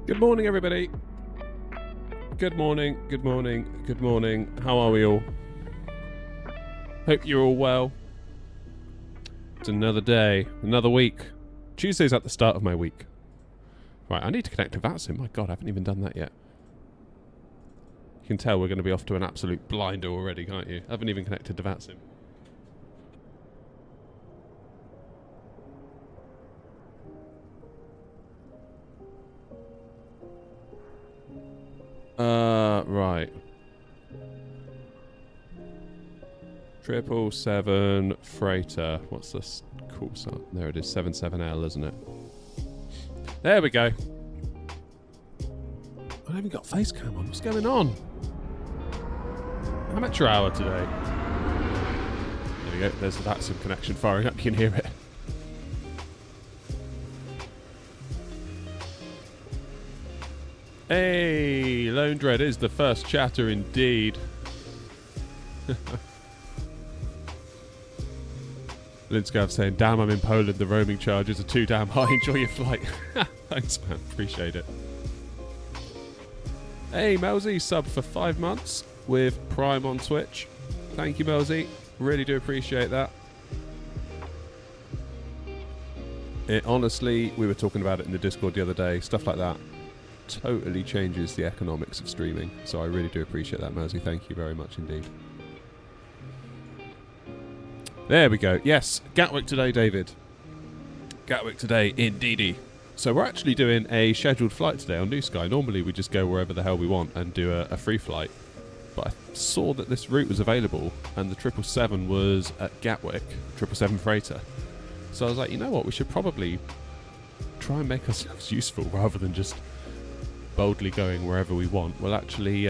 Good morning, everybody. Good morning, good morning, good morning. How are we all? Hope you're all well. It's another day, another week. Tuesday's at the start of my week. Right, I need to connect to VATSIM. My God, I haven't even done that yet. You can tell we're going to be off to an absolute blinder already, can't you? I haven't even connected to VATSIM. Right. 777 freighter. What's this call sign? There it is, 77L, isn't it? There we go. I haven't got face cam on. What's going on? Amateur hour today. There we go. There's the VATSIM connection firing up. You can hear it. Hey, Lone Dread is the first chatter indeed. Linsgav saying, damn, I'm in Poland, the roaming charges are too damn high, enjoy your flight. Thanks, man, appreciate it. Hey, Melzy, sub for 5 months with Prime on Twitch. Thank you, Melzy, really do appreciate that. It honestly, we were talking about it in the Discord the other day, stuff like that totally changes the economics of streaming, so I really do appreciate that, Melzy, thank you very much indeed. There we go. Yes, Gatwick today, David. Gatwick today, indeedy. So we're actually doing a scheduled flight today on New Sky. Normally we just go wherever the hell we want and do a free flight. But I saw that this route was available and the 777 was at Gatwick, 777 freighter. So I was like, you know what, we should probably try and make ourselves useful rather than just boldly going wherever we want. We'll actually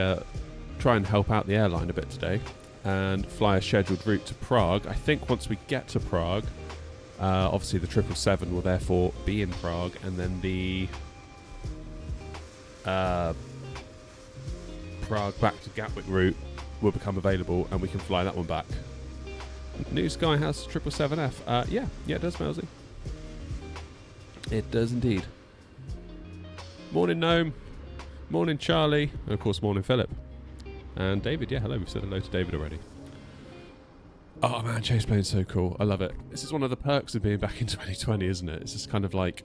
try and help out the airline a bit today and fly a scheduled route to Prague. I think once we get to Prague, obviously the 777 will therefore be in Prague, and then the Prague back to Gatwick route will become available and we can fly that one back. New Sky has 777F. Yeah, it does, Melzy. It does indeed. Morning, Gnome. Morning, Charlie. And of course, morning, Philip. And David, yeah, hello. We've said hello to David already. Oh man, Chase Plane's so cool. I love it. This is one of the perks of being back in 2020, isn't it? It's just kind of like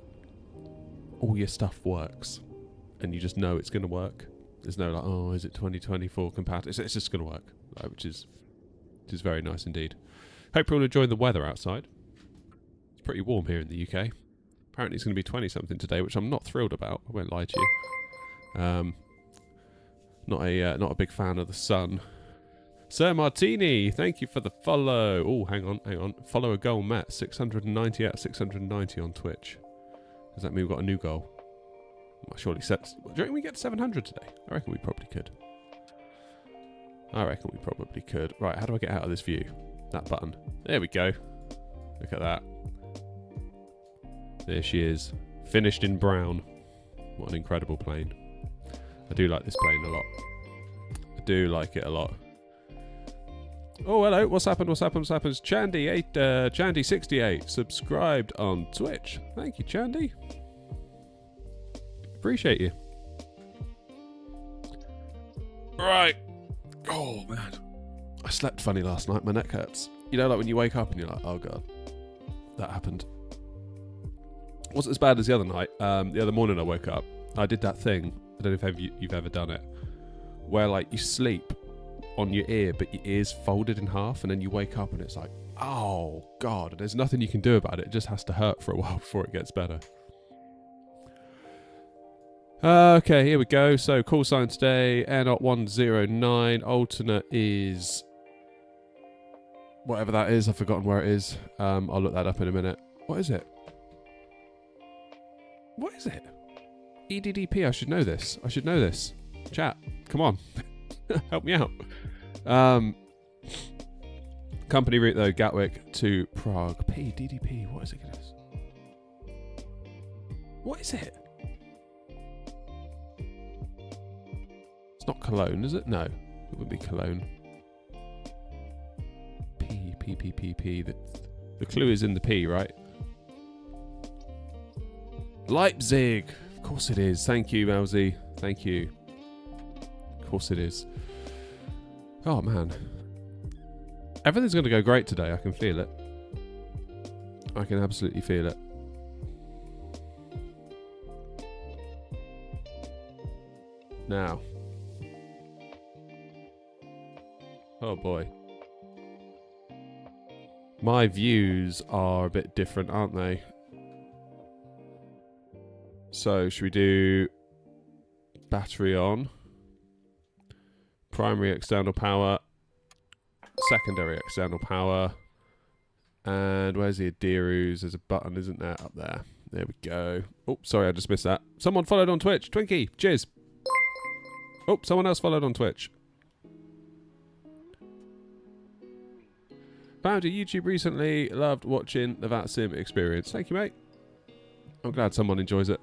all your stuff works and you just know it's going to work. There's no like, oh, is it 2024 compatible? It's just going to work, right? which is very nice indeed. Hope you're all enjoying the weather outside. It's pretty warm here in the UK. Apparently it's going to be 20 something today, which I'm not thrilled about. I won't lie to you. Not a big fan of the sun. Sir Martini, thank you for the follow. Oh, hang on. Follow a goal met. 690 out of 690 on Twitch. Does that mean we've got a new goal? Well, surely sets. Do you reckon we get to 700 today? I reckon we probably could. Right, how do I get out of this view? That button. There we go. Look at that. There she is. Finished in brown. What an incredible plane. I do like this plane a lot. I do like it a lot. Oh, hello. What's happened? Chandy68 subscribed on Twitch. Thank you, Chandy. Appreciate you. Right. Oh, man. I slept funny last night. My neck hurts. You know, like when you wake up and you're like, oh, God. That happened. Wasn't as bad as the other night. The other morning I woke up. I did that thing. I don't know if you've ever done it. Where, like, you sleep on your ear, but your ear's folded in half, and then you wake up and it's like, oh, God. And there's nothing you can do about it. It just has to hurt for a while before it gets better. Okay, here we go. So, call sign today, Air 109. Alternate is... whatever that is. I've forgotten where it is. I'll look that up in a minute. What is it? What is it? EDDP, I should know this. Chat, come on. Help me out. Company route, though, Gatwick to Prague. PDDP, what is it, guys? What is it? It's not Cologne, is it? No, it would be Cologne. P. The clue is in the P, right? Leipzig. Of course it is. Thank you, Mousy. Thank you. Of course it is. Oh, man. Everything's going to go great today. I can feel it. I can absolutely feel it. Now. Oh, boy. My views are a bit different, aren't they? So, should we do battery on, primary external power, secondary external power, and where's the Adiros? There's a button, isn't there? Up there. There we go. Oh, sorry, I just missed that. Someone followed on Twitch. Twinkie, cheers. Oh, someone else followed on Twitch. Found your YouTube recently. Loved watching the VATSIM experience. Thank you, mate. I'm glad someone enjoys it.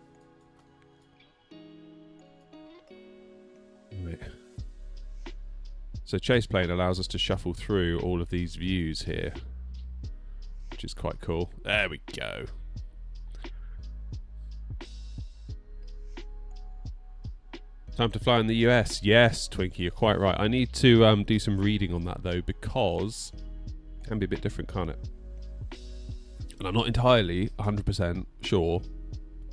Right. So Chase Plane allows us to shuffle through all of these views here, which is quite cool. There we go. Time to fly in the US. Yes, Twinkie, you're quite right. I need to do some reading on that, though, because it can be a bit different, can't it? And I'm not entirely 100% sure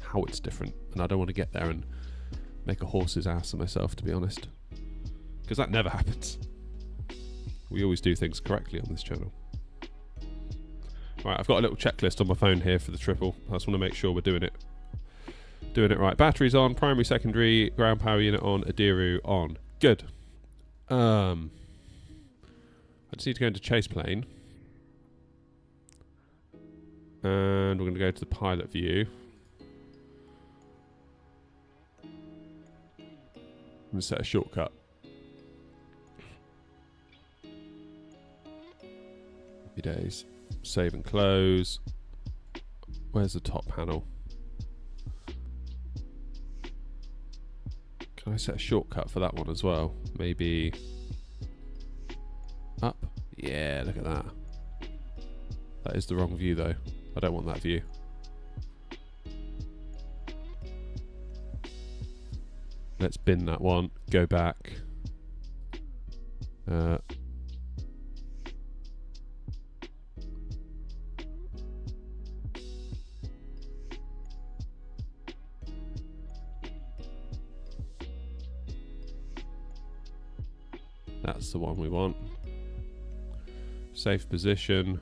how it's different. And I don't want to get there and make a horse's ass of myself, to be honest. Because that never happens. We always do things correctly on this channel. Right, I've got a little checklist on my phone here for the triple. I just want to make sure we're doing it right. Batteries on, primary, secondary, ground power unit on, Adiru on. Good. I just need to go into Chase Plane. And we're going to go to the pilot view. I'm going to set a shortcut. Happy days. Save and close. Where's the top panel? Can I set a shortcut for that one as well? Maybe up? Yeah, look at that. That is the wrong view though. I don't want that view. Let's bin that one. Go back. That's the one we want. Safe position.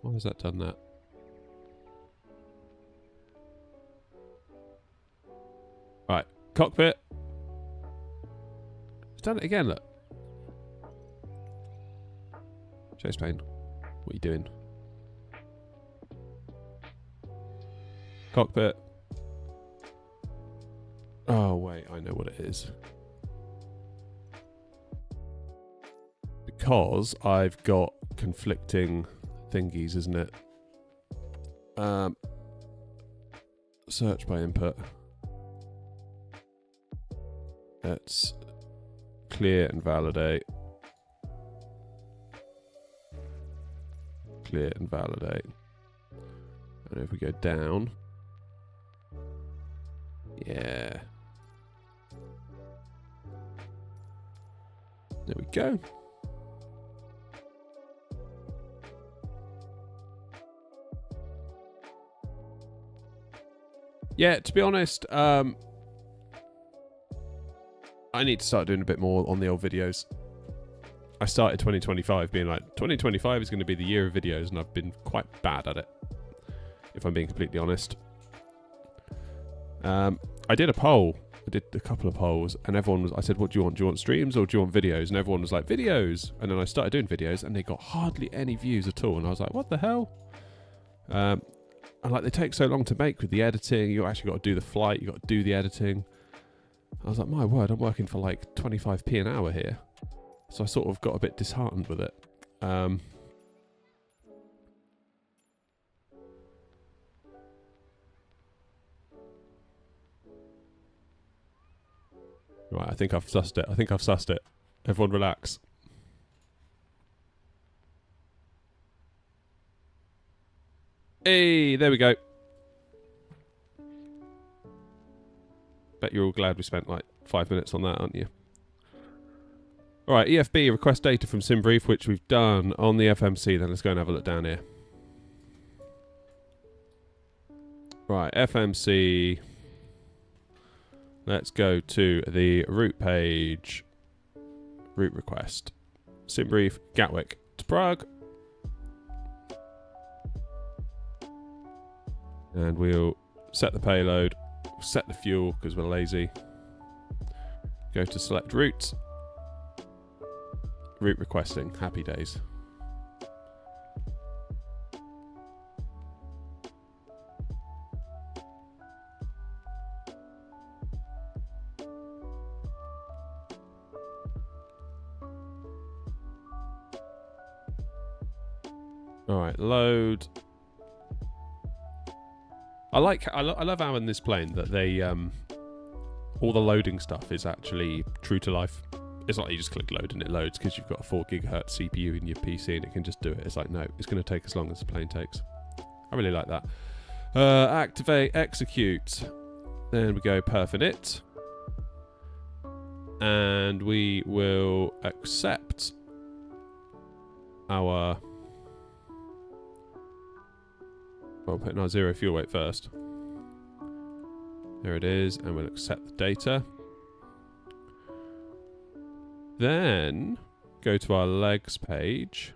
Why has that done that? Right, cockpit. It's done it again, look. Chase Plane, what are you doing? Cockpit. Oh, wait, I know what it is. Because I've got conflicting thingies, isn't it? Search by input. Let's clear and validate. Clear and validate. And if we go down, yeah. There we go. Yeah, to be honest, I need to start doing a bit more on the old videos. I started 2025 being like, 2025 is going to be the year of videos, and I've been quite bad at it, if I'm being completely honest. I did a poll. I did a couple of polls, and everyone was, I said, what do you want? Do you want streams or do you want videos? And everyone was like, videos. And then I started doing videos, and they got hardly any views at all. And I was like, what the hell? And like, they take so long to make with the editing. You actually got to do the flight. You got to do the editing. I was like, my word, I'm working for like 25p an hour here. So I sort of got a bit disheartened with it. Right, I think I've sussed it. Everyone relax. Hey, there we go. Bet you're all glad we spent like 5 minutes on that, aren't you? Alright, EFB, request data from SimBrief, which we've done on the FMC. Then let's go and have a look down here. Right, FMC. Let's go to the route page. Route request. SimBrief, Gatwick to Prague. And we'll set the payload, set the fuel because we're lazy. Go to select route. Route requesting. Happy days. Alright, load. I love how in this plane that they all the loading stuff is actually true to life. It's not like you just click load and it loads because you've got a 4 GHz CPU in your PC and it can just do it. It's like, no, it's going to take as long as the plane takes. I really like that. Activate, execute. Then we go perf init. And we will accept our... Well, putting our 0 fuel weight first. There it is, and we'll accept the data. Then go to our legs page.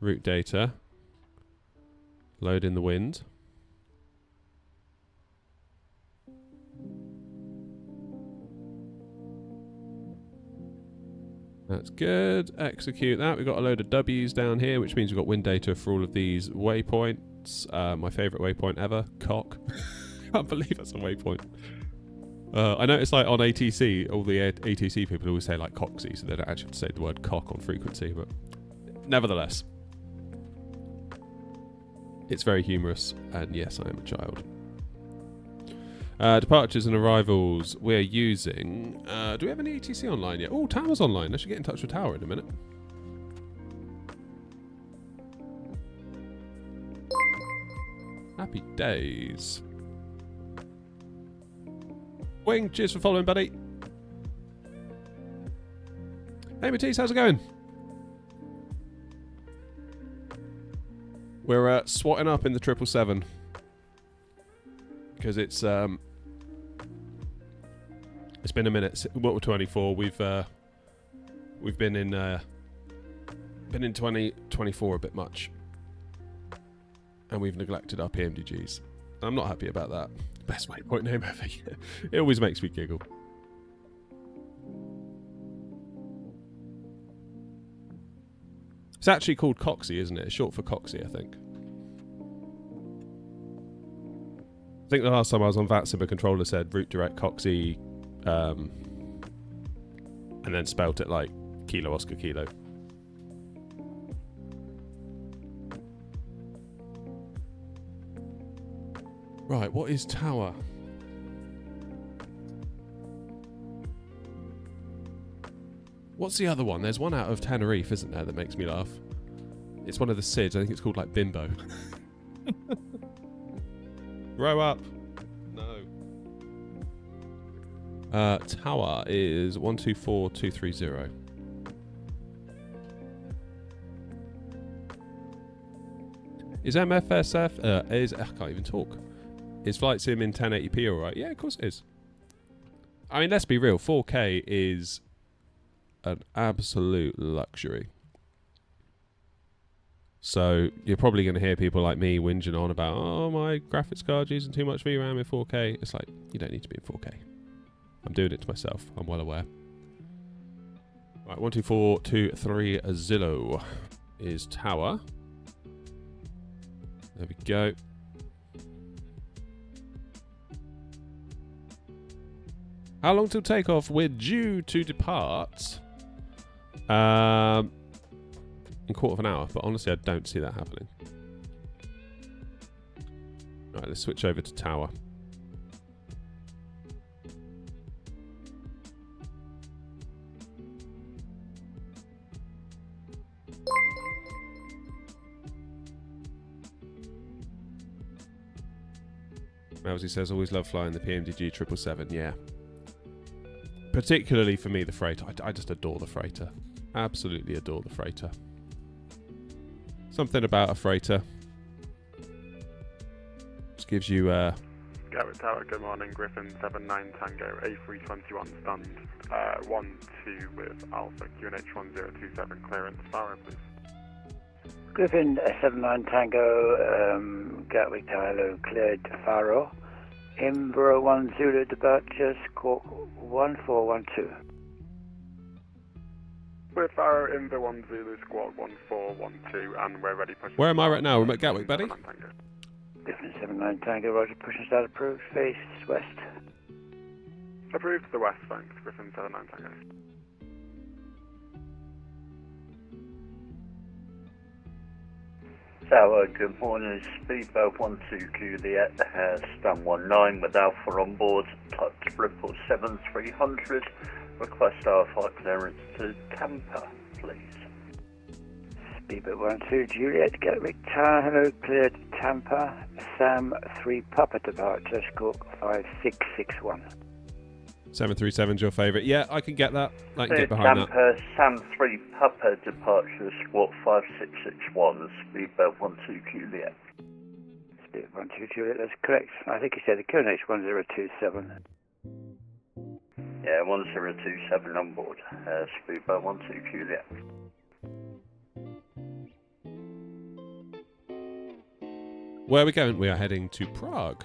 Route data. Load in the wind. That's good. Execute that. We've got a load of W's down here, which means we've got wind data for all of these waypoints. My favourite waypoint ever, cock. Can't believe that's a waypoint. I noticed like on ATC, all the ATC people always say like coxy, so they don't actually have to say the word cock on frequency, but nevertheless. It's very humorous, and yes, I am a child. Departures and arrivals, we're using... do we have any ATC online yet? Oh, Tower's online. I should get in touch with Tower in a minute. Happy days. Wing, cheers for following, buddy. Hey, Matisse, how's it going? We're swatting up in the 777. Because it's been a minute. What we're 24. We've been in 2024 a bit much, and we've neglected our PMDGs. I'm not happy about that. Best waypoint name ever. It always makes me giggle. It's actually called Coxie, isn't it? It's short for Coxie, I think. I think the last time I was on VATSIM, a controller said route direct Coxie, and then spelt it like Kilo Oscar Kilo. Right, what is Tower? What's the other one? There's one out of Tenerife, isn't there, that makes me laugh? It's one of the SIDs. I think it's called like Bimbo. Row up. No. Tower is 124230. Is MFSF I can't even talk. Is Flight Sim in 1080p alright? Yeah, of course it is. I mean, let's be real, 4K is an absolute luxury. So you're probably going to hear people like me whinging on about, oh, my graphics card using too much VRAM in 4K. It's like, you don't need to be in 4K. I'm doing it to myself. I'm well aware. Right, 124230 is Tower. There we go. How long till takeoff? We're due to depart in quarter of an hour, but honestly, I don't see that happening. Right, let's switch over to tower. Mousy says, always love flying the PMDG 777. Yeah. Particularly for me, the freighter. I just adore the freighter. Absolutely adore the freighter. Something about a freighter just gives you... Gatwick Tower, good morning. Griffin 79 Tango, A321 stunned. 1-2 with Alpha, QNH 1027, clearance. Faro, please. Griffin 79 Tango, Gatwick Tower, cleared Faro. Imbro 1 Zulu departure, squawk 1412. With Faro, Inver 1 Zulu, squawk 1412, and we're ready pushing. Where am I right now? We're at Gatwick, buddy? Griffin 79 Tango, roger, push and start approved, face west. Approved to the west, thanks. Griffin 79 Tango. Tower, good morning. Speedboat 12 Juliet has done 19 with Alpha on board. Touch 777-300. Request our flight clearance to Tampa, please. Speedboat 12 Juliet, Gatwick Tower, hello, cleared Tampa. Sam 3 Papa departure, squawk 5661. 737's your favourite. Yeah, I can get that. I can get behind Tampa, that. Sam 3 Papa departure, squawk 5661. Speedboat 12 Juliet. Speedboat 12 Juliet, that's correct. I think he said the QNH 1027. Yeah, 1027 on board. Speedboat 12 Juliet. Where are we going? We are heading to Prague.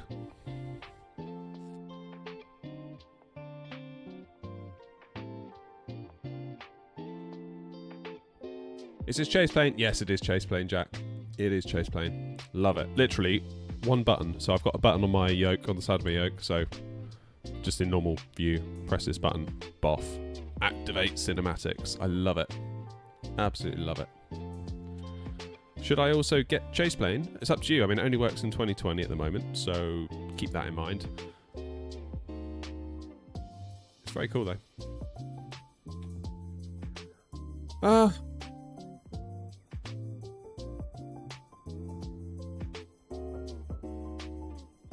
Is this chase plane? Yes, it is chase plane, Jack. It is chase plane. Love it. Literally one button. So I've got a button on my yoke, on the side of my yoke. So just in normal view, press this button, boff, activate cinematics. I love it. Absolutely love it. Should I also get chase plane? It's up to you. I mean, it only works in 2020 at the moment, so keep that in mind. It's very cool though.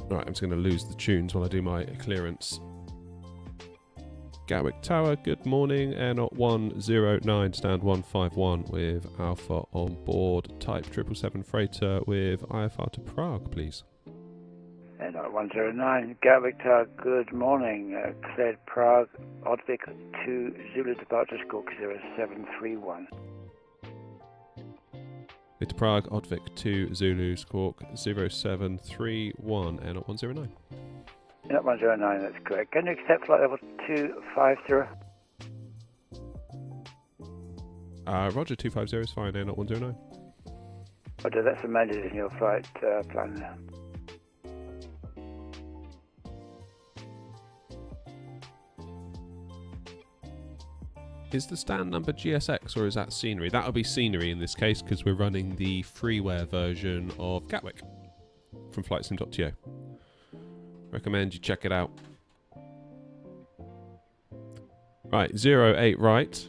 Right, I'm just going to lose the tunes while I do my clearance. Gatwick Tower, good morning. Air Knot 109, stand 151 with Alpha on board. Type 777 freighter with IFR to Prague, please. Air Knot 109, Gatwick Tower, good morning. Cleared Prague, Oddvik 2 Zulu departure, squawk 0731. Into Prague, Oddvik 2 Zulu, squawk 0731, Air Knot 109. Air Knot 109, that's correct. Can you accept flight level 250? Roger, 250 is fine, Air Knot 109. Roger, that's amended in your flight plan there. Is the stand number GSX or is that scenery? That'll be scenery in this case because we're running the freeware version of Gatwick from flightsim.to. Recommend you check it out. Right, 08 right.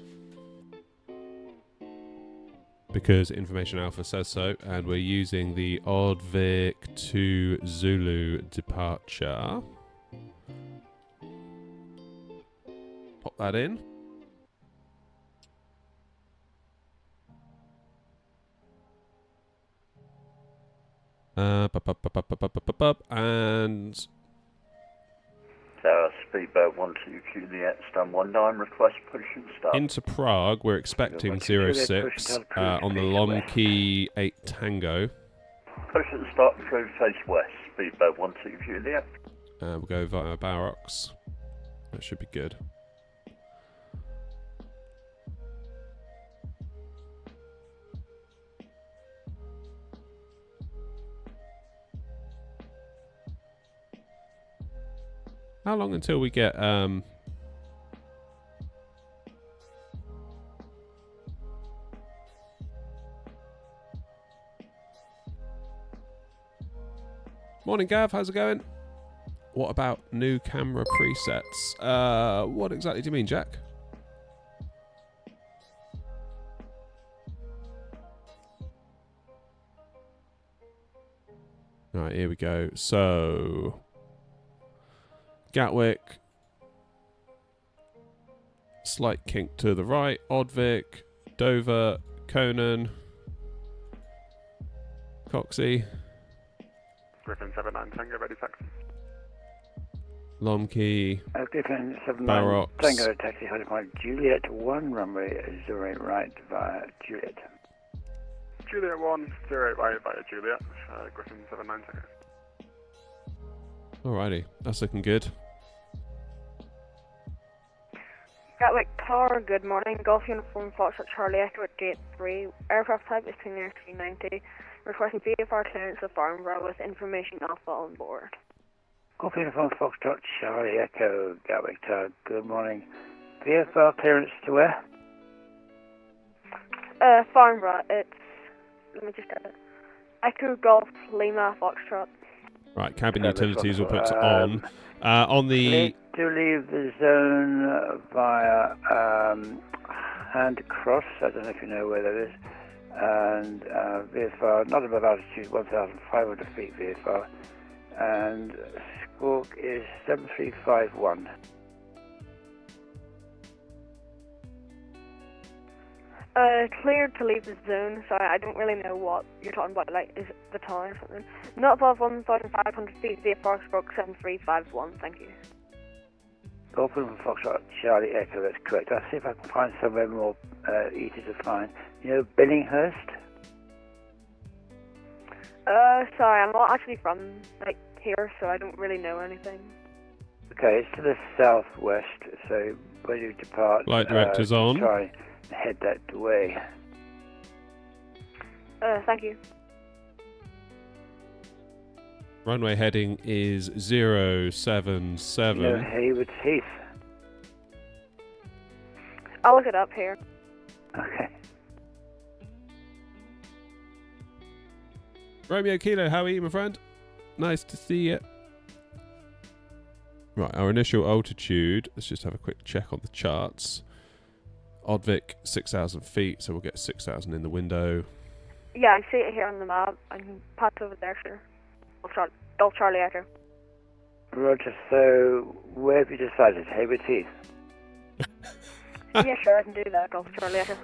Because Information Alpha says so, and we're using the Oddvik 2 Zulu departure. Pop that in. And Tower, Speedboat 12 Juliet, stand 19, request push and start. into Prague, we're expecting 06 on the long key 8 Tango. Push and start through face west, Speedboat 12 Juliet. We'll go via Barracks. That should be good. How long until we get Morning, Gav. How's it going? What about new camera presets? What exactly do you mean, Jack? Alright, here we go. So, Gatwick, slight kink to the right, Oddvic, Dover, Conan, Coxey, Griffin 79 Tango, ready taxi. Lomkey, Griffin 79 Barrocks. Tango, taxi 105 Juliet 1, runway 08 right via Juliet. Juliet 1, 08 right via Juliet, Griffin 79 Tango. Alrighty, that's looking good. Gatwick Tower, good morning. Golf Uniform Foxtrot Charlie Echo at Gate 3. Aircraft type is King 390. Requesting VFR clearance of Farnborough with information alpha on board. Golf Uniform Foxtrot Charlie Echo, Gatwick Tower, good morning. VFR clearance to where? Farnborough, it's... Let me just get it. Echo Golf Lima Foxtrot. Right, cabin utilities will put on. On the... Need to leave the zone via Hand Cross, I don't know if you know where that is, and VFR, not above altitude, 1,500 feet VFR, and squawk is 7351. Cleared to leave the zone. Sorry, I don't really know what you're talking about, like, is it the town or something? Not above 1,500 feet, VFR stroke 7351, thank you. Golf Uniform Foxtrot Charlie Echo, that's correct. I'll see if I can find somewhere more easy to find. You know Billinghurst? Sorry, I'm not actually from, like, here, so I don't really know anything. Okay, it's to the southwest, so when you depart, Flight director's on. try and head that way. Thank you. Runway heading is 077. You know Hayward Heath? I'll look it up here. Okay. Romeo Kilo, how are you, my friend? Nice to see you. Right, our initial altitude, let's just have a quick check on the charts. Oddvic, 6,000 feet, so we'll get 6,000 in the window. Yeah, I see it here on the map. I can pass over there, sure. Golf Charlie Echo. Roger, so where have you decided? Hayward Heath? Yeah, sure, I can do that. Golf Charlie Echo.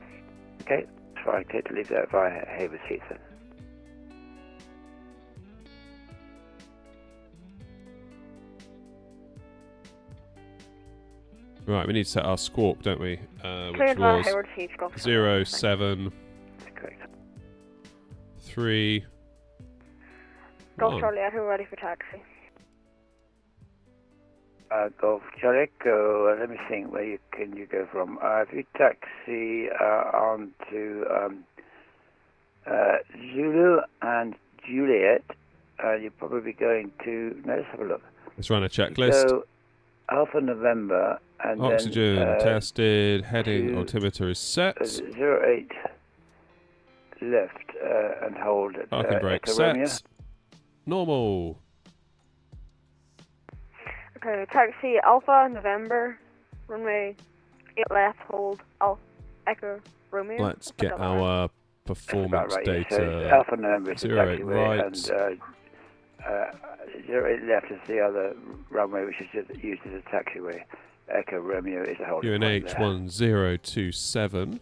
Okay, that's fine. Okay, to leave that via Hayward Heath then. Right, we need to set our squawk, don't we? Cleared Which via was Hayward Heath, Golf Charlie. 07 That's correct. 3 Golf 1. Charlie Echo, ready for taxi. Golf Charlie Echo, let me think, where can you go from? If you taxi on to Zulu and Juliet, you're probably going to, let's have a look. Let's run a checklist. So, Alpha November, and Oxygen then, tested, heading to altimeter is set. 08 left and hold at Parking brake Echo Romeo. set. Normal. Okay, taxi Alpha November, runway 8 left, hold Echo Romeo. Let's get our performance That's about right, data. So it's Alpha November is the 08 taxiway, right. and 08 left is the other runway which is just used as a taxiway. Echo Romeo is a holding point UNH there. 1027.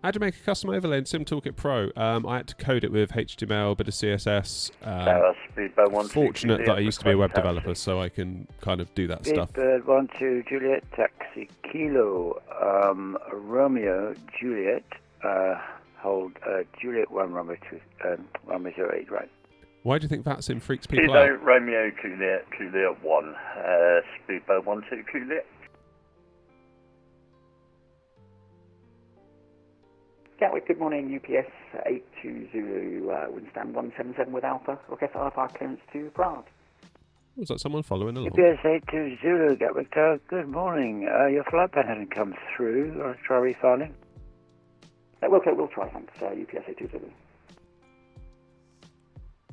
How do you make a custom overlay in SimToolkit Pro? I had to code it with HTML, bit of CSS. Fortunate that I used to be a web developer, so I can kind of do that stuff. Bird 12 Juliet, taxi Kilo, Romeo Juliet, hold Juliet 1 runway 08 right. Why do you think VATSIM freaks people Kilo, out? Romeo, Juliet, Juliet 1, Speedboat 12 Juliet. Gatwick, good morning, UPS 820, Windstand 177 with Alpha, request IFR clearance to Prague. Was that someone following along? UPS 820 Gatwick Tower, good morning. Your flight plan hasn't come through. I'll try refiling. We'll try, thanks, UPS 820.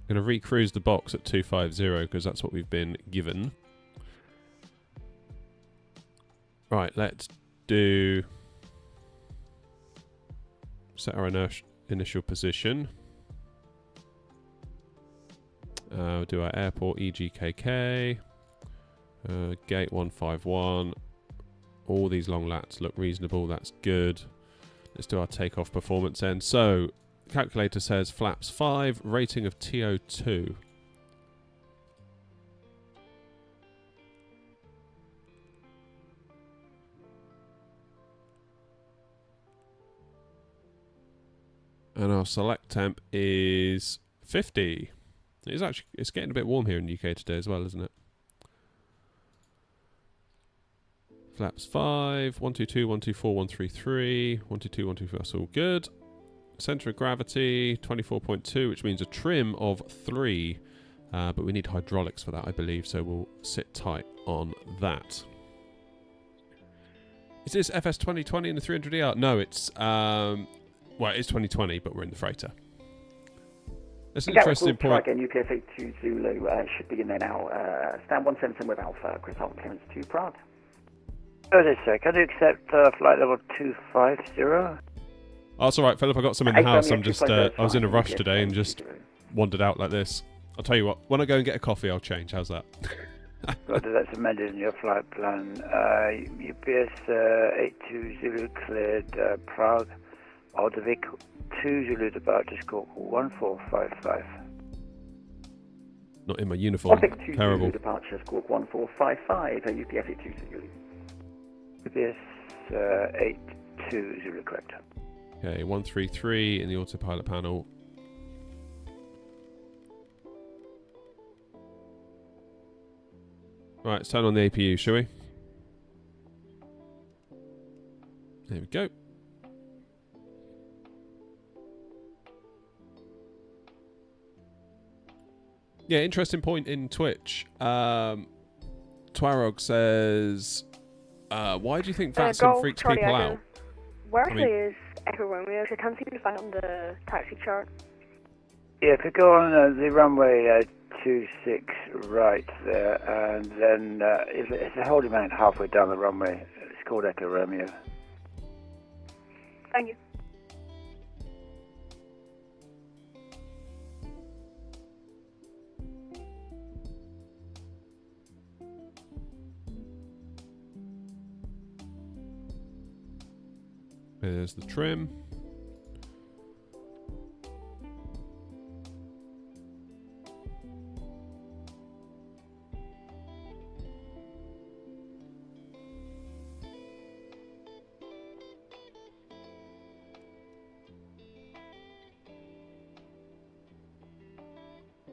I'm going to recruise the box at 250 because that's what we've been given. Right, let's do... set our initial position. We'll do our airport EGKK. Gate 151. All these long lats look reasonable. That's good. Let's do our takeoff performance then. So, calculator says flaps 5, rating of TO2. And our select temp is 50. It's getting a bit warm here in the UK today as well, isn't it? Flaps 5, 122, 124, 133, 122, 124, that's all good. Centre of gravity, 24.2, which means a trim of 3. But we need hydraulics for that, I believe, so we'll sit tight on that. Is this FS 2020 in the 300ER? No, it's... well, it's 2020, but we're in the freighter. That's an interesting point. Again, UPS 82 Zulu should be in there now. Stand 177 with Alpha, Chris Holt, clearance to Prague. Oh, this sir. Can you accept flight level 250? Oh, it's alright, Philip, I got some in the house. I'm just, I was in a rush today and just wandered out like this. I'll tell you what, when I go and get a coffee, I'll change. How's that? Roger, that's amended in your flight plan. UPS 82 Zulu cleared Prague. Gatwick 2 Zulu departure score 1455. Not in my uniform. Gatwick 2 Terrible. Zulu departure score 1455. UPS 82 Zulu. UPS 82 Zulu correct. Okay, 133 in the autopilot panel. Right, let's turn on the APU, shall we? There we go. Yeah, interesting point in Twitch. Twarog says, why do you think VATSIM freaks people out? Where is Echo Romeo? I can't seem to find it on the taxi chart. Yeah, if you go on the runway 26 right there, and then it's a holding man halfway down the runway. It's called Echo Romeo. Thank you. There's the trim.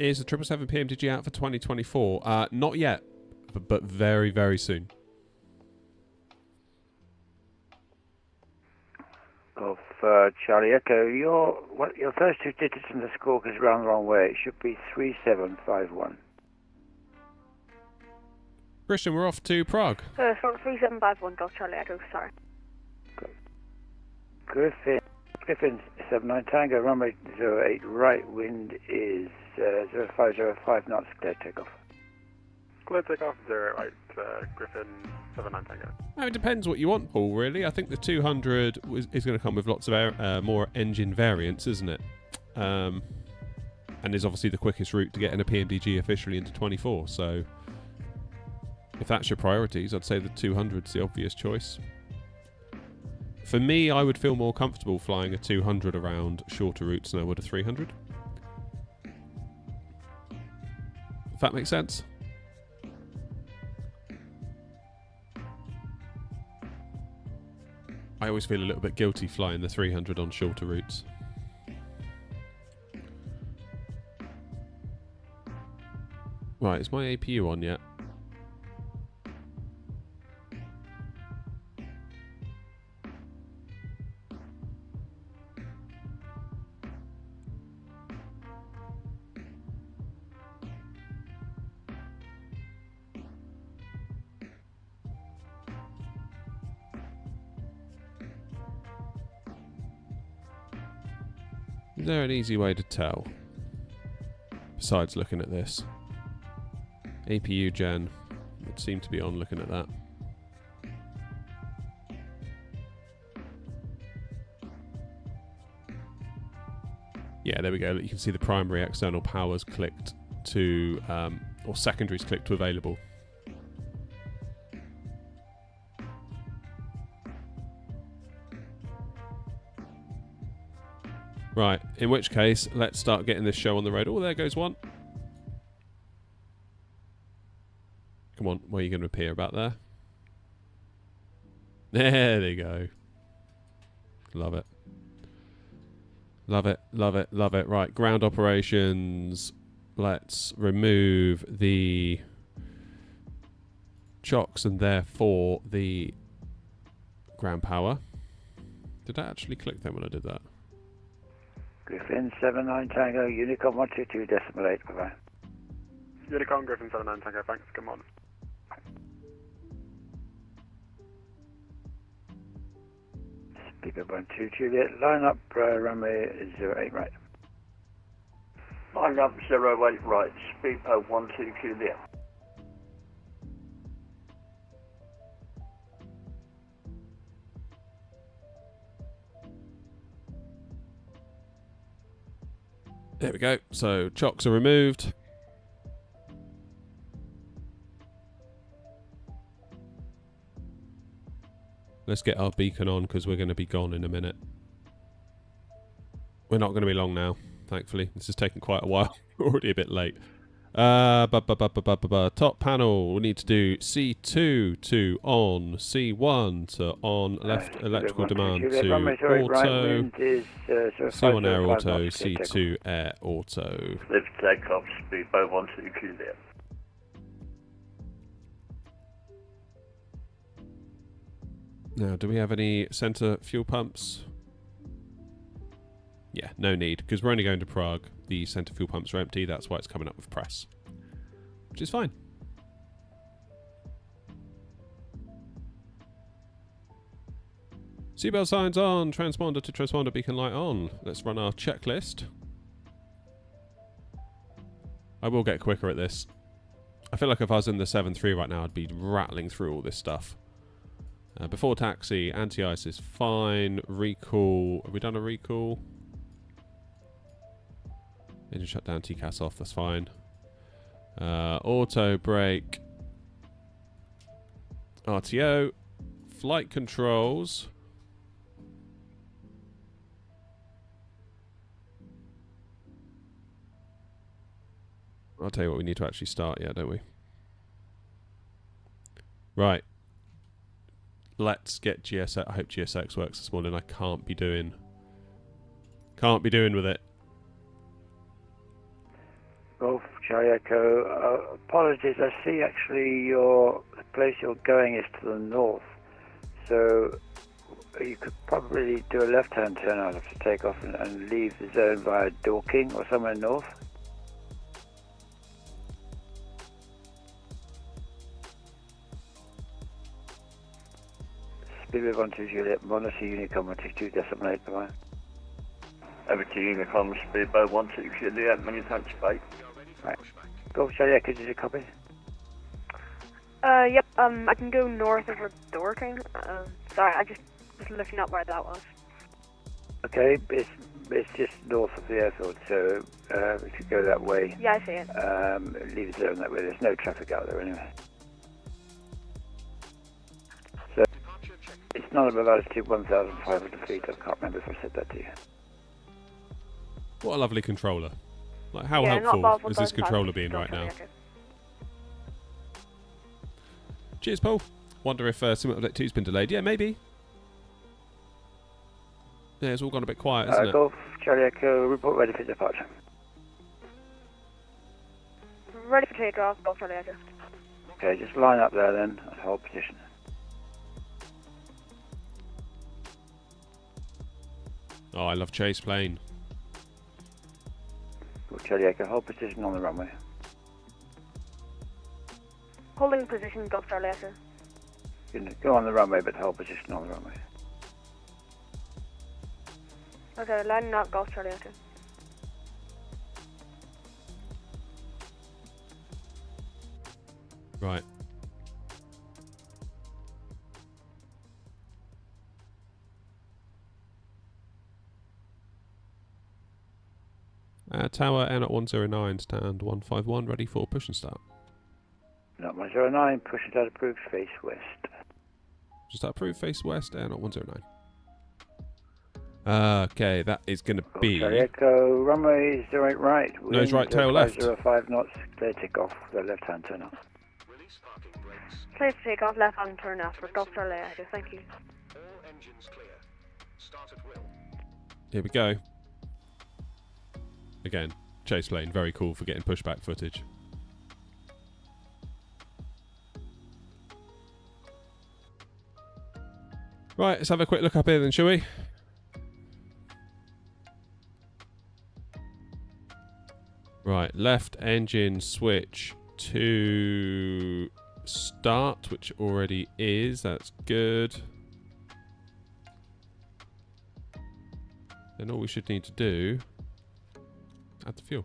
Is the 777 PMDG out for 2024? Not yet, but very, very soon. Of Charlie Echo, your first two digits in the score is round the wrong way. It should be 3751. Christian, we're off to Prague. Sort 3751, Golf Charlie Echo, sorry. Griffin 79 Tango, runway 08, right wind is 0505 knots, clear takeoff. Clear takeoff 08, Griffin 79 Tango. It depends what you want, Paul, really. I think the 200 is going to come with lots of more engine variants, isn't it? And is obviously the quickest route to getting a PMDG officially into 24, so if that's your priorities, I'd say the 200's the obvious choice. For me, I would feel more comfortable flying a 200 around shorter routes than I would a 300. If that makes sense. I always feel a little bit guilty flying the 300 on shorter routes. Right, is my APU on yet? Is there an easy way to tell? sides looking at this. APU gen would seem to be on looking at that. Yeah, there we go. You can see the primary external powers clicked to, or secondaries clicked to available. Right, in which case, let's start getting this show on the road. Oh, there goes one. Come on, where are you going to appear? About there? There they go. Love it. Love it, love it, love it. Right, ground operations. Let's remove the chocks and therefore the ground power. Did I actually click them when I did that? Griffin 79 Tango, Unicom 122.8, bye-bye. Unicom, Griffin 79 Tango, thanks, come on. Speedboat 12 Juliet, line up runway 08 right. Line up 08 right, speedboat 12 Juliet. There we go. So chocks are removed. Let's get our beacon on because we're going to be gone in a minute. We're not going to be long now, thankfully. This is taking quite a while. We're already a bit late. Top panel, we need to do C2 to on, C1 to on, left electrical demand to auto, C1 air auto, C2 air auto. Lift takeoff, speedboat 12 Juliet. Now, do we have any centre fuel pumps? Yeah, no need, because we're only going to Prague. The centre fuel pumps are empty, that's why it's coming up with press. Which is fine. Seatbelt signs on, transponder to transponder beacon light on. Let's run our checklist. I will get quicker at this. I feel like if I was in the 7.3 right now, I'd be rattling through all this stuff. Before taxi, anti-ice is fine. Recall, have we done a recall? Engine shut down, TCAS off, that's fine. Auto brake. RTO. Flight controls. I'll tell you what, we need to actually start, yeah, don't we? Right. Let's get GSX. I hope GSX works this morning. I can't be doing with it. Golf Charlie Echo, apologies, I see actually the place you're going is to the north, so you could probably do a left-hand turn out after takeoff and leave the zone via Dorking or somewhere north. Speedway 12 Juliet, monitor Unicom 122.8, bye-bye. Over to Unicom, speedboat 12 Juliet, many thanks, mate. Right. Golf Charlie Echo, did you copy? Yep, I can go north over Dorking. Sorry, I just was looking up where that was. Okay, it's just north of the airfield, so if you go that way... Yeah, I see it. Leave the zone that way, there's no traffic out there anyway. So, it's not above altitude 1,500 feet, I can't remember if I said that to you. What a lovely controller. Like, how helpful is this controller being right now? Cheers, Paul. Wonder if Sim Update 2's been delayed. Yeah, maybe. Yeah, it's all gone a bit quiet, isn't it? Golf Charlie Echo, report ready for departure. Ready for takeoff, Golf Charlie Echo. Okay, just line up there then, and hold position. Oh, I love chase plane. Golf Charlie Echo, hold position on the runway. Holding position, Golf Charlie Echo. You can go on the runway, but hold position on the runway. Okay, lining up, Golf Charlie Echo. Right. Tower N at 109, stand 151, ready for push and start. Not 109, pushing start approved, face west. Just start approved, face west, N at 109. Okay, that is going to be... Charlie Echo, runway 08 right. Nose right, tail left. 5 knots, clear takeoff, the left hand turn off. Release parking brakes. Please take off left hand turn off for Golf Charlie Echo, thank you. All engines clear. Start at will. Here we go. Again, chase plane, very cool for getting pushback footage. Right, let's have a quick look up here then, shall we? Right, left engine switch to start, which already is. That's good. Then all we should need to do, add the fuel.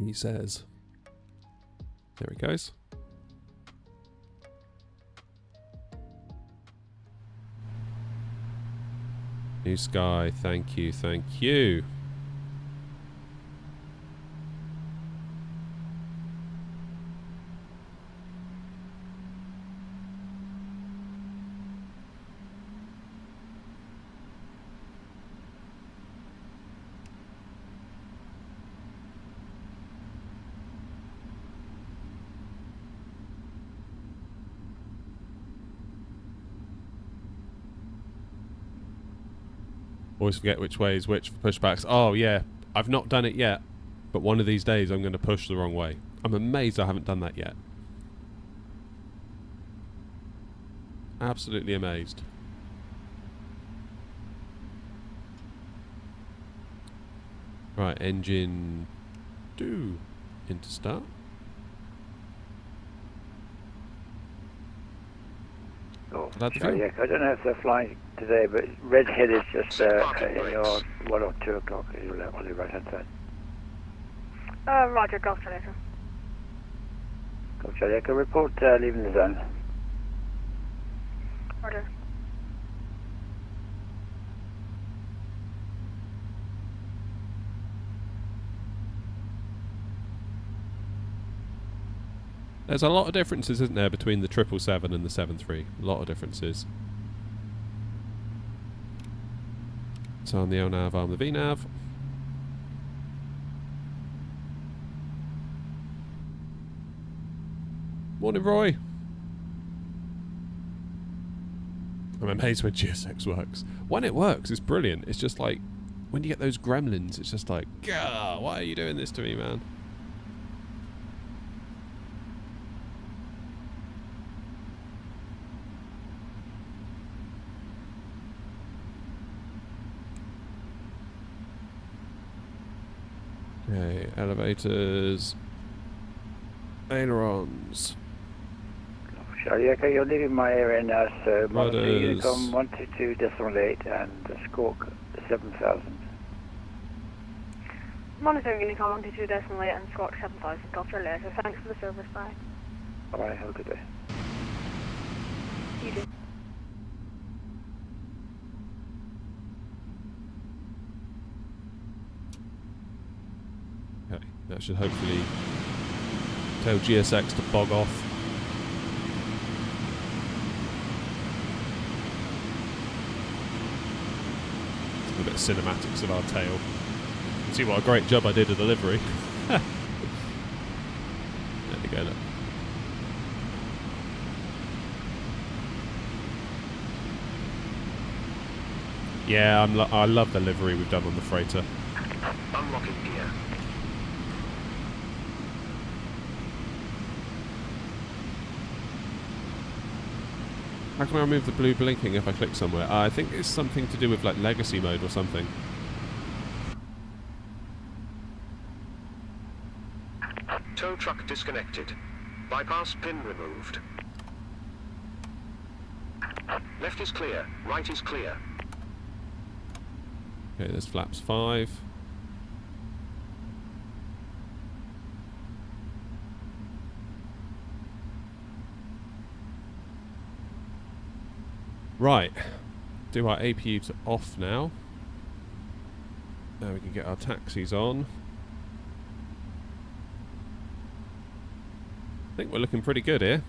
He says. There he goes. New sky, thank you, thank you. Always forget which way is which for pushbacks. Oh yeah, I've not done it yet, but one of these days I'm going to push the wrong way. I'm amazed I haven't done that yet. Absolutely amazed. Right, engine 2 into start. Oh, That's Charlie Echo, I don't know if they're flying today, but redhead is just in your 1 or 2 o'clock on the right hand side. Roger, Golf Charlie Echo. Golf Charlie Echo, report leaving the zone. Roger. There's a lot of differences, isn't there, between the 777 and the 73? A lot of differences. So on the LNAV, arm the VNAV. Morning, Roy. I'm amazed when GSX works. When it works, it's brilliant. It's just like, when you get those gremlins, it's just like, gah, why are you doing this to me, man? Okay, elevators, ailerons. Charlie Echo, you're leaving my area now, so monitor Rudders. Unicom 122.8 and Squawk 7000. Monitoring Unicom 122.8 and Squawk 7000, Golf Charlie Echo. Thanks for the service, bye. Alright, have a good day. You too. Okay, that should hopefully tell GSX to bog off. A bit of cinematics of our tail. You can see what a great job I did at delivery. There we go. Look. Yeah, I love the livery we've done on the freighter. Unlocking gear. How can I remove the blue blinking if I click somewhere? I think it's something to do with like legacy mode or something. Tow truck disconnected. Bypass pin removed. Left is clear. Right is clear. Okay, there's flaps 5. Right, do our APU to off now. Now we can get our taxis on. I think we're looking pretty good here.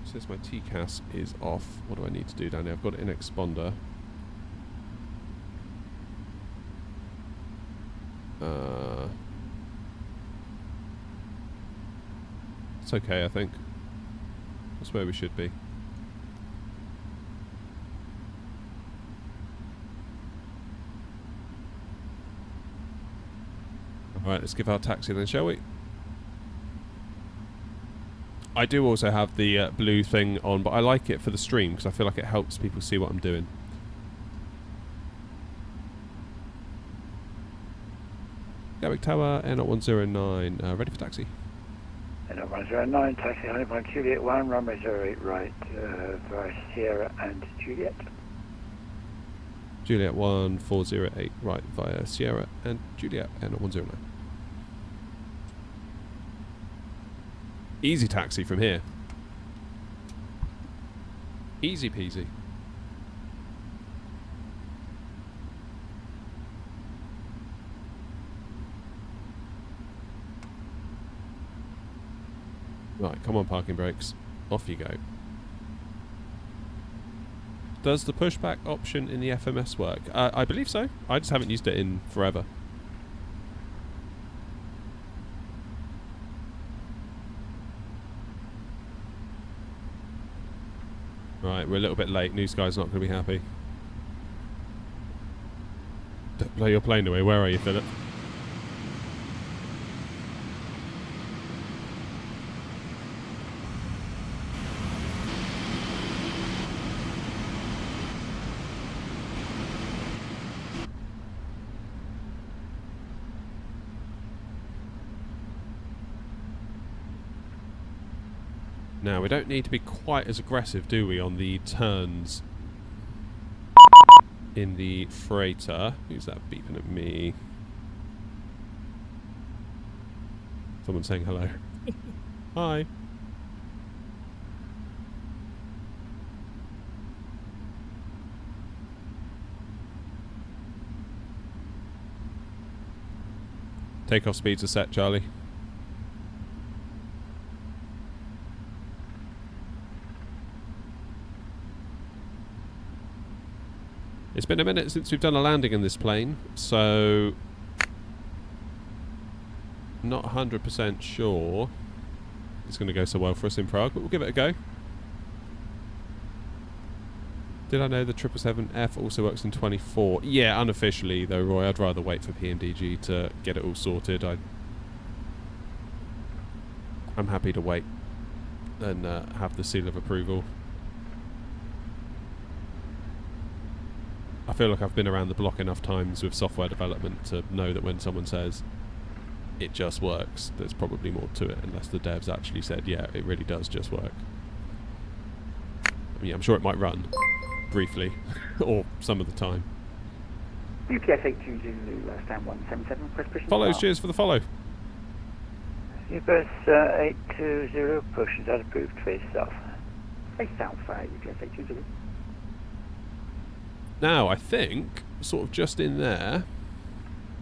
Since my TCAS is off, what do I need to do down here? I've got it in exponder. It's okay, I think. That's where we should be. Alright, let's give our taxi then, shall we? I do also have the blue thing on, but I like it for the stream because I feel like it helps people see what I'm doing. Gatwick Tower, N0109, ready for taxi. N0109, taxi 101 Juliet 1, runway 08 right, via Sierra and Juliet. Juliet 1408 right via Sierra and Juliet, N0109. Easy taxi from here. Easy peasy. Right, come on, parking brakes. Off you go. Does the pushback option in the FMS work? I believe so. I just haven't used it in forever. Right, we're a little bit late. News guy's not going to be happy. Don't blow your plane away. Where are you, Philip? Now, we don't need to be quite as aggressive, do we, on the turns in the freighter. Who's that beeping at me? Someone saying hello. Hi. Takeoff speeds are set, Charlie. It's been a minute since we've done a landing in this plane, so not 100% sure it's going to go so well for us in Prague, but we'll give it a go. Did I know the 777F also works in 24? Yeah, unofficially though, Roy. I'd rather wait for PMDG to get it all sorted. I'm happy to wait and have the seal of approval. I feel like I've been around the block enough times with software development to know that when someone says it just works, there's probably more to it, unless the devs actually said, yeah, it really does just work. I mean, I'm sure it might run briefly or some of the time. UPS 82 Zulu, stand 177, request pushing. Follows, cheers for the follow. UPS 820, push is that approved, face south. Face south, UPS 82 Zulu. Now, I think, sort of just in there,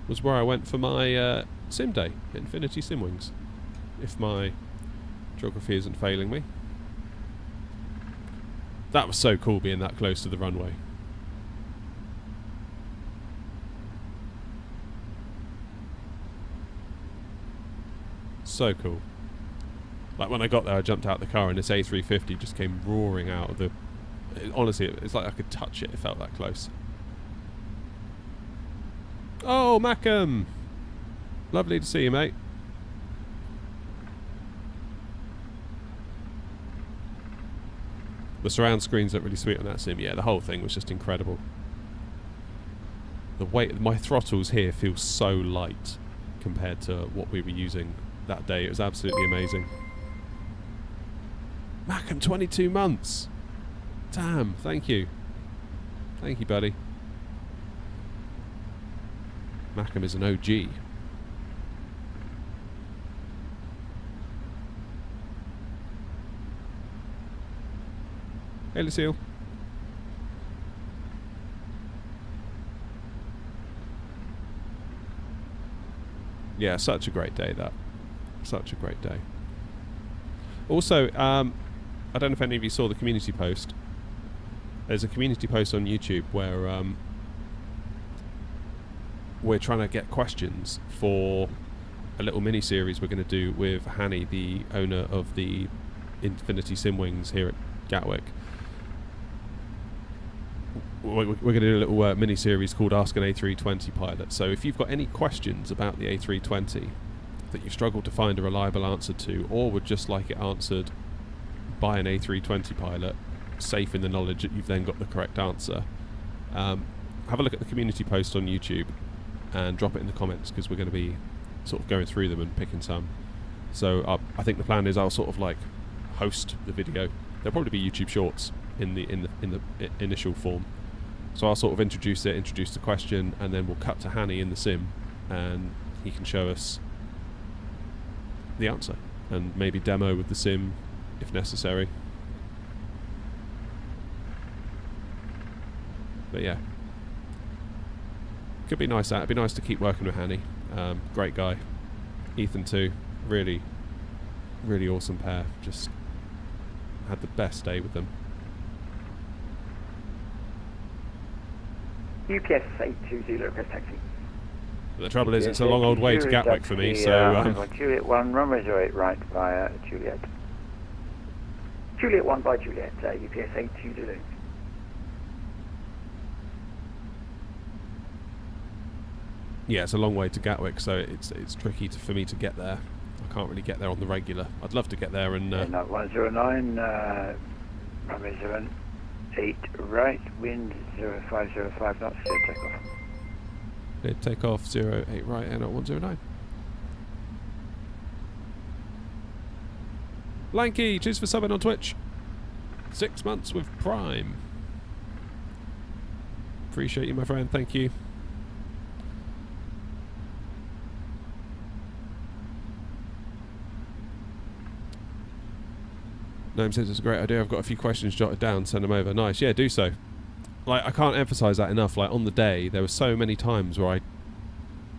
was where I went for my sim day, Infinity Simwings, if my geography isn't failing me. That was so cool being that close to the runway. So cool. Like when I got there, I jumped out the car and this A350 just came roaring out of the... Honestly, it's like I could touch it. It felt that close. Oh, Mackham! Lovely to see you, mate. The surround screens look really sweet on that sim. Yeah, the whole thing was just incredible. The weight, my throttles here feel so light compared to what we were using that day. It was absolutely amazing. Mackham, 22 months! Damn, thank you. Thank you, buddy. Macam is an OG. Hey, Lucille. Yeah, such a great day, that. Such a great day. Also, I don't know if any of you saw the community post. There's a community post on YouTube where we're trying to get questions for a little mini-series we're going to do with Hanny, the owner of the Infinity Simwings here at Gatwick. We're going to do a little mini-series called Ask an A320 Pilot. So if you've got any questions about the A320 that you've struggled to find a reliable answer to, or would just like it answered by an A320 pilot, safe in the knowledge that you've then got the correct answer, have a look at the community post on YouTube and drop it in the comments, because we're going to be sort of going through them and picking some. So I think the plan is I'll sort of like host the video. There'll probably be YouTube Shorts in the initial form. So I'll sort of introduce the question, and then we'll cut to Hanny in the sim, and he can show us the answer, and maybe demo with the sim if necessary. But yeah, could be nice. It'd be nice to keep working with Hanny. Great guy. Ethan too. Really, really awesome pair. Just had the best day with them. UPS 820, request taxi. The trouble is, it's a long old way to Gatwick for me, so... Juliet 1, runway 08 right via Juliet. Juliet 1 by Juliet, UPS 820. Yeah, it's a long way to Gatwick, so it's tricky for me to get there. I can't really get there on the regular. I'd love to get there and... Not 109, runway 08 right, wind 0505 knots, clear takeoff. Clear takeoff 08 right, and at 109. Lanky, cheers for subbing on Twitch. 6 months with Prime. Appreciate you, my friend, thank you. Noam says it's a great idea. I've got a few questions jotted down. Send them over. Nice. Yeah, do so. Like, I can't emphasize that enough. Like, on the day, there were so many times where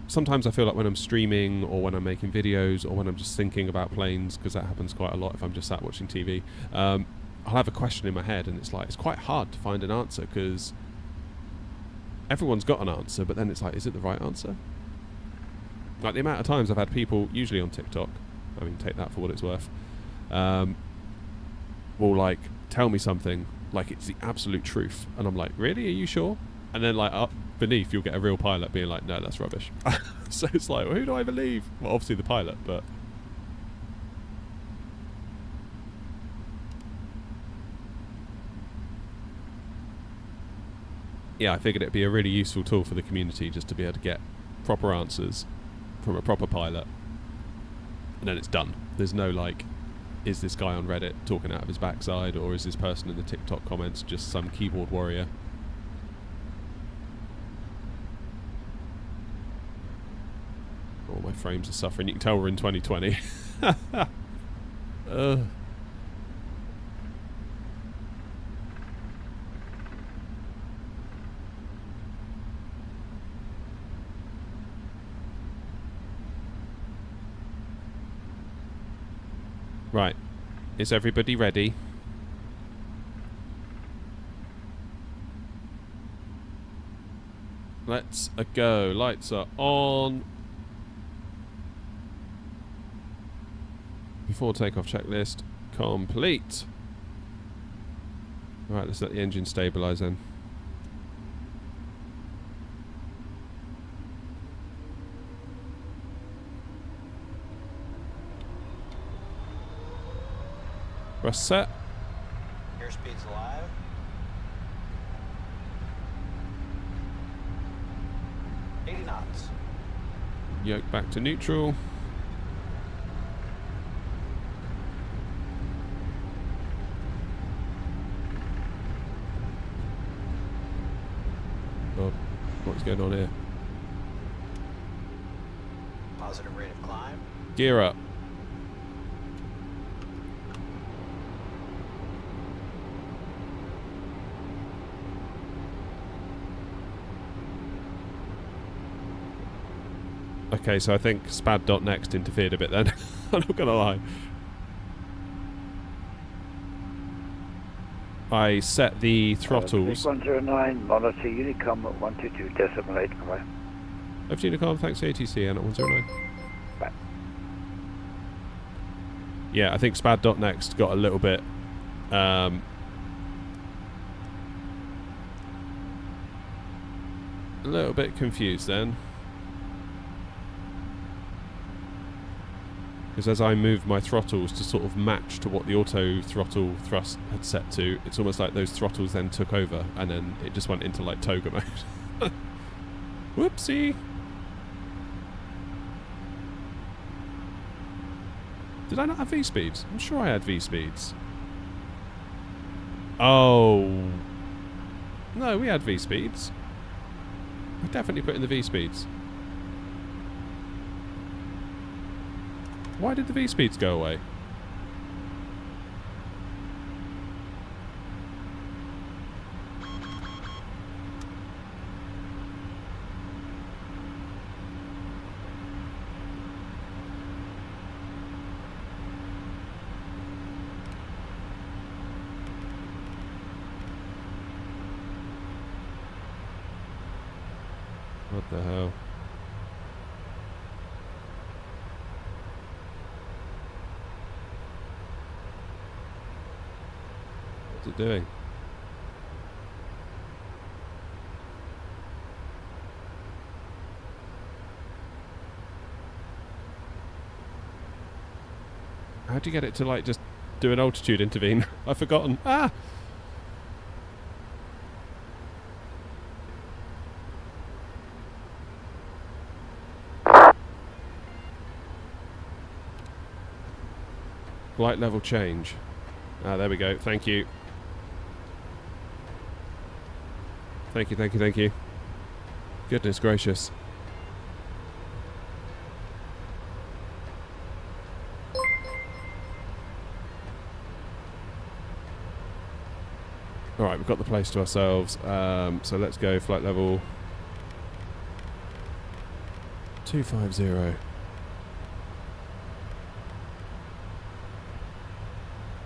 sometimes I feel like when I'm streaming or when I'm making videos or when I'm just thinking about planes, because that happens quite a lot if I'm just sat watching TV, I'll have a question in my head, and it's like, it's quite hard to find an answer, because everyone's got an answer, but then it's like, is it the right answer? Like, the amount of times I've had people, usually on TikTok, I mean, take that for what it's worth, will like tell me something like it's the absolute truth, and I'm like, really, are you sure? And then like up beneath you'll get a real pilot being like, no, that's rubbish. So it's like, well, who do I believe? Well, obviously the pilot, but yeah, I figured it'd be a really useful tool for the community, just to be able to get proper answers from a proper pilot, and then it's done. There's no like, is this guy on Reddit talking out of his backside, or is this person in the TikTok comments just some keyboard warrior? Oh, my frames are suffering. You can tell we're in 2020. Right, is everybody ready? Let's go. Lights are on. Before takeoff checklist complete. Right, let's let the engine stabilise then. Press set. Airspeed's alive. $80 knots. Yoke back to neutral. Oh, what's going on here? Positive rate of climb. Gear up. Okay, so I think spad.next interfered a bit then. I'm not gonna lie. I set the throttles. 109, monitor Unicom at 122.8, away. Over to Unicom, thanks to ATC, and at 109. Bye. Yeah, I think spad.next got a little bit a little bit confused then. Because as I moved my throttles to sort of match to what the auto throttle thrust had set to, it's almost like those throttles then took over and then it just went into like toga mode. Whoopsie! Did I not have V-speeds? I'm sure I had V-speeds. Oh. No, we had V-speeds. I definitely put in the V-speeds. Why did the V-speeds go away? What the hell? What's it doing? How'd you get it to like just do an altitude intervene? I've forgotten. Ah! Flight level change. Ah, there we go. Thank you. Thank you, thank you, thank you. Goodness gracious. Alright, we've got the place to ourselves. So let's go flight level 250.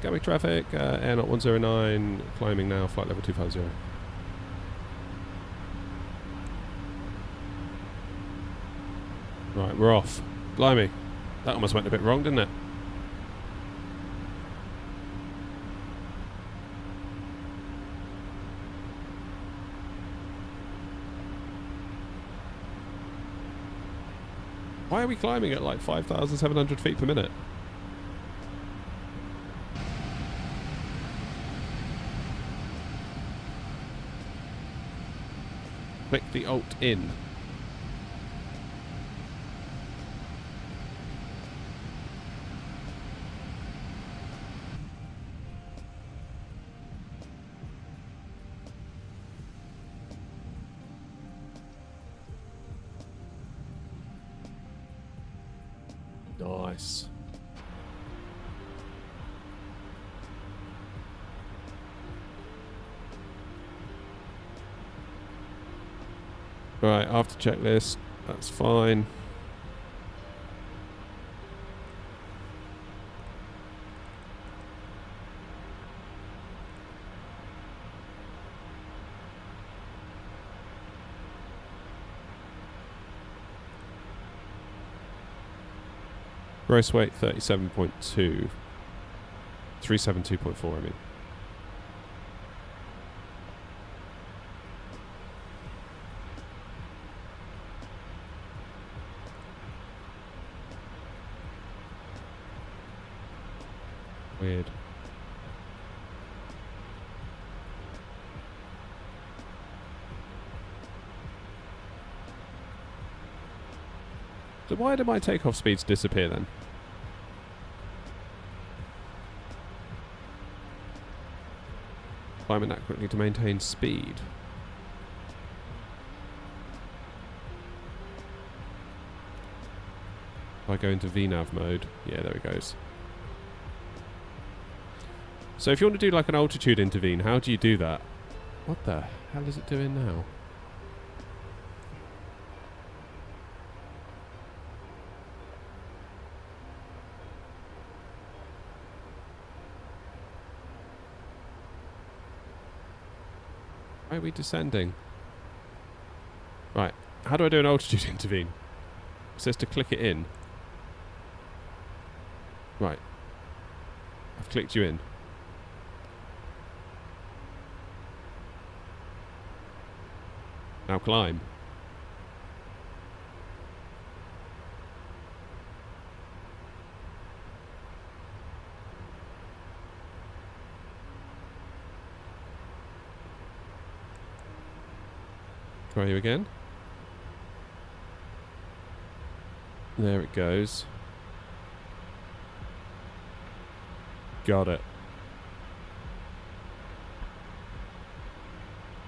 Gatwick traffic, air not 109, climbing now, flight level 250. Right, we're off. Blimey. That almost went a bit wrong, didn't it? Why are we climbing at like 5,700 feet per minute? Click the Alt in. Nice. Right, after checklist, that's fine. Gross weight 37.2. 372.4, I mean. Weird. So why did my takeoff speeds disappear then? Climbing accurately to maintain speed. If I go into VNav mode, yeah, there it goes. So if you want to do like an altitude intervene, how do you do that? What the hell is it doing now? Why are we descending? Right, how do I do an altitude intervene? It says to click it in. Right. I've clicked you in. Now climb. Try you again. There it goes. Got it.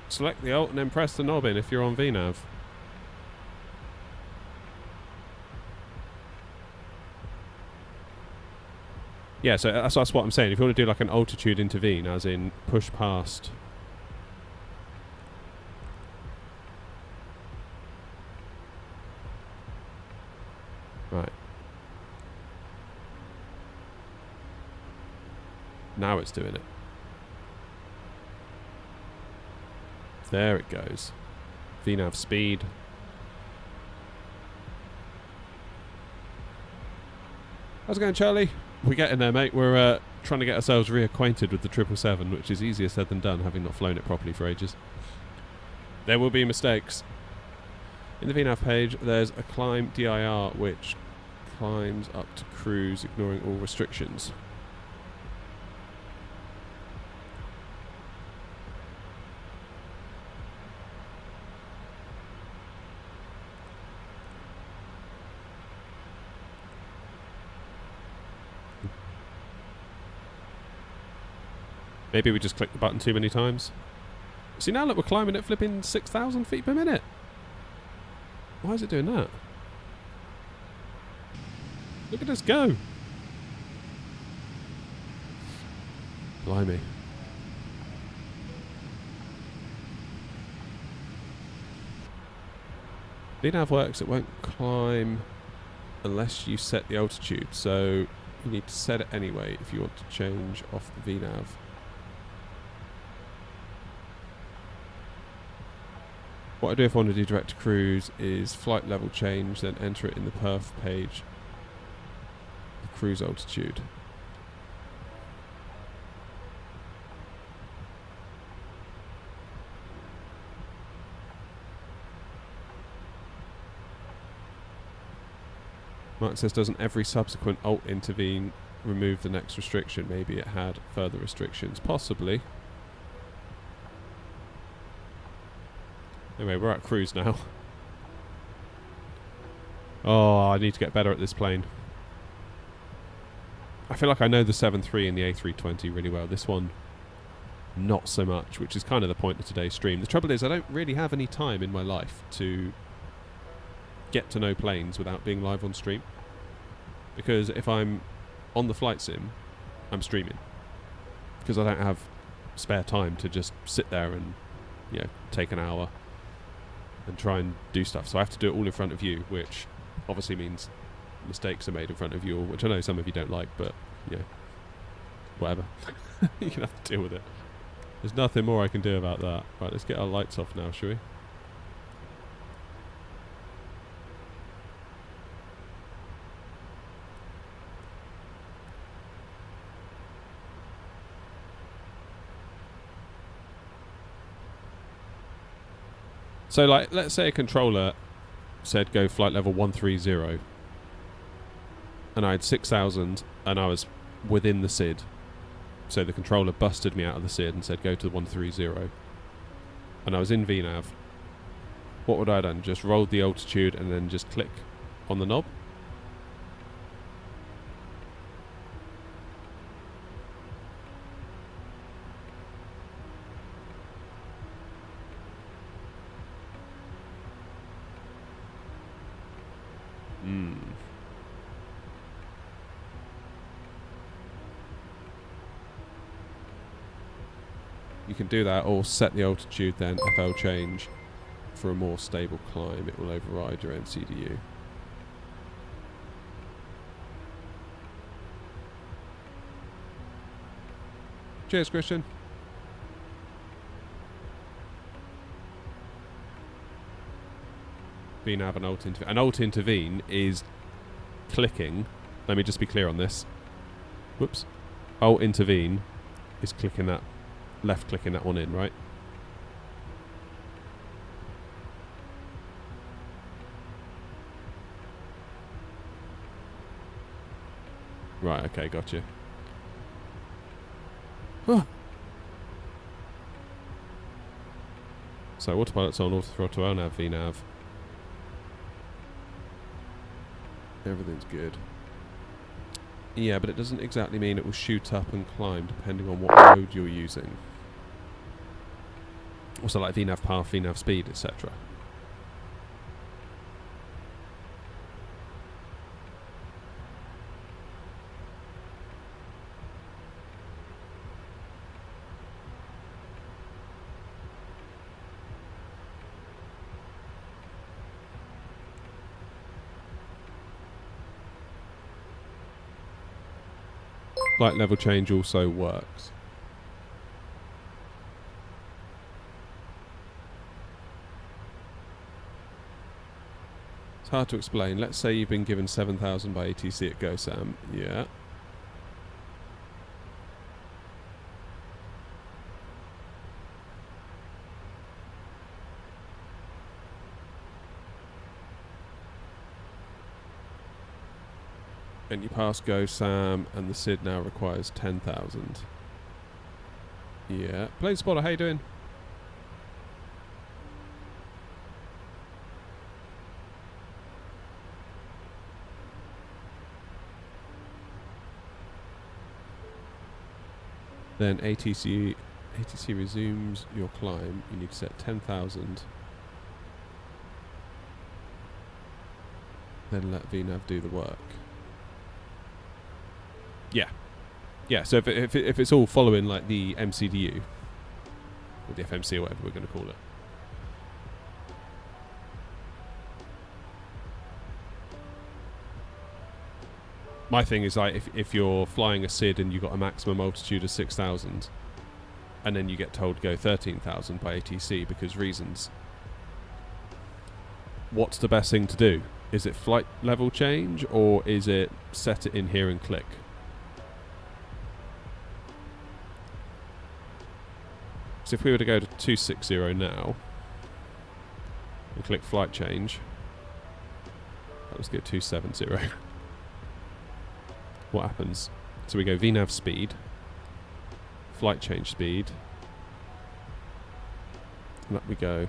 Select the alt and then press the knob in if you're on VNav. Yeah, so that's what I'm saying. If you want to do like an altitude intervene, as in push past. Right. Now it's doing it. There it goes. VNav speed. How's it going, Charlie? We're getting there, mate. We're trying to get ourselves reacquainted with the 777, which is easier said than done, having not flown it properly for ages. There will be mistakes. In the VNav page, there's a climb DIR, which climbs up to cruise, ignoring all restrictions. Maybe we just clicked the button too many times. See, now look, we're climbing at flipping 6,000 feet per minute. Why is it doing that? Look at us go. Blimey. VNav works, it won't climb unless you set the altitude. So you need to set it anyway if you want to change off the VNav. What I do if I want to do direct to cruise is flight level change, then enter it in the perf page, the cruise altitude. Mark says, doesn't every subsequent alt intervene remove the next restriction? Maybe it had further restrictions. Possibly. Anyway, we're at cruise now. Oh, I need to get better at this plane. I feel like I know the 7.3 and the A320 really well. This one, not so much, which is kind of the point of today's stream. The trouble is, I don't really have any time in my life to get to know planes without being live on stream. Because if I'm on the flight sim, I'm streaming. Because I don't have spare time to just sit there and, you know, take an hour and try and do stuff. So I have to do it all in front of you, which obviously means mistakes are made in front of you all, which I know some of you don't like, but, you know, whatever. You can have to deal with it. There's nothing more I can do about that. Right, let's get our lights off now, shall we? So, like, let's say a controller said go flight level 130, and I had 6,000, and I was within the SID. So the controller busted me out of the SID and said go to the 130, and I was in VNav. What would I have done? Just rolled the altitude and then just click on the knob? You can do that, or set the altitude, then FL change for a more stable climb. It will override your MCDU. Cheers, Christian. VNav and alt intervene. An alt intervene is clicking. Let me just be clear on this. Whoops. Alt intervene is clicking that, left clicking that one in, right? Right, okay, gotcha. Oh. So autopilot's on, auto throttle, LNAV, VNav. Everything's good. Yeah, but it doesn't exactly mean it will shoot up and climb depending on what mode you're using. Also like VNav path, VNav speed, etc. Flight level change also works. It's hard to explain. Let's say you've been given 7,000 by ATC at GoSam. Yeah. And you pass GoSam, and the SID now requires 10,000. Yeah. Plane Spotter, how you doing? Then ATC resumes your climb. You need to set 10,000. Then let VNav do the work. Yeah. Yeah, so if it's all following like the MCDU, or the FMC or whatever we're going to call it. My thing is like if you're flying a SID and you've got a maximum altitude of 6,000 and then you get told go 13,000 by ATC because reasons, what's the best thing to do? Is it flight level change or is it set it in here and click? So if we were to go to 260 now and click flight change, let's go 270. What happens? So we go VNav speed, flight change speed, and up we go.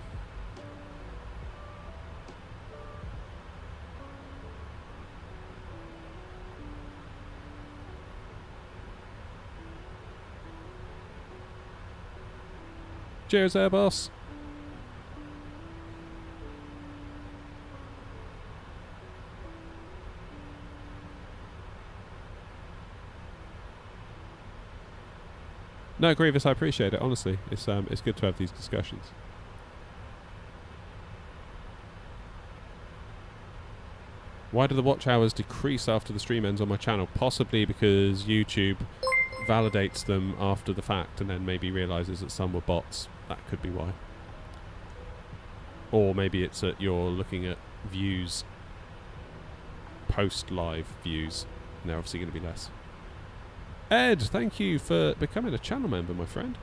Cheers, Airbus. No, Grievous, I appreciate it. Honestly, it's good to have these discussions. Why do the watch hours decrease after the stream ends on my channel? Possibly because YouTube validates them after the fact and then maybe realizes that some were bots. That could be why. Or maybe it's that you're looking at views post live views and they're obviously going to be less. Ed, thank you for becoming a channel member, my friend.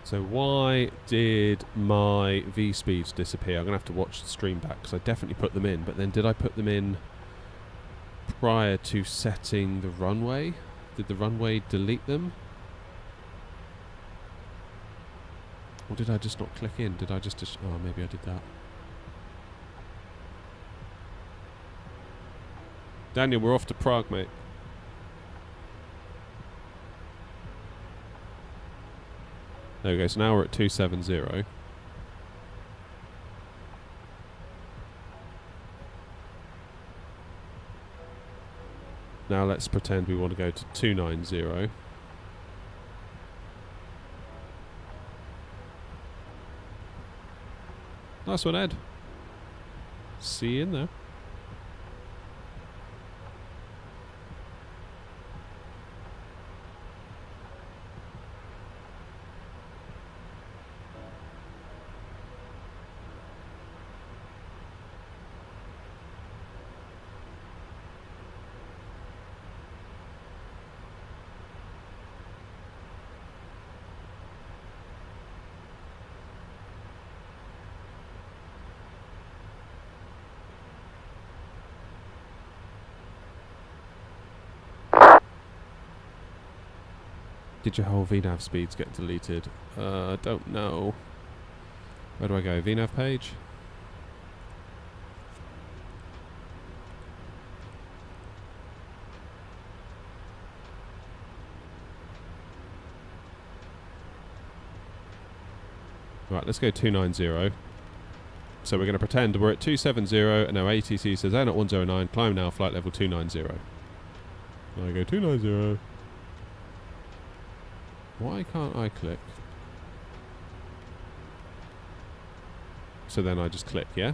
So why did my V-speeds disappear? I'm going to have to watch the stream back because I definitely put them in. But then did I put them in prior to setting the runway? Did the runway delete them? Or did I just not click in? Did I just oh, maybe I did that. Daniel, we're off to Prague, mate. There we go, so now we're at 270. Now let's pretend we want to go to 290. Nice one, Ed. See you in there. Did your whole VNav speeds get deleted? I don't know. Where do I go? VNav page? Right, let's go 290. So we're going to pretend we're at 270 and now ATC says they're not 109, climb now, flight level 290. And I go 290. Why can't I click? So then I just click, yeah?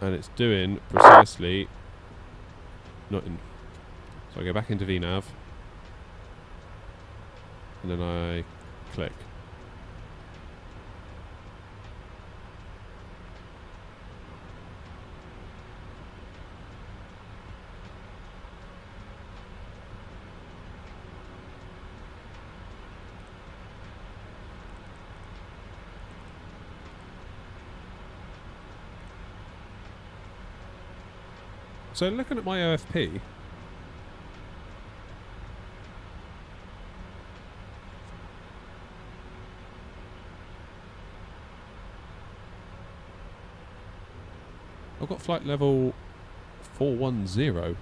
And it's doing precisely nothing. So I go back into VNav. And then I click. So looking at my OFP, I've got flight level 410.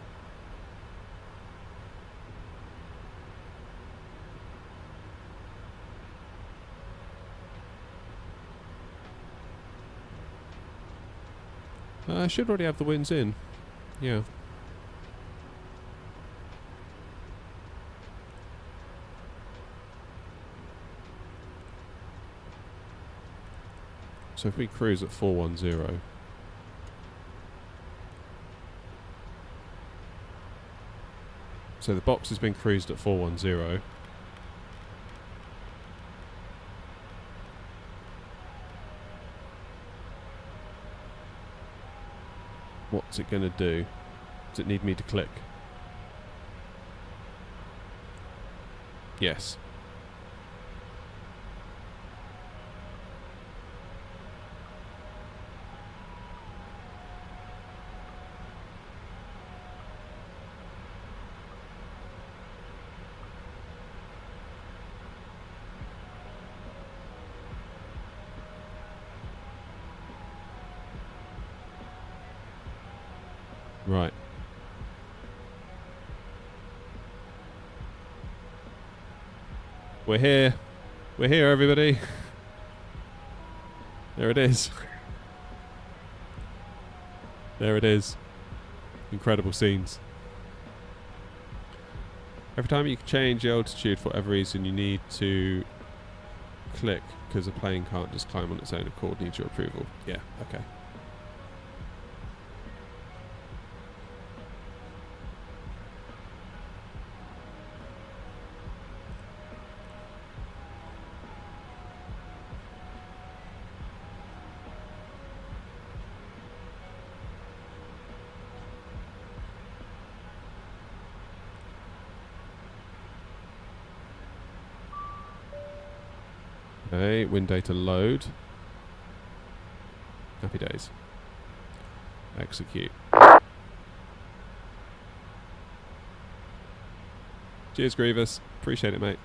I should already have the winds in. Yeah. So if we cruise at 410. So the box has been cruised at 410. What's it going to do? Does it need me to click? Yes. Right. We're here. We're here, everybody. There it is. There it is. Incredible scenes. Every time you change the altitude for whatever reason, you need to click because the plane can't just climb on its own accord. Needs your approval. Yeah, okay. Okay, wind data load. Happy days. Execute. Cheers, Grievous. Appreciate it, mate.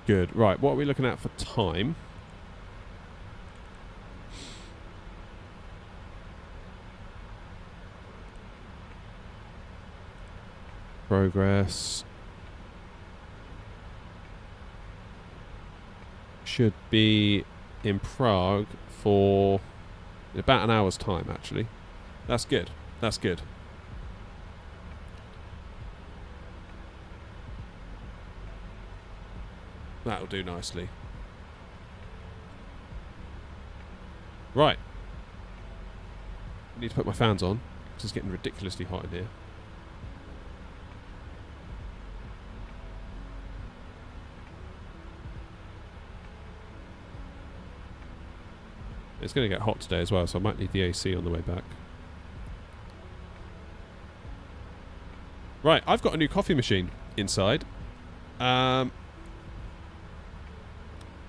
Good. Right, what are we looking at for time? Progress. Should be in Prague for about an hour's time, actually. That's good. That's good. That'll do nicely. Right. I need to put my fans on, because it's getting ridiculously hot in here. It's going to get hot today as well, so I might need the AC on the way back. Right, I've got a new coffee machine inside.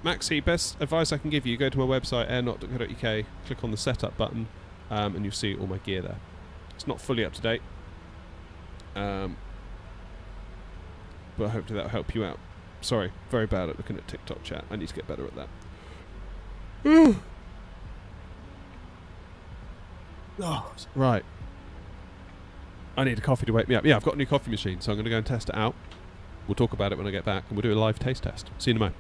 Maxi, best advice I can give you, go to my website, airnaut.co.uk, click on the setup button, and you'll see all my gear there. It's not fully up to date, but hopefully that'll help you out. Sorry, very bad at looking at TikTok chat. I need to get better at that. Oh, right. I need a coffee to wake me up. Yeah, I've got a new coffee machine, so I'm going to go and test it out. We'll talk about it when I get back, and we'll do a live taste test. See you in a moment.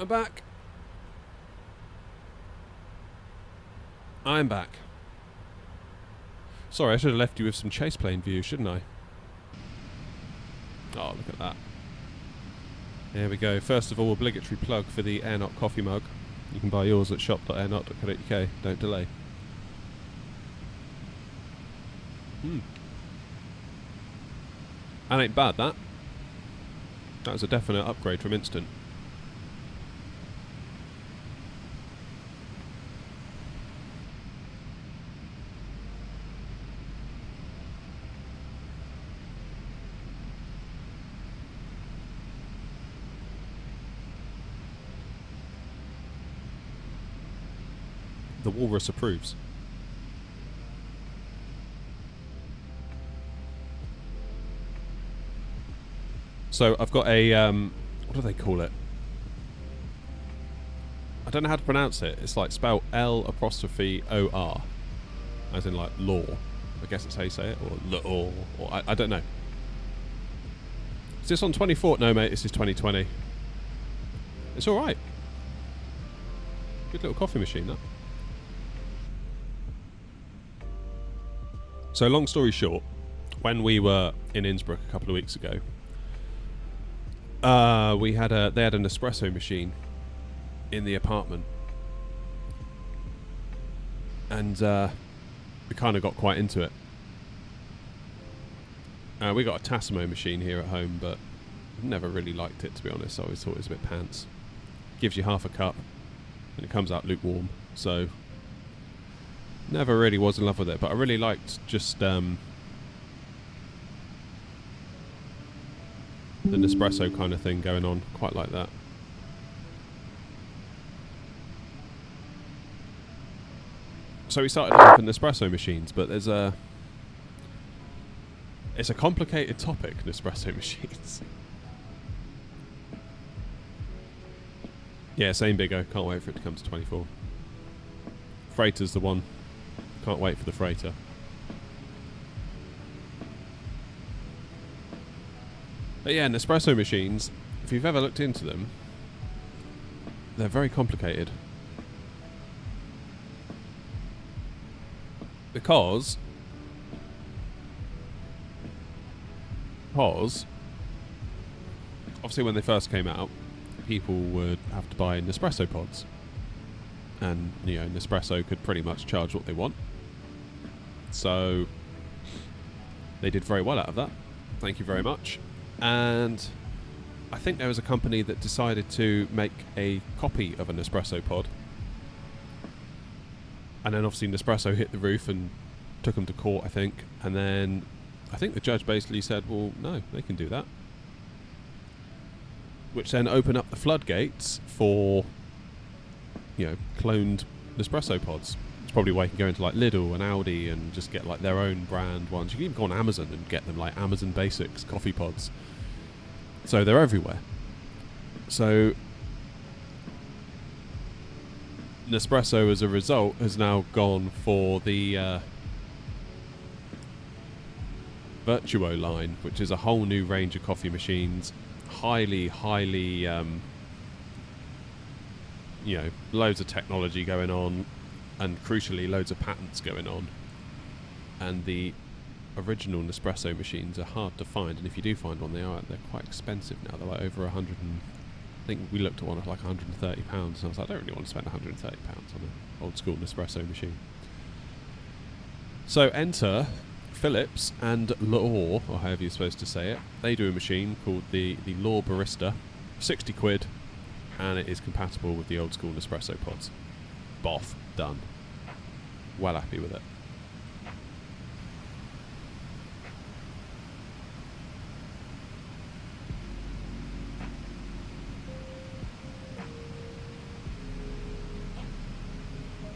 I'm back. I'm back. Sorry, I should have left you with some chase plane view, shouldn't I? Oh, look at that. There we go. First of all, obligatory plug for the Airnaut coffee mug. You can buy yours at shop.airnaut.co.uk. Don't delay. That ain't bad, that. That was a definite upgrade from Instant. The Walrus approves. So I've got a, what do they call it? I don't know how to pronounce it. It's like spelled L''OR, as in like law. I guess that's how you say it, or law, or I don't know. Is this on 24? No, mate, this is 2020. It's alright. Good little coffee machine, that. So, long story short, when we were in Innsbruck a couple of weeks ago, they had an espresso machine in the apartment, and we kind of got quite into it. We got a Tassimo machine here at home, but never really liked it, to be honest. I always thought it was a bit pants. Gives you half a cup and it comes out lukewarm, so never really was in love with it. But I really liked just the Nespresso kind of thing going on, quite like that. So we started looking at Nespresso machines, but it's a complicated topic, Nespresso machines. Yeah, same bigger. Can't wait for it to come to 24. Freighter's the one. Can't wait for the freighter. But yeah, Nespresso machines, if you've ever looked into them, they're very complicated. Because obviously when they first came out, people would have to buy Nespresso pods, and you know, Nespresso could pretty much charge what they want, so they did very well out of that. Thank you very much. And I think there was a company that decided to make a copy of an Nespresso pod, and then obviously Nespresso hit the roof and took them to court, I think, and then I think the judge basically said, well, no, they can do that. Which then opened up the floodgates for, you know, cloned Nespresso pods. It's probably why you can go into like Lidl and Aldi and just get like their own brand ones. You can even go on Amazon and get them, like Amazon Basics coffee pods. So they're everywhere. So Nespresso, as a result, has now gone for the Virtuo line, which is a whole new range of coffee machines. Highly, you know, loads of technology going on, and crucially, loads of patents going on. And the original Nespresso machines are hard to find, and if you do find one, they're quite expensive now. They're like over 100 and I think we looked at one at like £130, and I was like, I don't really want to spend £130 on an old school Nespresso machine. So enter Philips and L'Or, or however you're supposed to say it. They do a machine called the L'Or Barista, 60 quid, and it is compatible with the old school Nespresso pods. Boff, done. Well happy with it.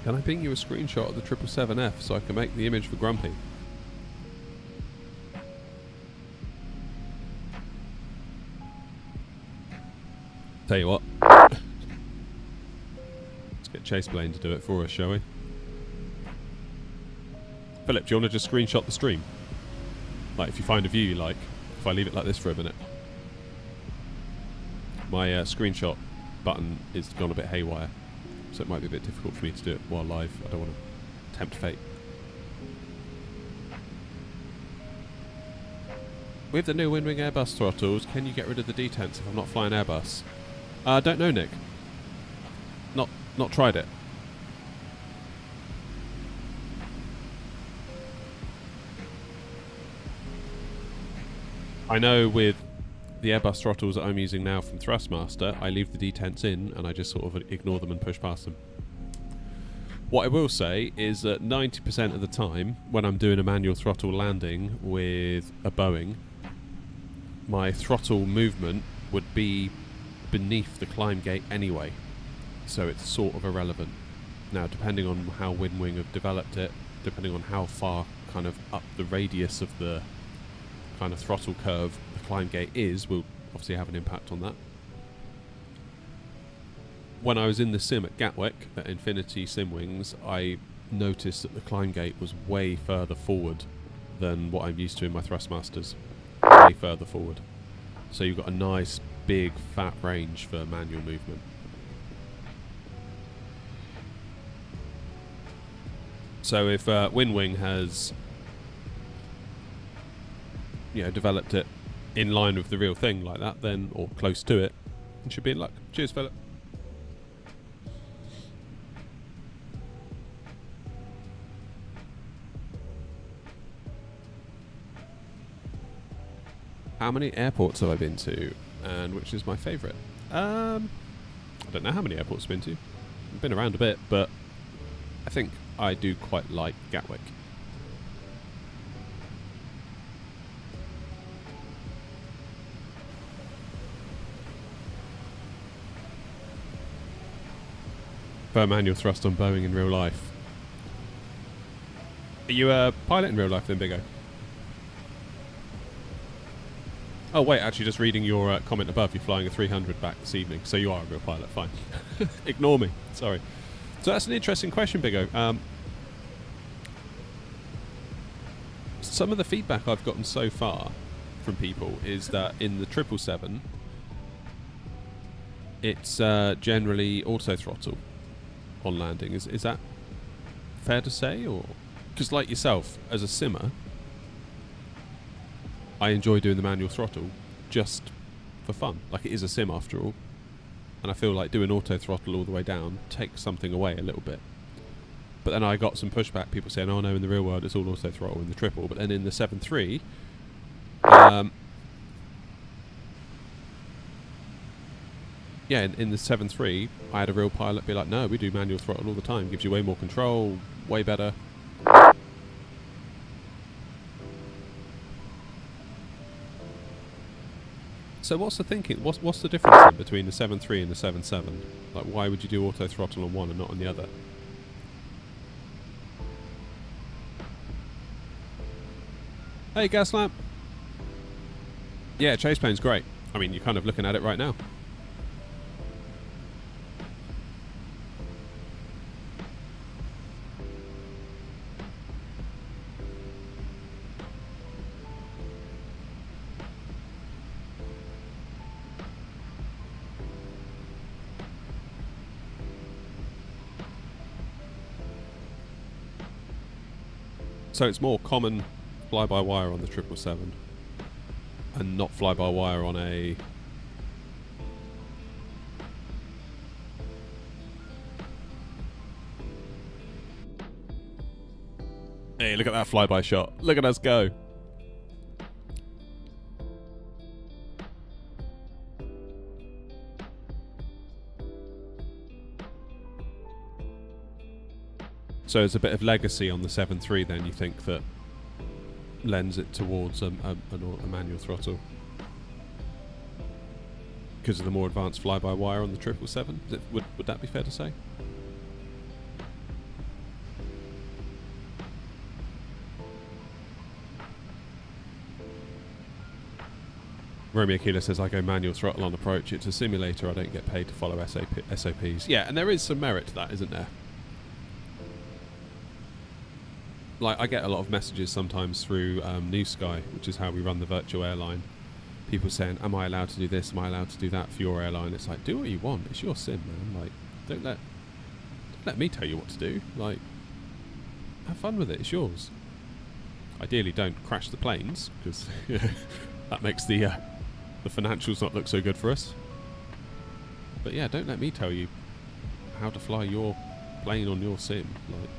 Can I ping you a screenshot of the 777F so I can make the image for Grumpy? Tell you what. Let's get Chase Blaine to do it for us, shall we? Philip, do you want to just screenshot the stream? Like, if you find a view you like, if I leave it like this for a minute. My screenshot button is gone a bit haywire, so it might be a bit difficult for me to do it while live. I don't want to tempt fate. With the new Windwing Airbus throttles, can you get rid of the detents if I'm not flying Airbus? I don't know, Nick. Not tried it. I know with the Airbus throttles that I'm using now from Thrustmaster, I leave the detents in and I just sort of ignore them and push past them. What I will say is that 90% of the time, when I'm doing a manual throttle landing with a Boeing, my throttle movement would be beneath the climb gate anyway, so it's sort of irrelevant. Now, depending on how Windwing have developed it, depending on how far kind of up the radius of the kind of throttle curve the climb gate is, will obviously have an impact on that. When I was in the sim at Gatwick at Infinity Simwings, I noticed that the climb gate was way further forward than what I'm used to in my Thrustmasters. Way further forward. So you've got a nice big fat range for manual movement. So if Wing has, you know, developed it in line with the real thing like that, then, or close to it, you should be in luck. Cheers, Philip. How many airports have I been to, and which is my favourite? I don't know how many airports I've been to. I've been around a bit, but I think I do quite like Gatwick. For manual thrust on Boeing in real life. Are you a pilot in real life then, Biggo? Oh wait, actually just reading your comment above, you're flying a 300 back this evening, so you are a real pilot, fine. Ignore me, sorry. So that's an interesting question, Biggo. Some of the feedback I've gotten so far from people is that in the 777, it's generally auto throttle on landing. Is that fair to say? Or because like yourself, as a simmer, I enjoy doing the manual throttle just for fun. Like, it is a sim after all. And I feel like doing auto throttle all the way down takes something away a little bit. But then I got some pushback, people saying, oh no, in the real world it's all auto throttle in the triple. But then in the 7.3, yeah, in the 7.3, I had a real pilot be like, no, we do manual throttle all the time. Gives you way more control, way better. So what's the thinking? What's the difference then between the 7.3 and the 7.7? Like, why would you do auto throttle on one and not on the other? Hey, Gaslamp. Yeah, chase plane's great. I mean, you're kind of looking at it right now. So it's more common fly-by-wire on the 777 and not fly-by-wire on a... Hey, look at that flyby shot. Look at us go. So it's a bit of legacy on the 7.3 then, you think, that lends it towards a manual throttle? Because of the more advanced fly-by-wire on the 777? Would that be fair to say? Romeo Kilo says, I go manual throttle on approach. It's a simulator. I don't get paid to follow SOPs. Yeah, and there is some merit to that, isn't there? Like, I get a lot of messages sometimes through New Sky, which is how we run the virtual airline. People saying, am I allowed to do this? Am I allowed to do that for your airline? It's like, do what you want. It's your sim, man. Like, don't let me tell you what to do. Like, have fun with it. It's yours. Ideally, don't crash the planes, because that makes the financials not look so good for us. But yeah, don't let me tell you how to fly your plane on your sim. Like,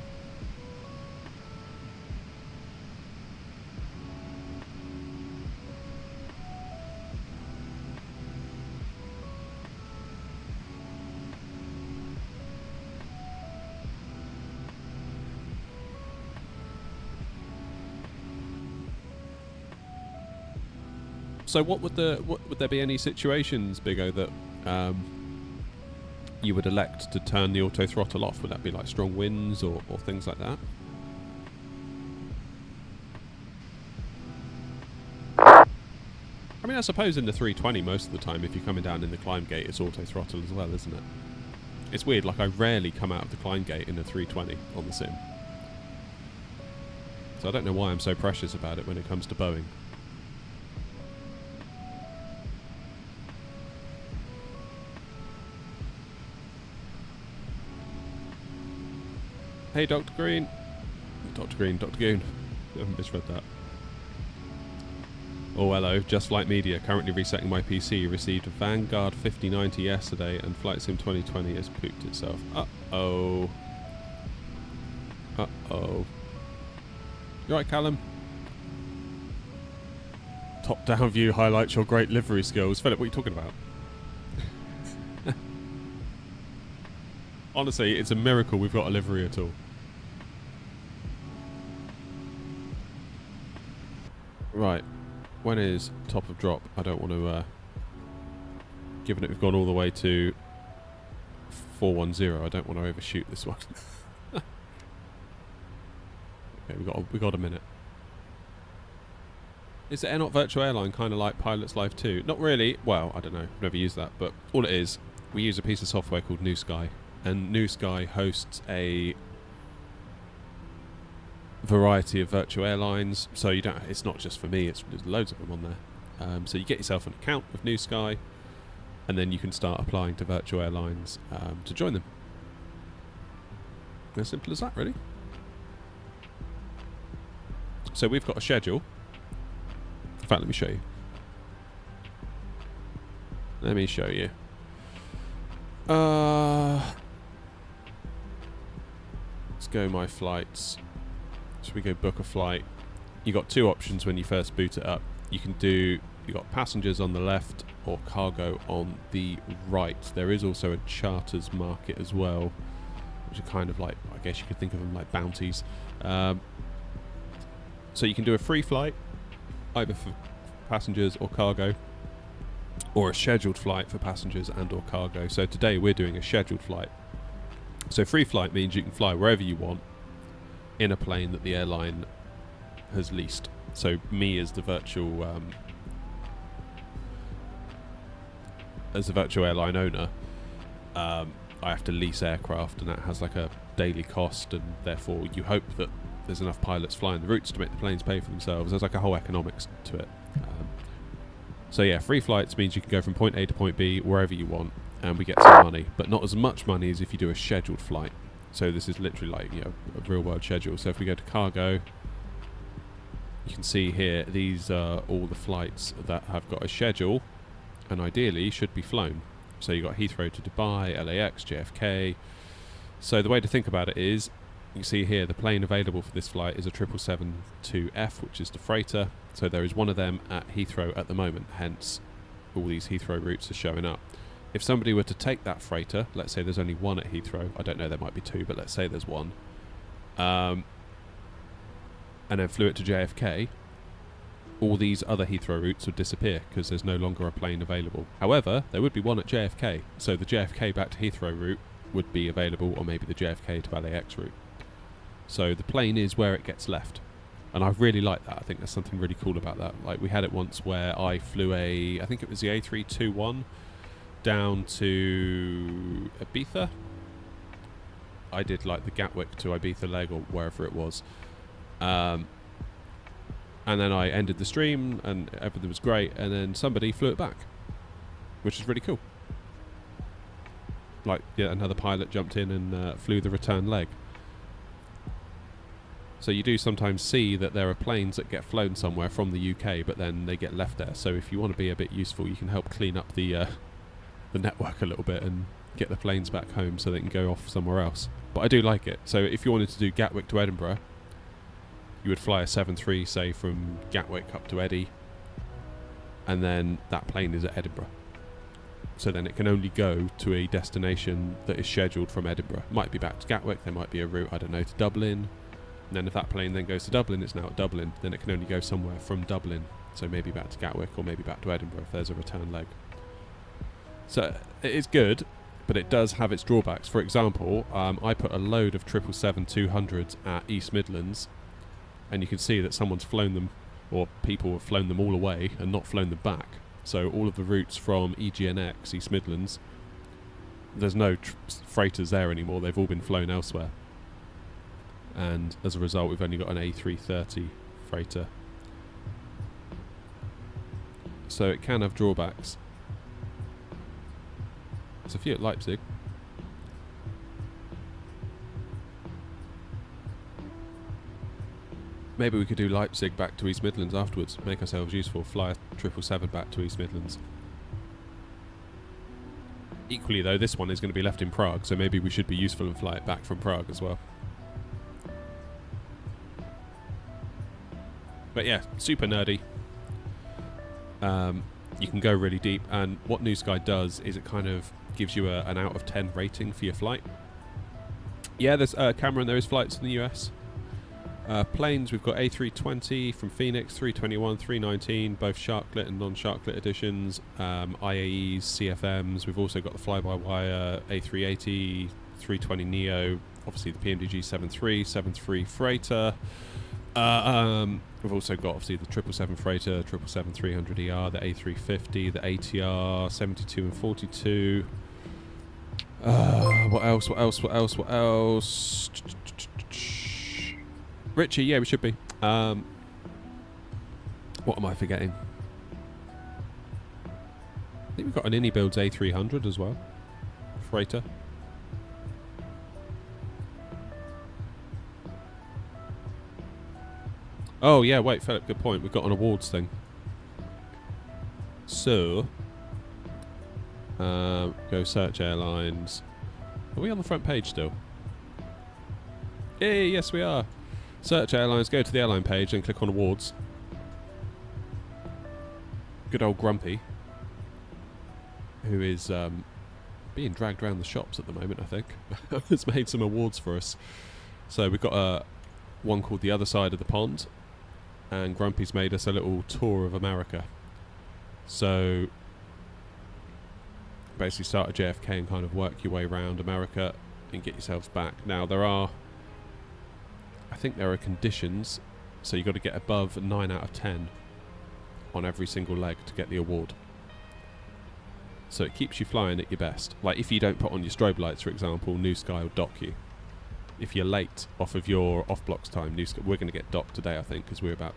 so would there be any situations, Biggo, that you would elect to turn the auto throttle off? Would that be like strong winds or things like that? I mean, I suppose in the 320 most of the time, if you're coming down in the climb gate, it's auto throttle as well, isn't it? It's weird, like I rarely come out of the climb gate in a 320 on the sim. So I don't know why I'm so precious about it when it comes to Boeing. Hey, Dr. Green. Dr. Green, Dr. Goon. I misread that. Oh, hello. Just Flight Media. Currently resetting my PC. Received a Vanguard 5090 yesterday, and Flight Sim 2020 has pooped itself. Uh-oh. Uh-oh. You right, Callum? Top-down view highlights your great livery skills. Philip, what are you talking about? Honestly, it's a miracle we've got a livery at all. Right. When is top of drop? I don't want to... given that we've gone all the way to 410, I don't want to overshoot this one. Okay, we got a minute. Is the Airnaut Virtual Airline kind of like Pilot's Live 2? Not really. Well, I don't know. I've never used that. But all it is, we use a piece of software called New Sky. And New Sky hosts a variety of virtual airlines. So you don't. It's not just for me. There's loads of them on there. So you get yourself an account with New Sky, and then you can start applying to virtual airlines to join them. As simple as that, really. So we've got a schedule. In fact, let me show you. Let me show you. Let's go my flights. So we go book a flight. You got two options when you first boot it up. You got passengers on the left or cargo on the right. There is also a charters market as well, which are kind of like, I guess you could think of them like bounties. So you can do a free flight, either for passengers or cargo, or a scheduled flight for passengers and or cargo. So today we're doing a scheduled flight. So free flight means you can fly wherever you want in a plane that the airline has leased. So me as the virtual airline owner, I have to lease aircraft, and that has like a daily cost, and therefore you hope that there's enough pilots flying the routes to make the planes pay for themselves. There's like a whole economics to it. So yeah, free flights means you can go from point A to point B wherever you want, and we get some money, but not as much money as if you do a scheduled flight. So this is literally like, you know, a real world schedule. So if we go to cargo, you can see here these are all the flights that have got a schedule and ideally should be flown. So you've got Heathrow to Dubai, LAX, JFK. So the way to think about it is, you can see here the plane available for this flight is a 777-2F, which is the freighter. So there is one of them at Heathrow at the moment, hence all these Heathrow routes are showing up. If somebody were to take that freighter, let's say there's only one at Heathrow, I don't know, there might be two, but let's say there's one, and then flew it to JFK, all these other Heathrow routes would disappear because there's no longer a plane available. However, there would be one at JFK, so the JFK back to Heathrow route would be available, or maybe the JFK to LAX route. So the plane is where it gets left. And I really like that. I think there's something really cool about that. Like, we had it once where I flew I think it was the A321 down to Ibiza. I did like the Gatwick to Ibiza leg, or wherever it was. And then I ended the stream and everything was great, and then somebody flew it back, which is really cool. Like, yeah, another pilot jumped in and flew the return leg. So you do sometimes see that there are planes that get flown somewhere from the UK, but then they get left there. So if you want to be a bit useful, you can help clean up the network a little bit and get the planes back home so they can go off somewhere else. But I do like it. So if you wanted to do Gatwick to Edinburgh, you would fly a 7-3, say, from Gatwick up to Eddy, and then that plane is at Edinburgh. So then it can only go to a destination that is scheduled from Edinburgh. Might be back to Gatwick, there might be a route, I don't know, to Dublin. And then if that plane then goes to Dublin, it's now at Dublin, then it can only go somewhere from Dublin. So maybe back to Gatwick, or maybe back to Edinburgh if there's a return leg. So it is good, but it does have its drawbacks. For example, I put a load of 777-200s at East Midlands, and you can see that someone's flown them, or people have flown them all away and not flown them back. So all of the routes from EGNX, East Midlands, there's no freighters there anymore, they've all been flown elsewhere. And as a result, we've only got an A330 freighter. So it can have drawbacks. There's a few at Leipzig. Maybe we could do Leipzig back to East Midlands afterwards. Make ourselves useful. Fly a 777 back to East Midlands. Equally, though, this one is going to be left in Prague, so maybe we should be useful and fly it back from Prague as well. But yeah, super nerdy. You can go really deep, and what New Sky does is it kind of gives you an out of 10 rating for your flight. Yeah, there's Cameron, there is flights in the US. Planes, we've got A320 from Phoenix, 321, 319, both Sharklet and non-Sharklet editions, IAEs, CFMs. We've also got the fly-by-wire A380, 320neo, obviously the PMDG 73, 73 freighter. We've also got obviously the 777 freighter, 777-300ER, the A350, the ATR, 72 and 42. What else? Richie, yeah, we should be. What am I forgetting? I think we've got an Builds A300 as well. Freighter. Oh, yeah, wait, Philip, good point. We've got an awards thing. So, go search airlines. Are we on the front page still? Hey, yes, we are. Search airlines, go to the airline page and click on awards. Good old Grumpy, who is being dragged around the shops at the moment, I think, has made some awards for us. So we've got one called The Other Side of the Pond, and Grumpy's made us a little tour of America. So basically start at JFK and kind of work your way around America and get yourselves back. Now I think there are conditions, so you've got to get above a 9 out of 10 on every single leg to get the award. So it keeps you flying at your best. Like if you don't put on your strobe lights, for example, New Sky will dock you. If you're late off of your off-blocks time, New Sky, we're going to get docked today, I think, because we're a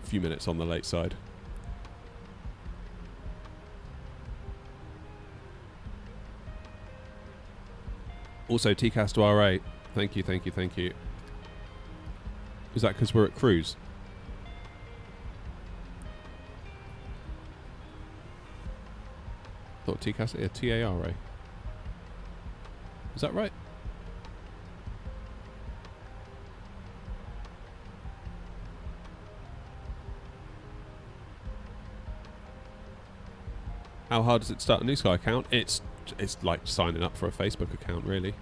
few minutes on the late side. Also, TCAS to R8. Thank you. Is that because we're at cruise? Thought TCAS, yeah, TARA. Is that right? How hard does it start a New Sky account? It's like signing up for a Facebook account, really.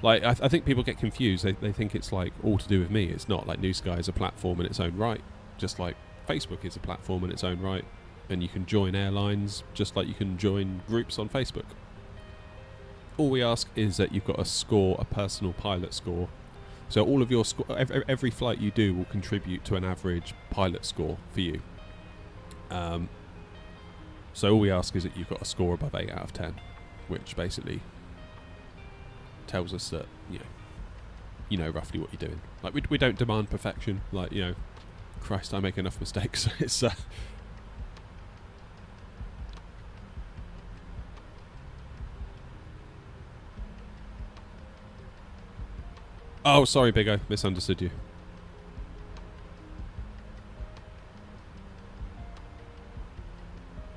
Like, I think people get confused. They think it's like all to do with me. It's not. Like, New Sky is a platform in its own right, just like Facebook is a platform in its own right. And you can join airlines just like you can join groups on Facebook. All we ask is that you've got a personal pilot score. So all of your every flight you do will contribute to an average pilot score for you. So all we ask is that you've got a score above 8 out of 10, which basically tells us that you know roughly what you're doing. Like we don't demand perfection. Like, Christ, I make enough mistakes. It's oh, sorry, Big O, misunderstood you.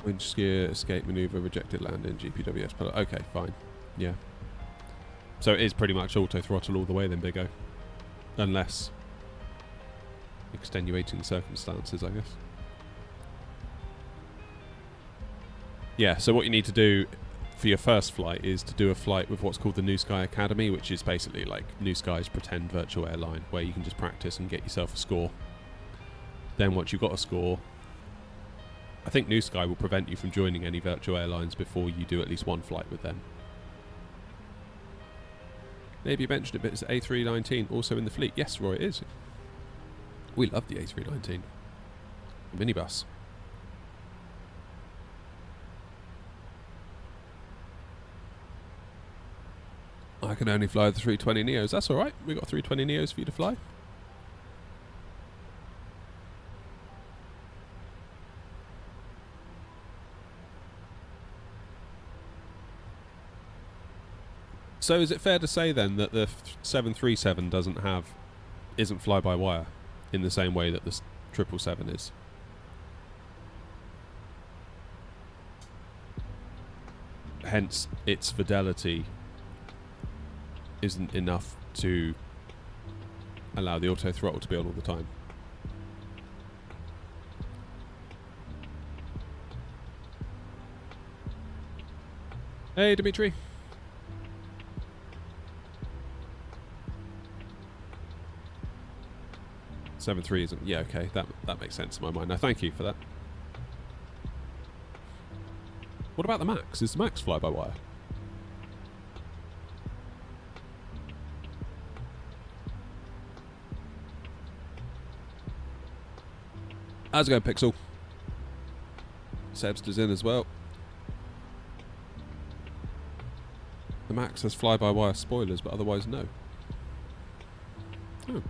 Winch skier, escape maneuver, rejected landing, GPWS pilot. Okay, fine. Yeah. So it is pretty much auto throttle all the way then, Big O. Unless extenuating circumstances, I guess. Yeah, so what you need to do for your first flight is to do a flight with what's called the New Sky Academy, which is basically like New Sky's pretend virtual airline, where you can just practice and get yourself a score. Then once you've got a score, I think New Sky will prevent you from joining any virtual airlines before you do at least one flight with them. Maybe you mentioned it, but it's A319 also in the fleet. Yes, Roy, it is. We love the A319. Minibus. I can only fly the 320 Neos. That's alright. We've got 320 Neos for you to fly. So is it fair to say then that the 737 doesn't have isn't fly-by-wire in the same way that the 777 is. Hence, its fidelity isn't enough to allow the auto throttle to be on all the time. Hey, Dimitri. Seven three isn't. Yeah, okay, that makes sense in my mind. Now, thank you for that. What about the Max? Is the Max fly-by-wire? How's it going, Pixel? Sebster's in as well. The Max has fly-by-wire spoilers, but otherwise no. Oh.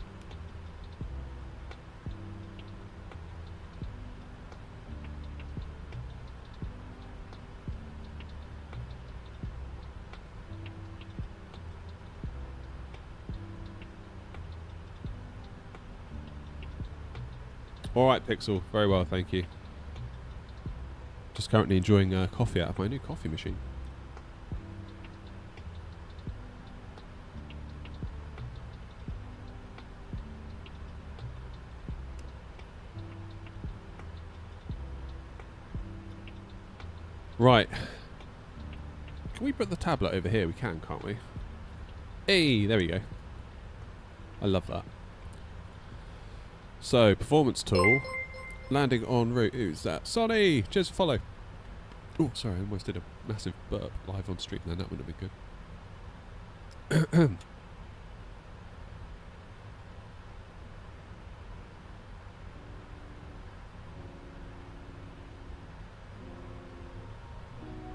Alright, Pixel. Very well, thank you. Just currently enjoying coffee out of my new coffee machine. Right. Can we put the tablet over here? We can, can't we? Hey, there we go. I love that. So, performance tool, landing en route. Who's that? Sonny! Cheers for follow. Oh, sorry, I almost did a massive burp live on stream then. That wouldn't have been good.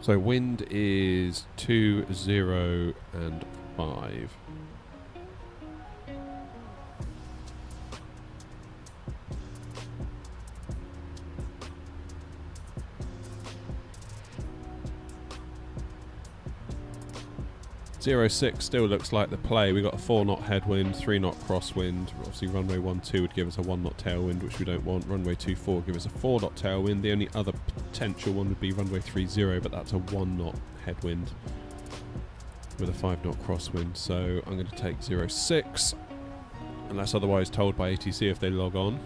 So, wind is 2, 0, and 5. Zero 6 still looks like the play. We got a 4-knot headwind, 3-knot crosswind. Obviously, runway 12 would give us a 1-knot tailwind, which we don't want. Runway 24 would give us a 4-knot tailwind. The only other potential one would be runway 30, but that's a 1-knot headwind with a 5-knot crosswind. So I'm going to take 06, unless otherwise told by ATC if they log on.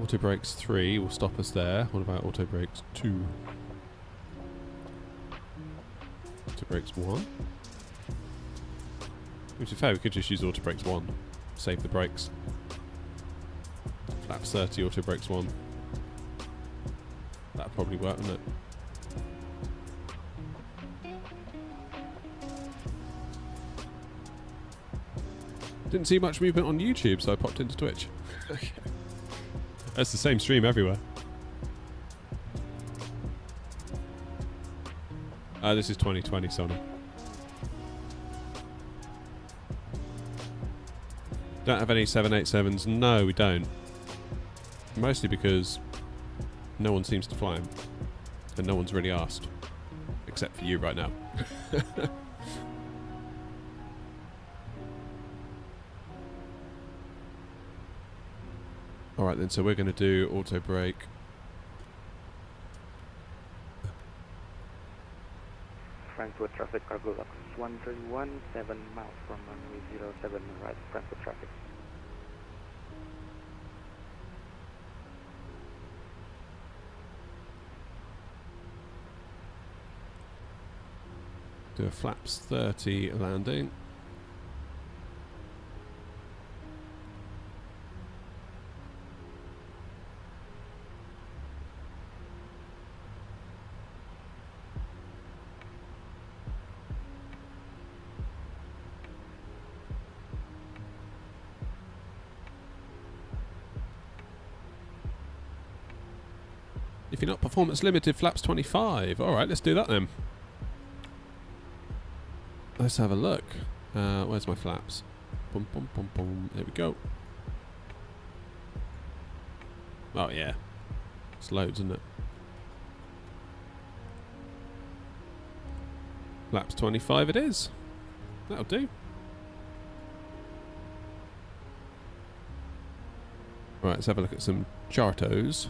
Auto brakes 3 will stop us there. What about auto brakes 2? Auto brakes 1. Which is fair, we could just use auto brakes 1. Save the brakes. Flaps 30, auto brakes 1. That'd probably work, wouldn't it? Didn't see much movement on YouTube, so I popped into Twitch. Okay. That's the same stream everywhere. This is 2020, Sony. Don't have any 787s? No, we don't. Mostly because no one seems to fly them. And no one's really asked. Except for you right now. Alright then, so we're going to do auto brake. Frankfurt traffic, cargo lux 131, 7 miles from runway 07 right, Frankfurt traffic. Do a flaps 30 landing. If you're not performance limited, flaps 25. Alright, let's do that then. Let's have a look. Where's my flaps? Boom, boom, boom, boom. There we go. Oh yeah. It's loads, isn't it? Flaps 25 it is. That'll do. Right, let's have a look at some chartos.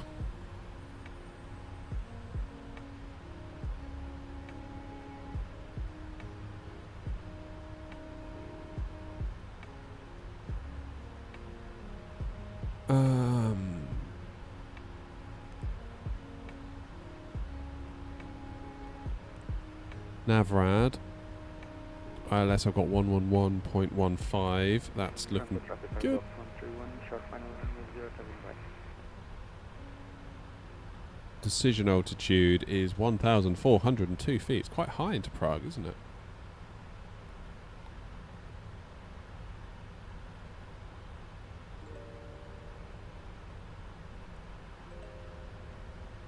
Navrad. ILS, I've got 111.15. That's looking good. Decision altitude is 1,402 feet. It's quite high into Prague, isn't it?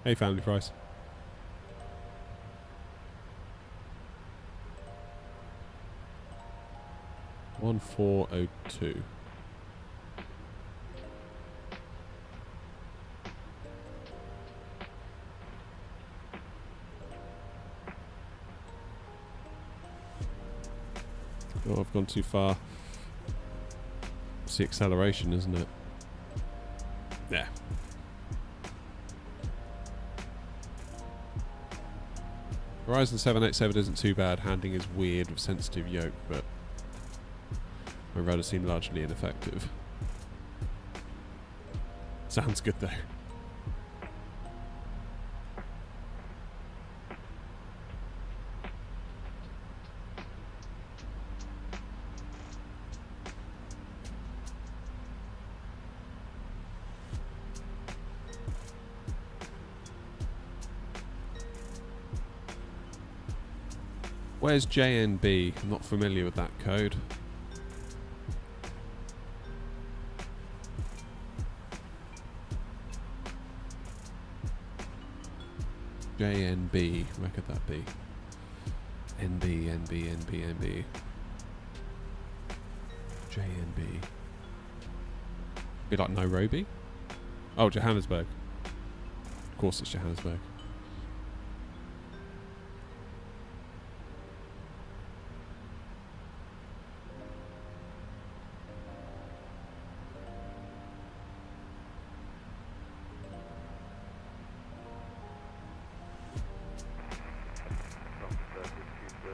Hey, family price. $1,402. Oh, I've gone too far. It's the acceleration, isn't it? Yeah. Horizon 787 isn't too bad. Handling is weird with sensitive yoke, but my rudder seemed largely ineffective. Sounds good though. Where's JNB? I'm not familiar with that code. JNB, where could that be? NB. JNB. Be like Nairobi? Oh, Johannesburg. Of course it's Johannesburg.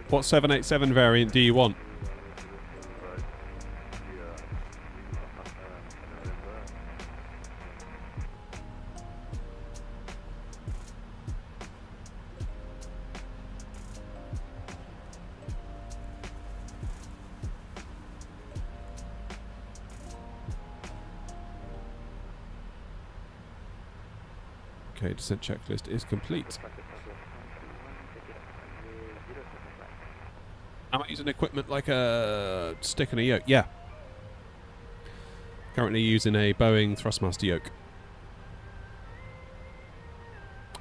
What 787 variant do you want? Okay, descent checklist is complete. Am I using equipment like a stick and a yoke? Yeah. Currently using a Boeing Thrustmaster yoke.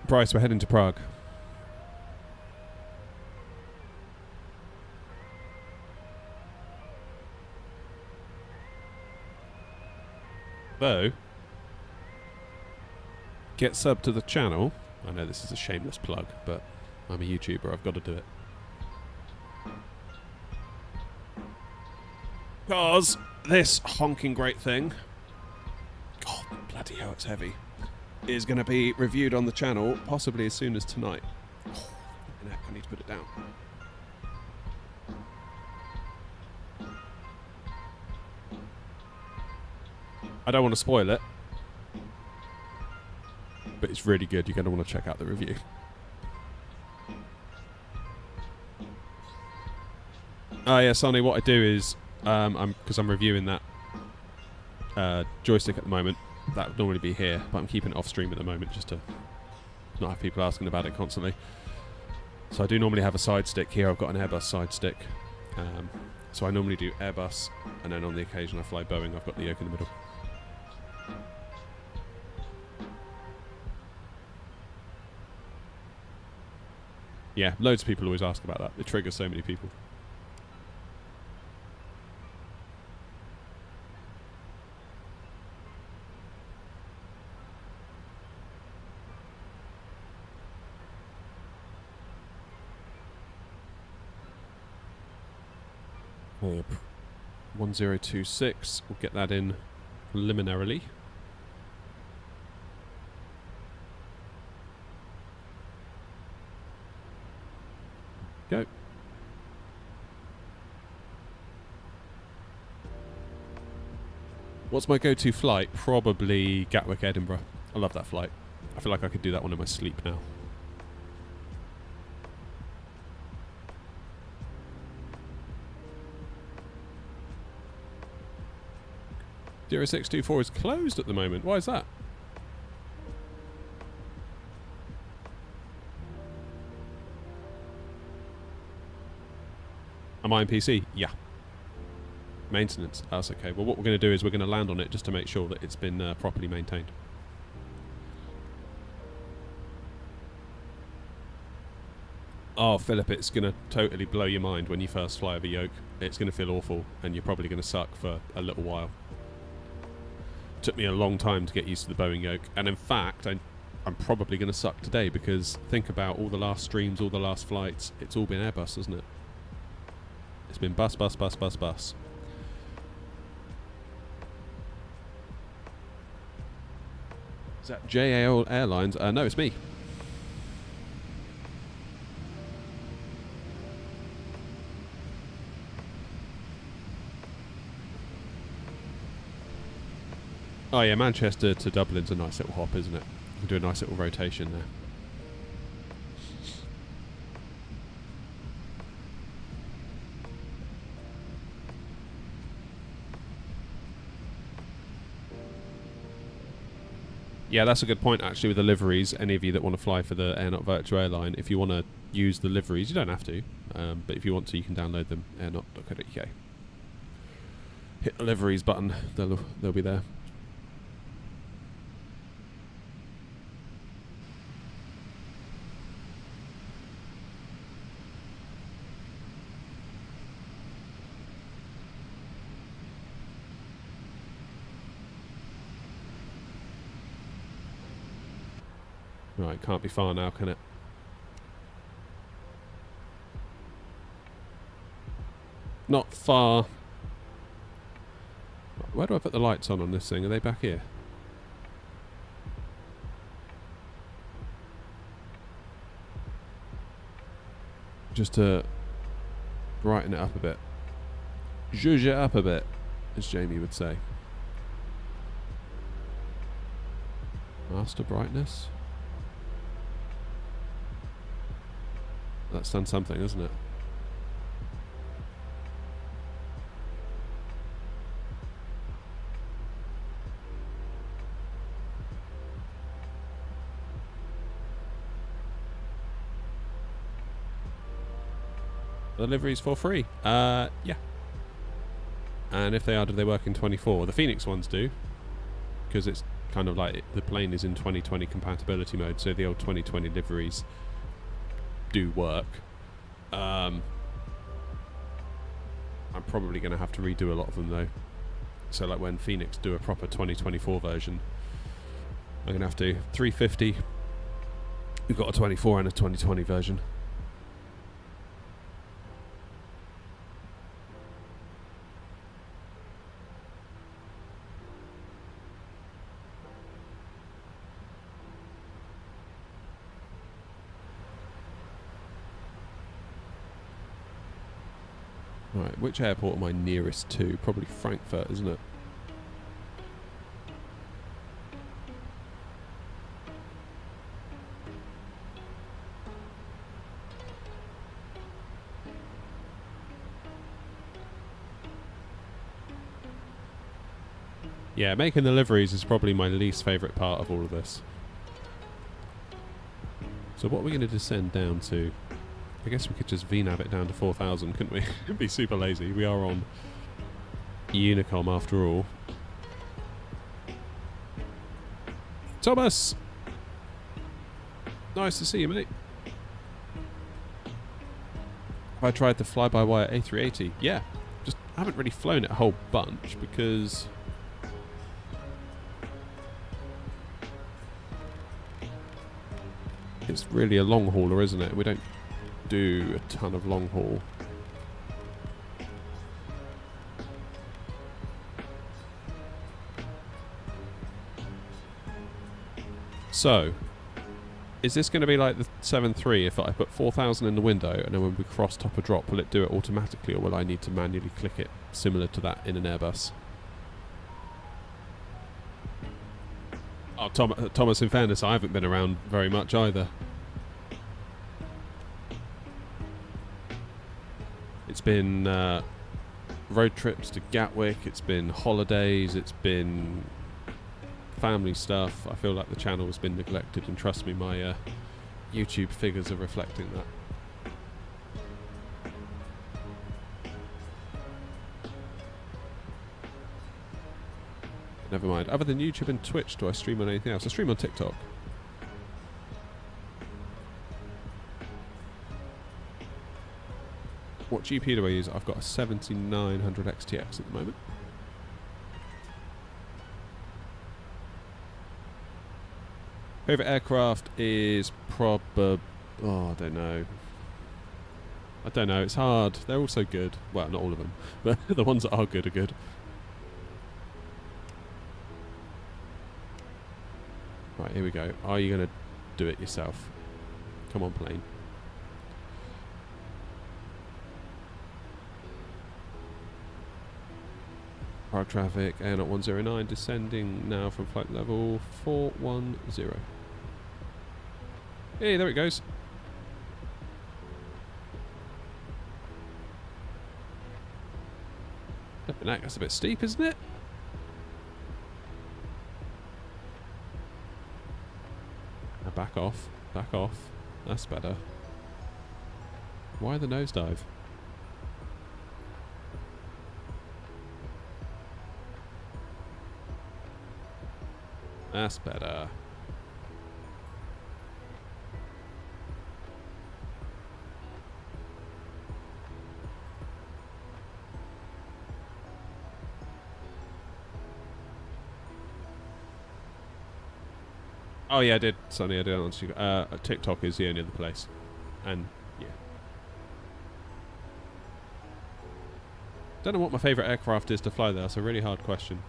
Bryce, we're heading to Prague. Though, get sub to the channel. I know this is a shameless plug, but I'm a YouTuber, I've got to do it. Because this honking great thing, oh bloody hell, it's heavy, is going to be reviewed on the channel possibly as soon as tonight. Oh, I need to put it down. I don't want to spoil it, but it's really good. You're going to want to check out the review. Oh yeah, Sonny, what I do is because I'm reviewing that joystick at the moment. That would normally be here, but I'm keeping it off stream at the moment just to not have people asking about it constantly. So I do normally have a side stick here. I've got an Airbus side stick. So I normally do Airbus, and then on the occasion I fly Boeing. I've got the yoke in the middle. Yeah, loads of people always ask about that. It triggers so many people. Oh, 1026, we'll get that in preliminarily. Go. What's my go-to flight? Probably Gatwick, Edinburgh. I love that flight. I feel like I could do that one in my sleep now. 0624 is closed at the moment. Why is that? Am I in PC? Yeah. Maintenance. That's okay. Well, what we're going to do is we're going to land on it just to make sure that it's been properly maintained. Oh, Philip, it's going to totally blow your mind when you first fly over yoke. It's going to feel awful, and you're probably going to suck for a little while. Took me a long time to get used to the Boeing yoke, and in fact, I'm probably going to suck today, because think about all the last streams, all the last flights. It's all been Airbus, hasn't it? It's been bus, bus, bus, bus, bus. Is that JAL Airlines? No, it's me. Oh yeah, Manchester to Dublin's a nice little hop, isn't it? You can do a nice little rotation there. Yeah, that's a good point actually with the liveries. Any of you that want to fly for the Airnot Virtual Airline, if you want to use the liveries, you don't have to, but if you want to, you can download them, airnot.co.uk. Hit the liveries button, they'll be there. Right, can't be far now, can it? Not far. Where do I put the lights on this thing? Are they back here? Just to brighten it up a bit. Zhuzh it up a bit, as Jamie would say. Master brightness. That's done something, isn't it? The liveries for free? Yeah. And if they are, do they work in 24? The Phoenix ones do, because it's kind of like the plane is in 2020 compatibility mode, so the old 2020 liveries do work. I'm probably going to have to redo a lot of them though. So like when Phoenix do a proper 2024 version, I'm going to have to 350. We've got a 24 and a 2020 version. Right, which airport am I nearest to? Probably Frankfurt, isn't it? Yeah, making the liveries is probably my least favourite part of all of this. So what are we going to descend down to? I guess we could just VNAV it down to 4,000, couldn't we? It'd be super lazy. We are on Unicom after all. Thomas! Nice to see you, mate. Have I tried the fly-by-wire A380? Yeah. Just haven't really flown it a whole bunch because it's really a long hauler, isn't it? We don't do a ton of long haul. So Is this going to be like the 7.3 if I put 4,000 in the window and then when we cross top or drop, will it do it automatically, or will I need to manually click it similar to that in an Airbus? Oh, Thomas, in fairness, I haven't been around very much either. It's been road trips to Gatwick, it's been holidays, it's been family stuff. I feel like the channel has been neglected, and trust me, my YouTube figures are reflecting that. Never mind. Other than YouTube and Twitch, do I stream on anything else? I stream on TikTok. What GP do I use? I've got a 7900 XTX at the moment. Favourite aircraft is probably... Oh, I don't know. I don't know. It's hard. They're all so good. Well, not all of them, but the ones that are good are good. Right, here we go. Are you going to do it yourself? Come on, plane. Park traffic, Air 109, descending now from flight level 410. Hey, there it goes. That's a bit steep, isn't it? Now back off, back off. That's better. Why the nosedive? That's better. Oh yeah, I did. Sonny, I did answer you. TikTok is the only other place. And, yeah. Don't know what my favourite aircraft is to fly there. That's a really hard question.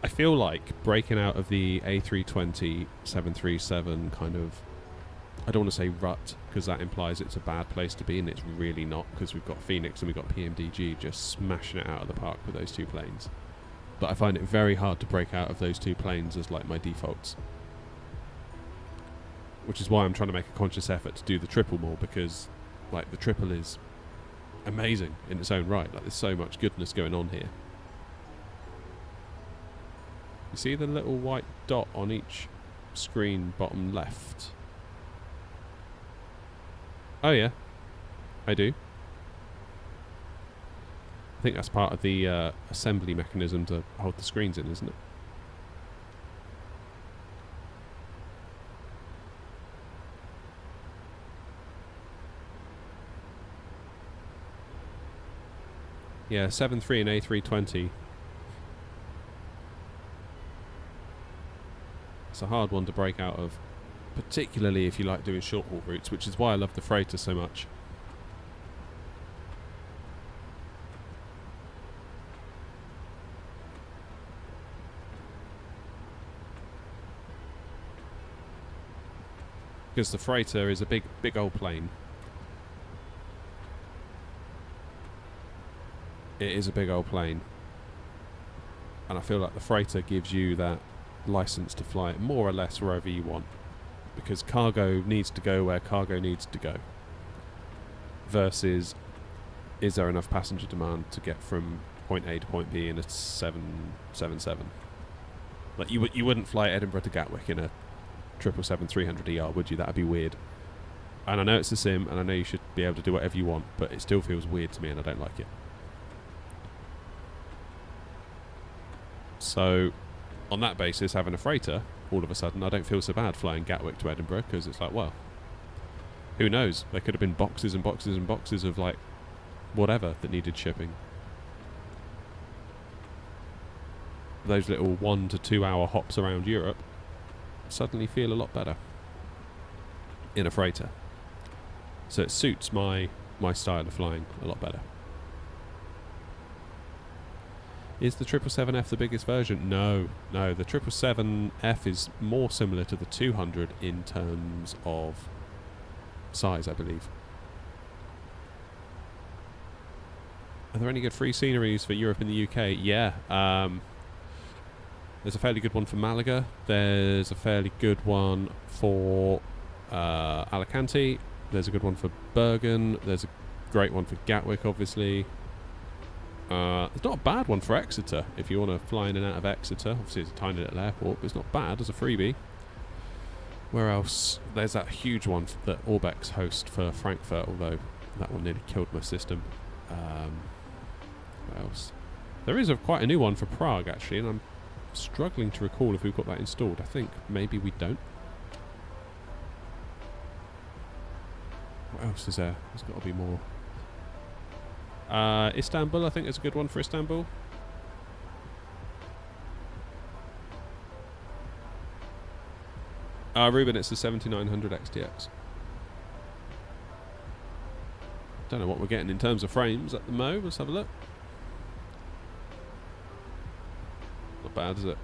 I feel like breaking out of the A320 737 kind of... I don't want to say rut, because that implies it's a bad place to be, and it's really not, because we've got Phoenix and we've got PMDG just smashing it out of the park with those two planes. But I find it very hard to break out of those two planes as like my defaults. Which is why I'm trying to make a conscious effort to do the triple more, because like the triple is amazing in its own right. Like there's so much goodness going on here. You see the little white dot on each screen bottom left? Oh yeah, I do. I think that's part of the assembly mechanism to hold the screens in, isn't it? Yeah, 7.3 and A320. It's a hard one to break out of, particularly if you like doing short haul routes, which is why I love the freighter so much. Because the freighter is a big old plane. It is a big old plane. And I feel like the freighter gives you that license to fly it more or less wherever you want. Because cargo needs to go where cargo needs to go. Versus, is there enough passenger demand to get from point A to point B in a 777? Like you wouldn't fly Edinburgh to Gatwick in a 777-300ER, would you? That'd be weird. And I know it's a sim, and I know you should be able to do whatever you want, but it still feels weird to me, and I don't like it. So, on that basis, having a freighter, all of a sudden, I don't feel so bad flying Gatwick to Edinburgh, because it's like, well, who knows? There could have been boxes and boxes and boxes of, like, whatever that needed shipping. Those little 1 to 2 hour hops around Europe suddenly feel a lot better in a freighter. So it suits my style of flying a lot better. Is the 777F the biggest version? No, no. The 777F is more similar to the 200 in terms of size, I believe. Are there any good free sceneries for Europe and the UK? Yeah. There's a fairly good one for Malaga. There's a fairly good one for Alicante. There's a good one for Bergen. There's a great one for Gatwick, obviously. It's not a bad one for Exeter if you want to fly in and out of Exeter. Obviously it's a tiny little airport, but it's not bad as a freebie. Where else? There's that huge one that Orbex host for Frankfurt, although that one nearly killed my system. What else? There is quite a new one for Prague actually, and I'm struggling to recall if we've got that installed. I think maybe we don't. What else is there? There's got to be more. Istanbul, I think is a good one for Istanbul. Ruben, it's the 7900 XTX. Don't know what we're getting in terms of frames at the mo. Let's have a look. Not bad, is it?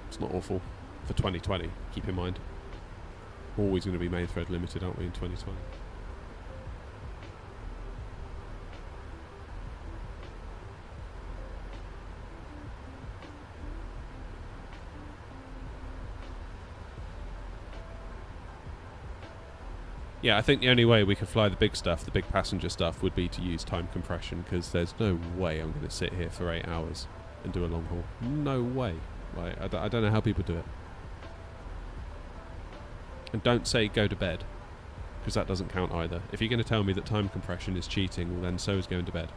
It's not awful for 2020. Keep in mind, always going to be main thread limited, aren't we, in 2020? Yeah, I think the only way we could fly the big stuff, the big passenger stuff, would be to use time compression, because there's no way I'm going to sit here for 8 hours and do a long haul. No way. Like, I don't know how people do it. And don't say go to bed, because that doesn't count either. If you're going to tell me that time compression is cheating, well then so is going to bed.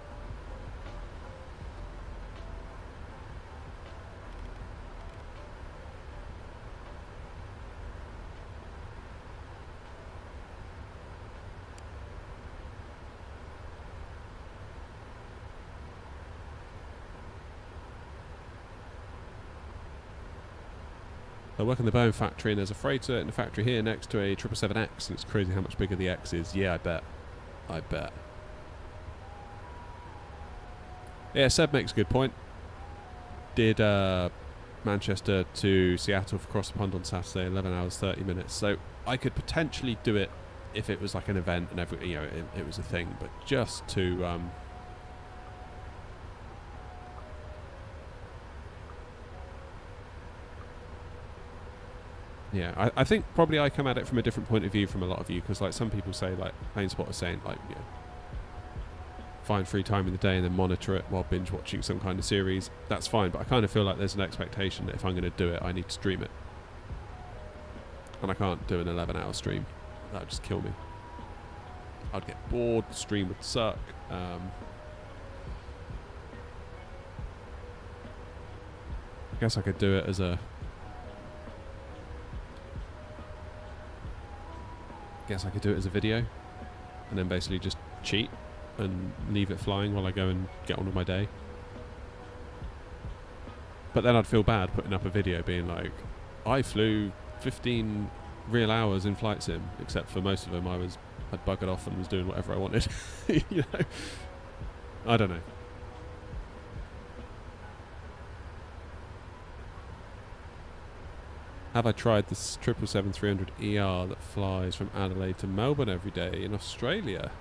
I work in the Boeing factory, and there's a freighter in the factory here next to a 777X, and it's crazy how much bigger the X is. Yeah, I bet. I bet. Yeah, Seb makes a good point. Did Manchester to Seattle for Cross the Pond on Saturday, 11 hours 30 minutes. So I could potentially do it if it was like an event and it was a thing, but just to yeah, I think probably I come at it from a different point of view from a lot of you, because like some people say, like PlaneSpot is saying, like, you know, find free time in the day and then monitor it while binge watching some kind of series. That's fine, but I kind of feel like there's an expectation that if I'm going to do it, I need to stream it, and I can't do an 11-hour stream. That would just kill me. I'd get bored. The stream would suck. I guess I could do it as a video, and then basically just cheat and leave it flying while I go and get on with my day. But then I'd feel bad putting up a video being like, I flew 15 real hours in flight sim, except for most of them I'd buggered off and was doing whatever I wanted. You know, I don't know. Have I tried this 777-300ER that flies from Adelaide to Melbourne every day in Australia?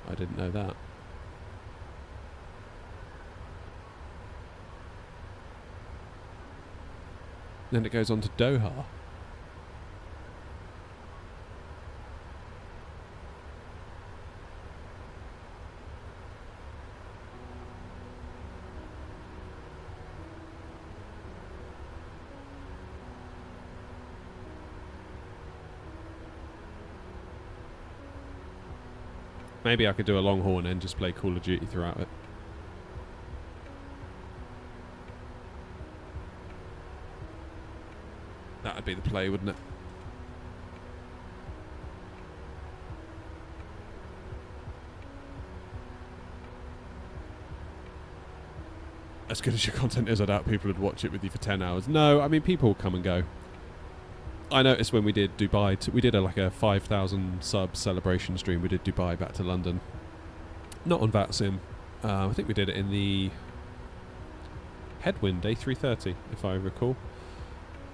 I didn't know that. Then it goes on to Doha. Maybe I could do a long haul and then just play Call of Duty throughout it. That would be the play, wouldn't it? As good as your content is, I doubt people would watch it with you for 10 hours. No, I mean, people will come and go. I noticed when we did Dubai, we did like a 5,000 sub celebration stream. We did Dubai back to London. Not on VATSIM. I think we did it in the headwind A330, if I recall.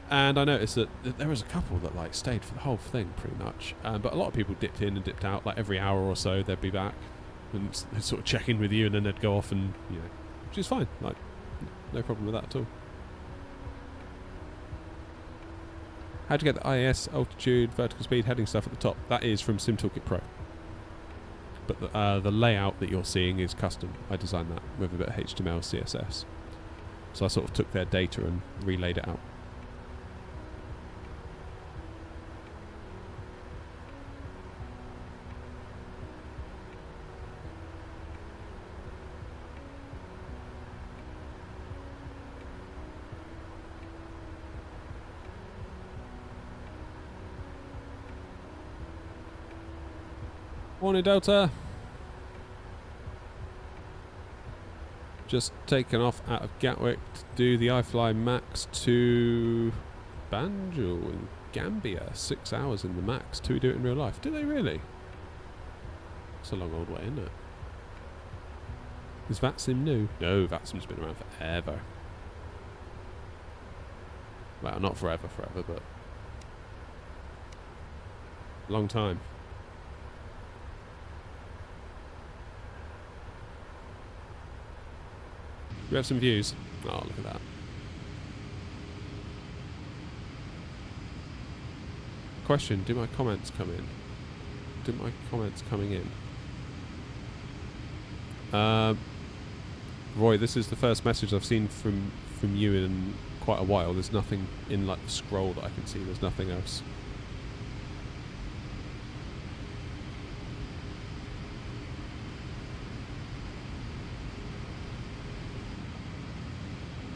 And I noticed that there was a couple that like stayed for the whole thing pretty much, but a lot of people dipped in and dipped out. Like every hour or so, they'd be back and they'd sort of check in with you, and then they'd go off, and which is fine. Like no problem with that at all. How'd you get the IAS, altitude, vertical speed, heading stuff at the top? That is from SimToolkit Pro. But the layout that you're seeing is custom. I designed that with a bit of HTML, CSS. So I sort of took their data and relayed it out. Morning, Delta. Just taken off out of Gatwick to do the iFly Max to Banjul in Gambia. 6 hours in the Max. Do we do it in real life? Do they really? It's a long old way, isn't it? Is VATSIM new? No, VATSIM's been around forever. Well, not forever, but long time. We have some views. Oh, look at that. Question, do my comments come in? Do my comments coming in? Roy, this is the first message I've seen from you in quite a while. There's nothing in like the scroll that I can see. There's nothing else.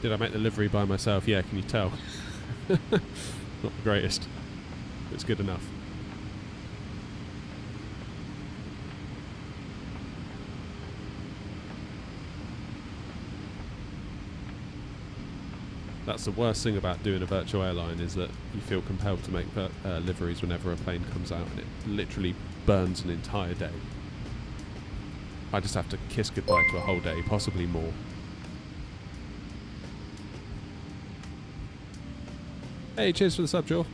Did I make the livery by myself? Yeah, can you tell? Not the greatest. It's good enough. That's the worst thing about doing a virtual airline, is that you feel compelled to make liveries whenever a plane comes out, and it literally burns an entire day. I just have to kiss goodbye to a whole day, possibly more. Hey, cheers for the sub, Joel.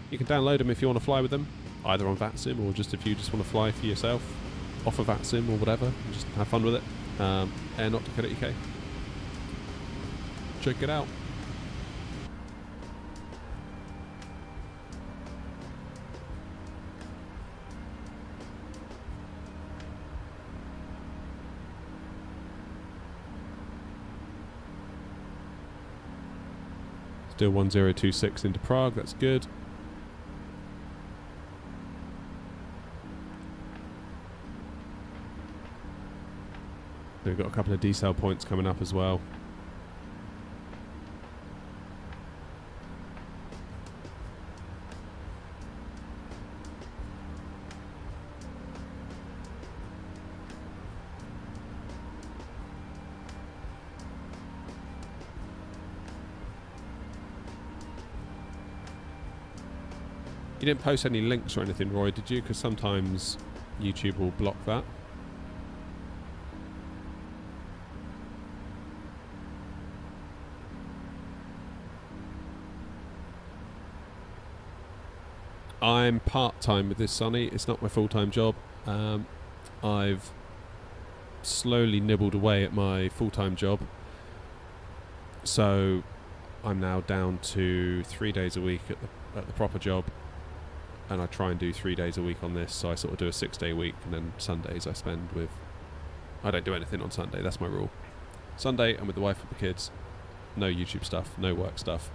You can download them if you want to fly with them, either on VATSIM or just if you just want to fly for yourself, off of VATSIM or whatever, and just have fun with it. Air.co.uk. Check it out. Still 1026 into Prague, that's good. We've got a couple of decel points coming up as well. You didn't post any links or anything, Roy, did you? Because sometimes YouTube will block that. I'm part-time with this, Sonny. It's not my full-time job. I've slowly nibbled away at my full-time job. So I'm now down to 3 days a week at the proper job. And I try and do 3 days a week on this, so I sort of do a 6-day week, and then Sundays I spend with... I don't do anything on Sunday, that's my rule. Sunday, I'm with the wife and the kids. No YouTube stuff, no work stuff.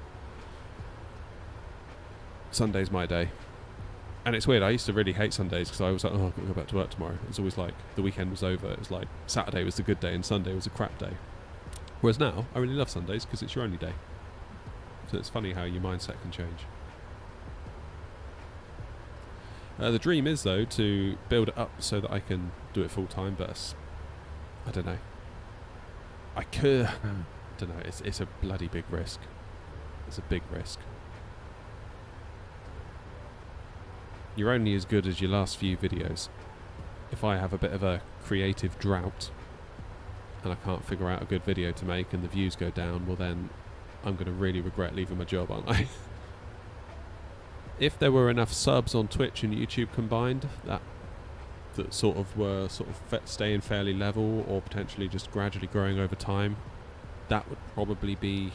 Sunday's my day. And it's weird, I used to really hate Sundays, because I was like, oh, I've got to go back to work tomorrow. It's always like, the weekend was over, it was like, Saturday was the good day, and Sunday was a crap day. Whereas now, I really love Sundays, because it's your only day. So it's funny how your mindset can change. The dream is, though, to build it up so that I can do it full time, but I don't know. I could... I don't know, it's a bloody big risk. It's a big risk. You're only as good as your last few videos. if I have a bit of a creative drought and I can't figure out a good video to make and the views go down, well then I'm going to really regret leaving my job, aren't I? If there were enough subs on Twitch and YouTube combined that sort of were staying fairly level or potentially just gradually growing over time, that would probably be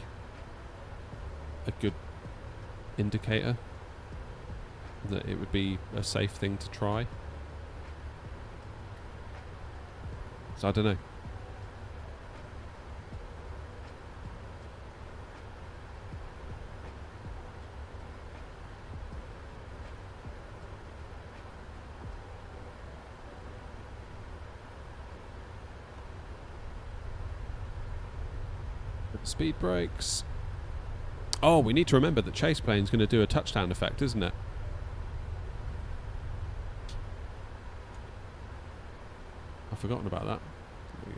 a good indicator that it would be a safe thing to try. So I don't know. Speed brakes. Oh, we need to remember that chase plane's going to do a touchdown effect, isn't it? I've forgotten about that. There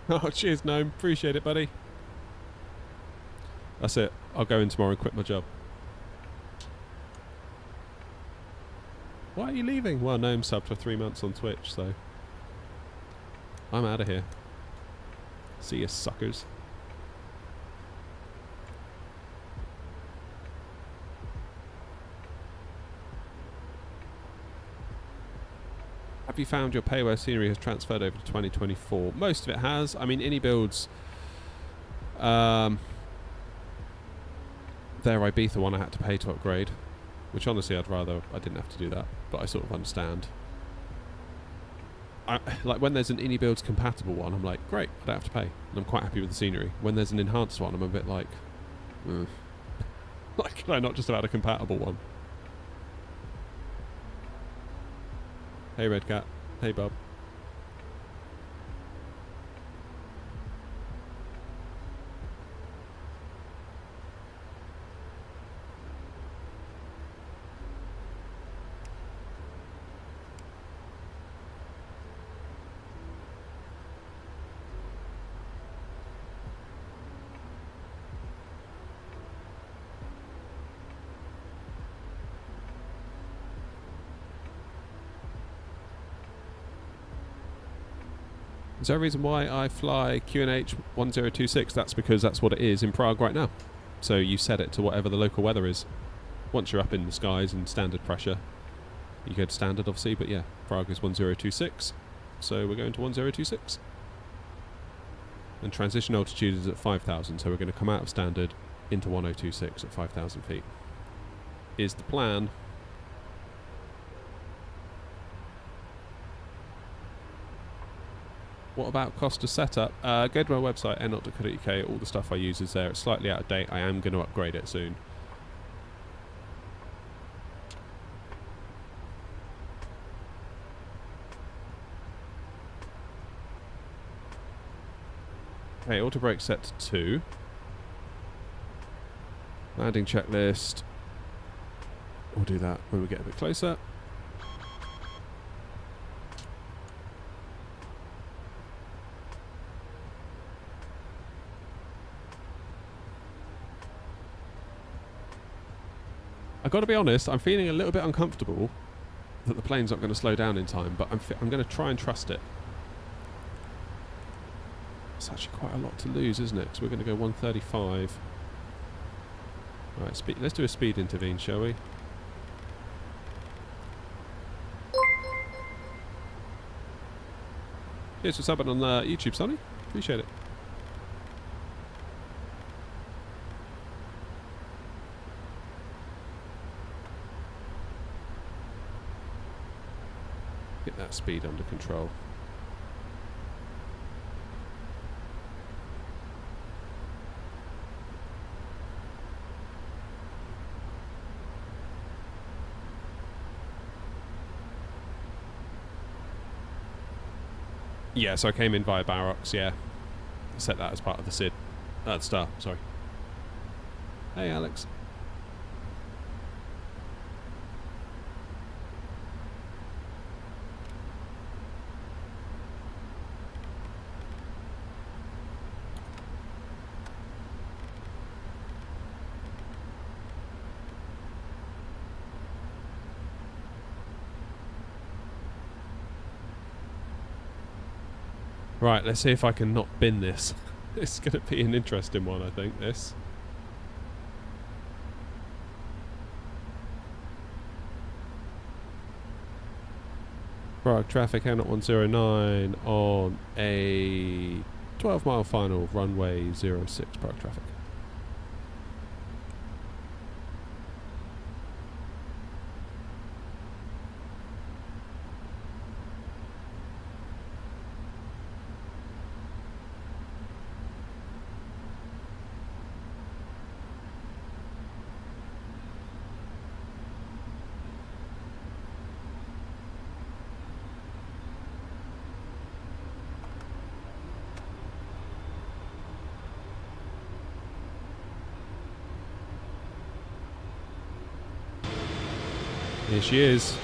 we go. Oh, cheers, Gnome. Appreciate it, buddy. That's it. I'll go in tomorrow and quit my job. Why are you leaving? Well, Gnome subbed for 3 months on Twitch, so I'm out of here. See you, suckers. Have you found your pay where scenery has transferred over to 2024? Most of it has. I mean, Innie Builds, their Ibiza one I had to pay to upgrade, which honestly I'd rather I didn't have to do that, but I sort of understand. Like when there's an Innie Builds compatible one, I'm like, great, I don't have to pay, and I'm quite happy with the scenery. When there's an enhanced one, I'm a bit like, like, can I not just have had a compatible one? Hey Red Cat, hey Bob. Is there a reason why I fly QNH 1026? That's because that's what it is in Prague right now. So you set it to whatever the local weather is. Once you're up in the skies and standard pressure, you go to standard obviously, but yeah, Prague is 1026. So we're going to 1026. And transition altitude is at 5,000, so we're going to come out of standard into 1026 at 5,000 feet. Is the plan. What about cost of setup? Go to my website, n.co.uk. All the stuff I use is there. It's slightly out of date. I am going to upgrade it soon. Okay, auto brake set to 2. Landing checklist. We'll do that when we get a bit closer. I've got to be honest, I'm feeling a little bit uncomfortable that the plane's not going to slow down in time, but I'm going to try and trust it. It's actually quite a lot to lose, isn't it? Because we're going to go 135. Right, let's do a speed intervene, shall we? Cheers for subbing on YouTube, Sonny. Appreciate it. Get that speed under control. Yeah, so I came in via Barrocks, yeah. Set that as part of the SID. Star, sorry. Hey, Alex. Right, let's see if I can not bin this. It's going to be an interesting one, I think, this. Prague traffic, out 109 on a 12-mile final, runway 06, Prague traffic. Here she is.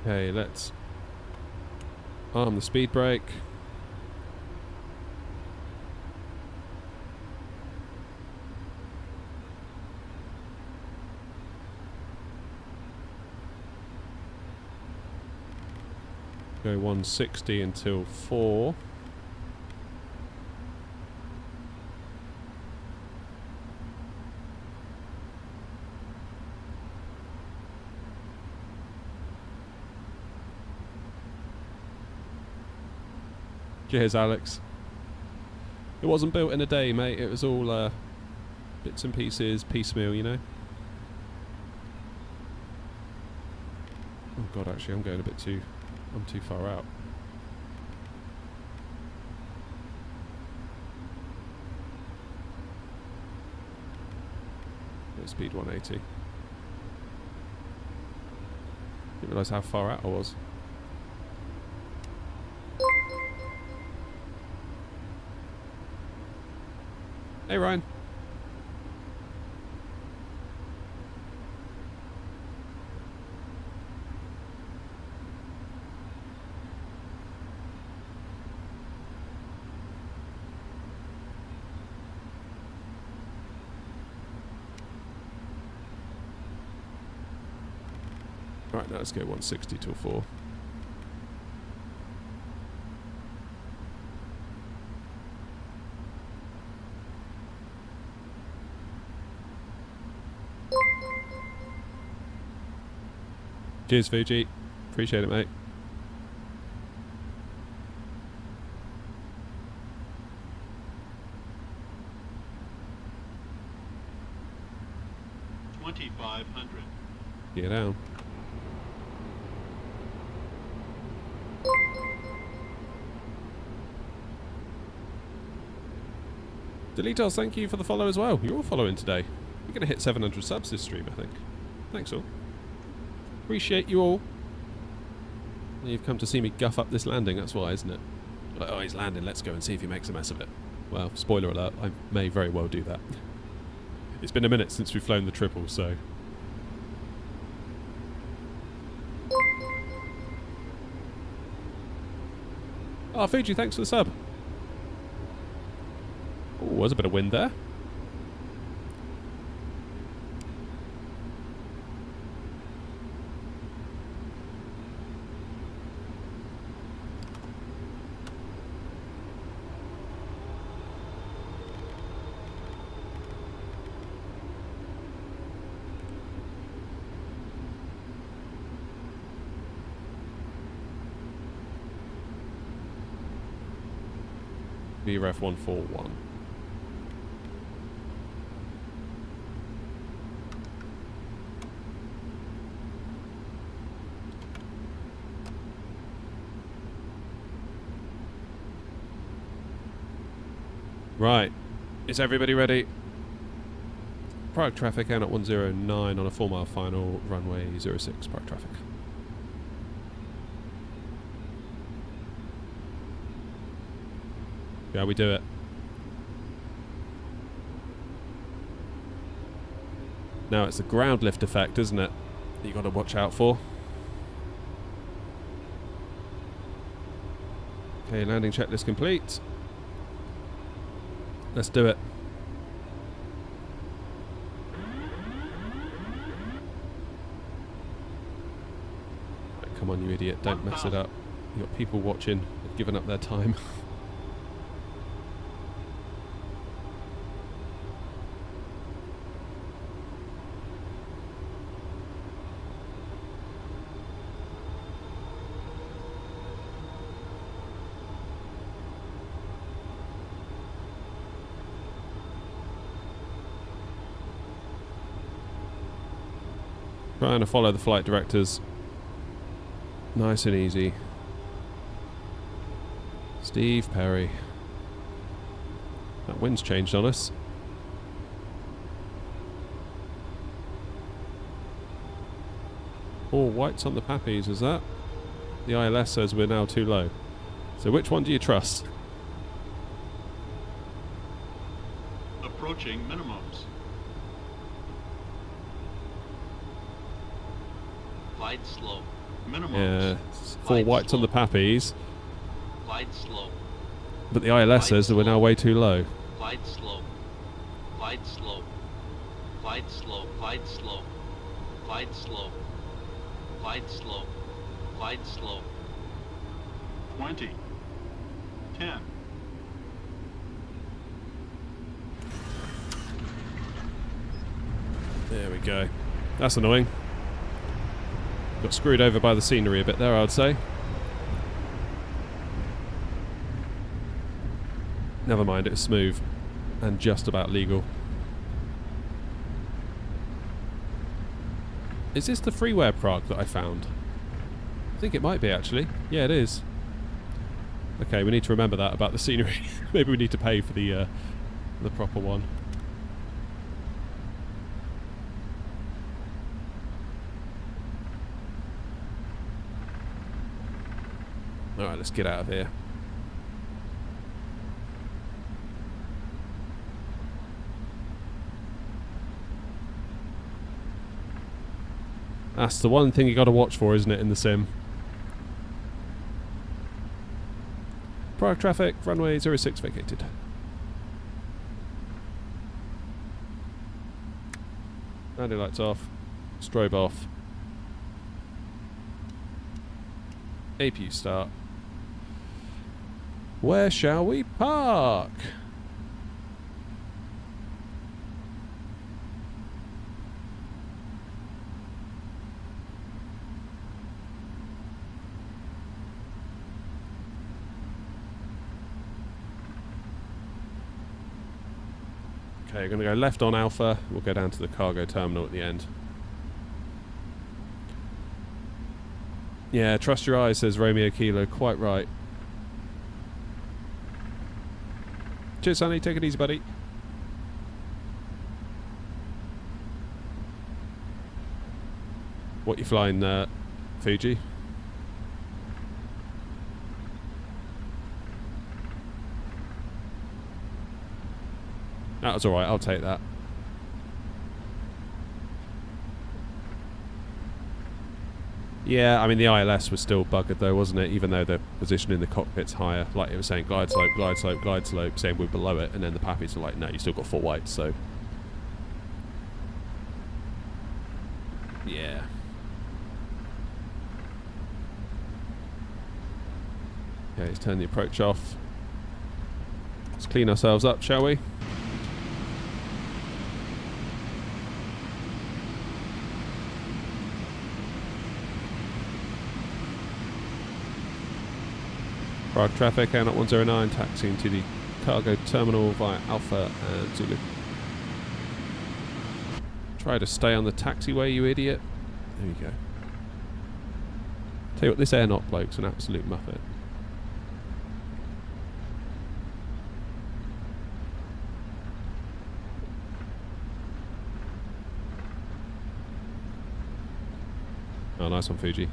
Okay, let's arm the speed brake. Go 160 until 4. Cheers, Alex. It wasn't built in a day, mate. It was all bits and pieces, piecemeal, you know. Oh god, actually, I'm going a bit too... I'm too far out. Speed 180. Didn't realise how far out I was. Hey Ryan. Right, now let's go 160 till 4. Cheers, Fuji. Appreciate it, mate. $2,500. Get down. Delitos, thank you for the follow as well. You're all following today. We're going to hit 700 subs this stream, I think. Thanks all. Appreciate you all. You've come to see me guff up this landing, that's why, isn't it? Like, oh, he's landing, let's go and see if he makes a mess of it. Well, spoiler alert, I may very well do that. It's been a minute since we've flown the triple, so... Oh, Fuji, thanks for the sub. Oh, was a bit of wind there. VREF 141. Right, is everybody ready? Prague traffic out at 109 on a 4-mile final, runway 06, Prague traffic. Yeah, we do it. Now it's the ground lift effect, isn't it? That you got to watch out for. Okay, landing checklist complete. Let's do it. on, you idiot. Don't mess it up. You've got people watching, giving up their time. Trying to follow the flight directors. Nice and easy. Steve Perry. That wind's changed on us. All whites on the pappies, is that? The ILS says we're now too low. So which one do you trust? Approaching minimums. Glide slow. Minimums. Yeah, 4 whites on the pappies. Glide slow. But the ILS says that we're now way too low. Glide slow. Glide slow. Glide slow. Glide slow. Glide slow. Glide slow. Glide slow. 20. 10. There we go. That's annoying. Got screwed over by the scenery a bit there, I'd say. Never mind, it was smooth and just about legal. Is this the freeware Prague that I found? I think it might be, actually. Yeah, it is. Okay, we need to remember that about the scenery. Maybe we need to pay for the proper one. Alright, let's get out of here. That's the one thing you got to watch for, isn't it, in the sim? Prague traffic, runway 06 vacated. Landing lights off, strobe off. APU start. Where shall we park? Okay, we're going to go left on Alpha. We'll go down to the cargo terminal at the end. Yeah, trust your eyes, says Romeo Kilo. Quite right. Cheers, Sonny. Take it easy, buddy. What you flying, Fuji? That was alright, I'll take that. Yeah, I mean the ILS was still buggered though, wasn't it? Even though the position in the cockpit's higher. Like it was saying glide slope, glide slope, glide slope, saying we're below it, and then the pappies are like, no, you still got 4 whites, so... Yeah. Okay, let's turn the approach off. Let's clean ourselves up, shall we? Prague traffic, Airnot 109, taxiing to the cargo terminal via Alpha and Zulu. Try to stay on the taxiway, you idiot. There you go. Tell you what, this Airnot bloke's an absolute muppet. Oh, nice one, Fuji.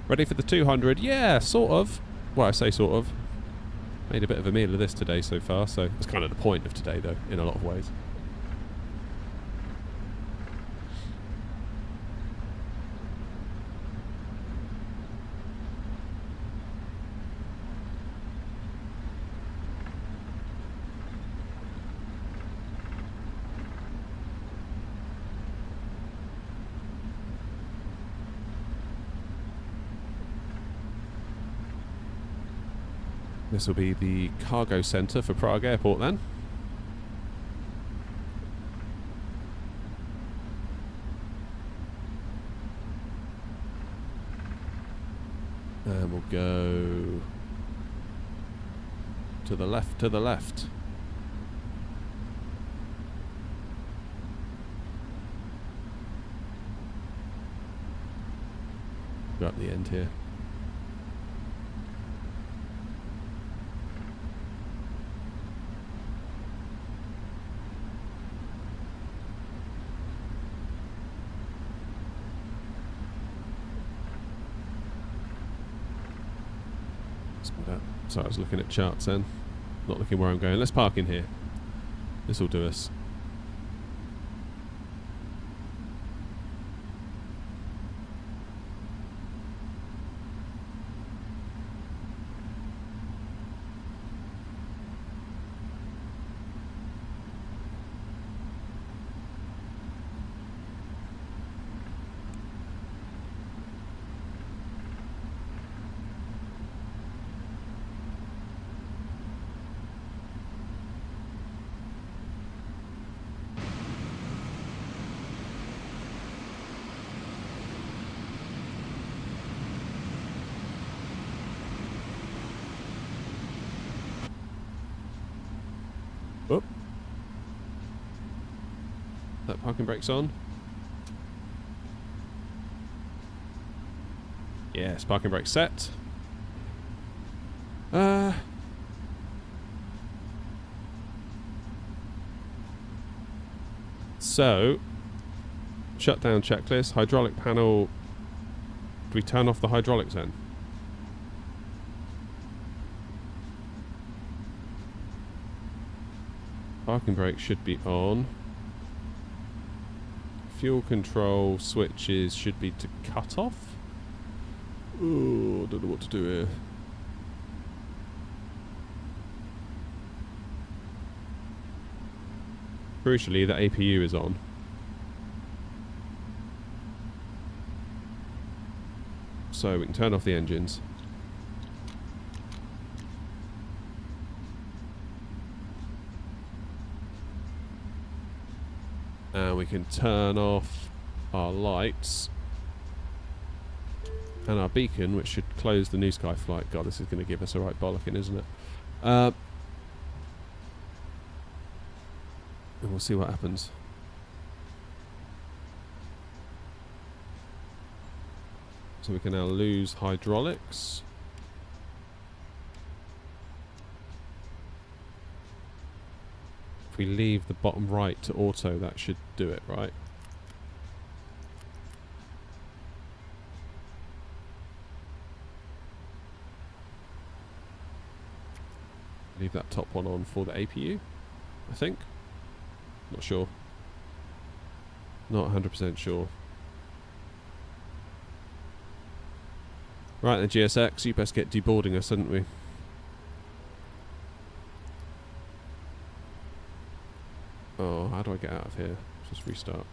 Ready for the 200? Yeah, sort of. Well, I say sort of. Made a bit of a meal of this today so far, so it's kind of the point of today, though, in a lot of ways. This will be the cargo centre for Prague Airport then. And we'll go to the left, to the left. Go up the end here. Sorry, I was looking at charts then, not looking where I'm going. Let's park in here. This will do us. Oh. That parking brake's on. Yes, parking brake set. So, shutdown checklist, hydraulic panel. Do we turn off the hydraulics then? Parking brake should be on. Fuel control switches should be to cut off. Oh, don't know what to do here. Crucially, the APU is on. So we can turn off the engines. And we can turn off our lights and our beacon, which should close the New Sky flight. God, this is going to give us a right bollocking, isn't it? And we'll see what happens. So we can now lose hydraulics. If we leave the bottom right to auto, that should do it, right? Leave that top one on for the APU, I think. Not sure. Not 100% sure. Right then, GSX, you best get deboarding us, hadn't we? Oh, how do I get out of here? Just restart.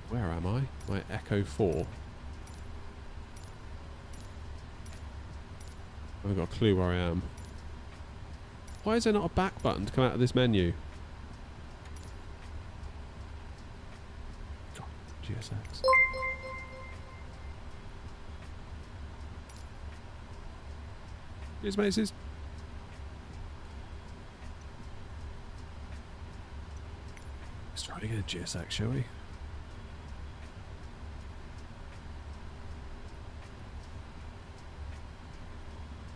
Where am I? My Echo 4. I haven't got a clue where I am. Why is there not a back button to come out of this menu? God, GSX. Cheers, mates. Let's try it again, GSX, shall we?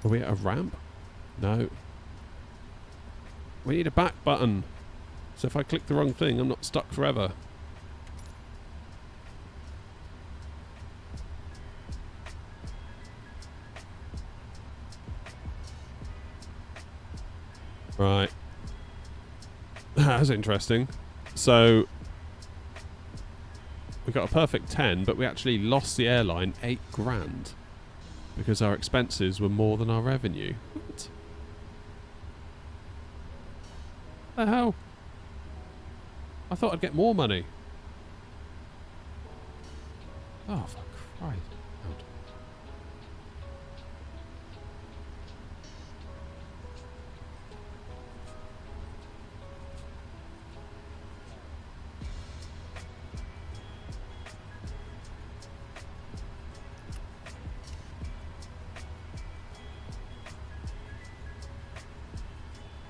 Are we at a ramp? No. We need a back button. So if I click the wrong thing, I'm not stuck forever. Right. That's interesting. So We got a perfect 10, but we actually lost the airline 8 grand because our expenses were more than our revenue. What the hell? I thought I'd get more money. Oh, for Christ.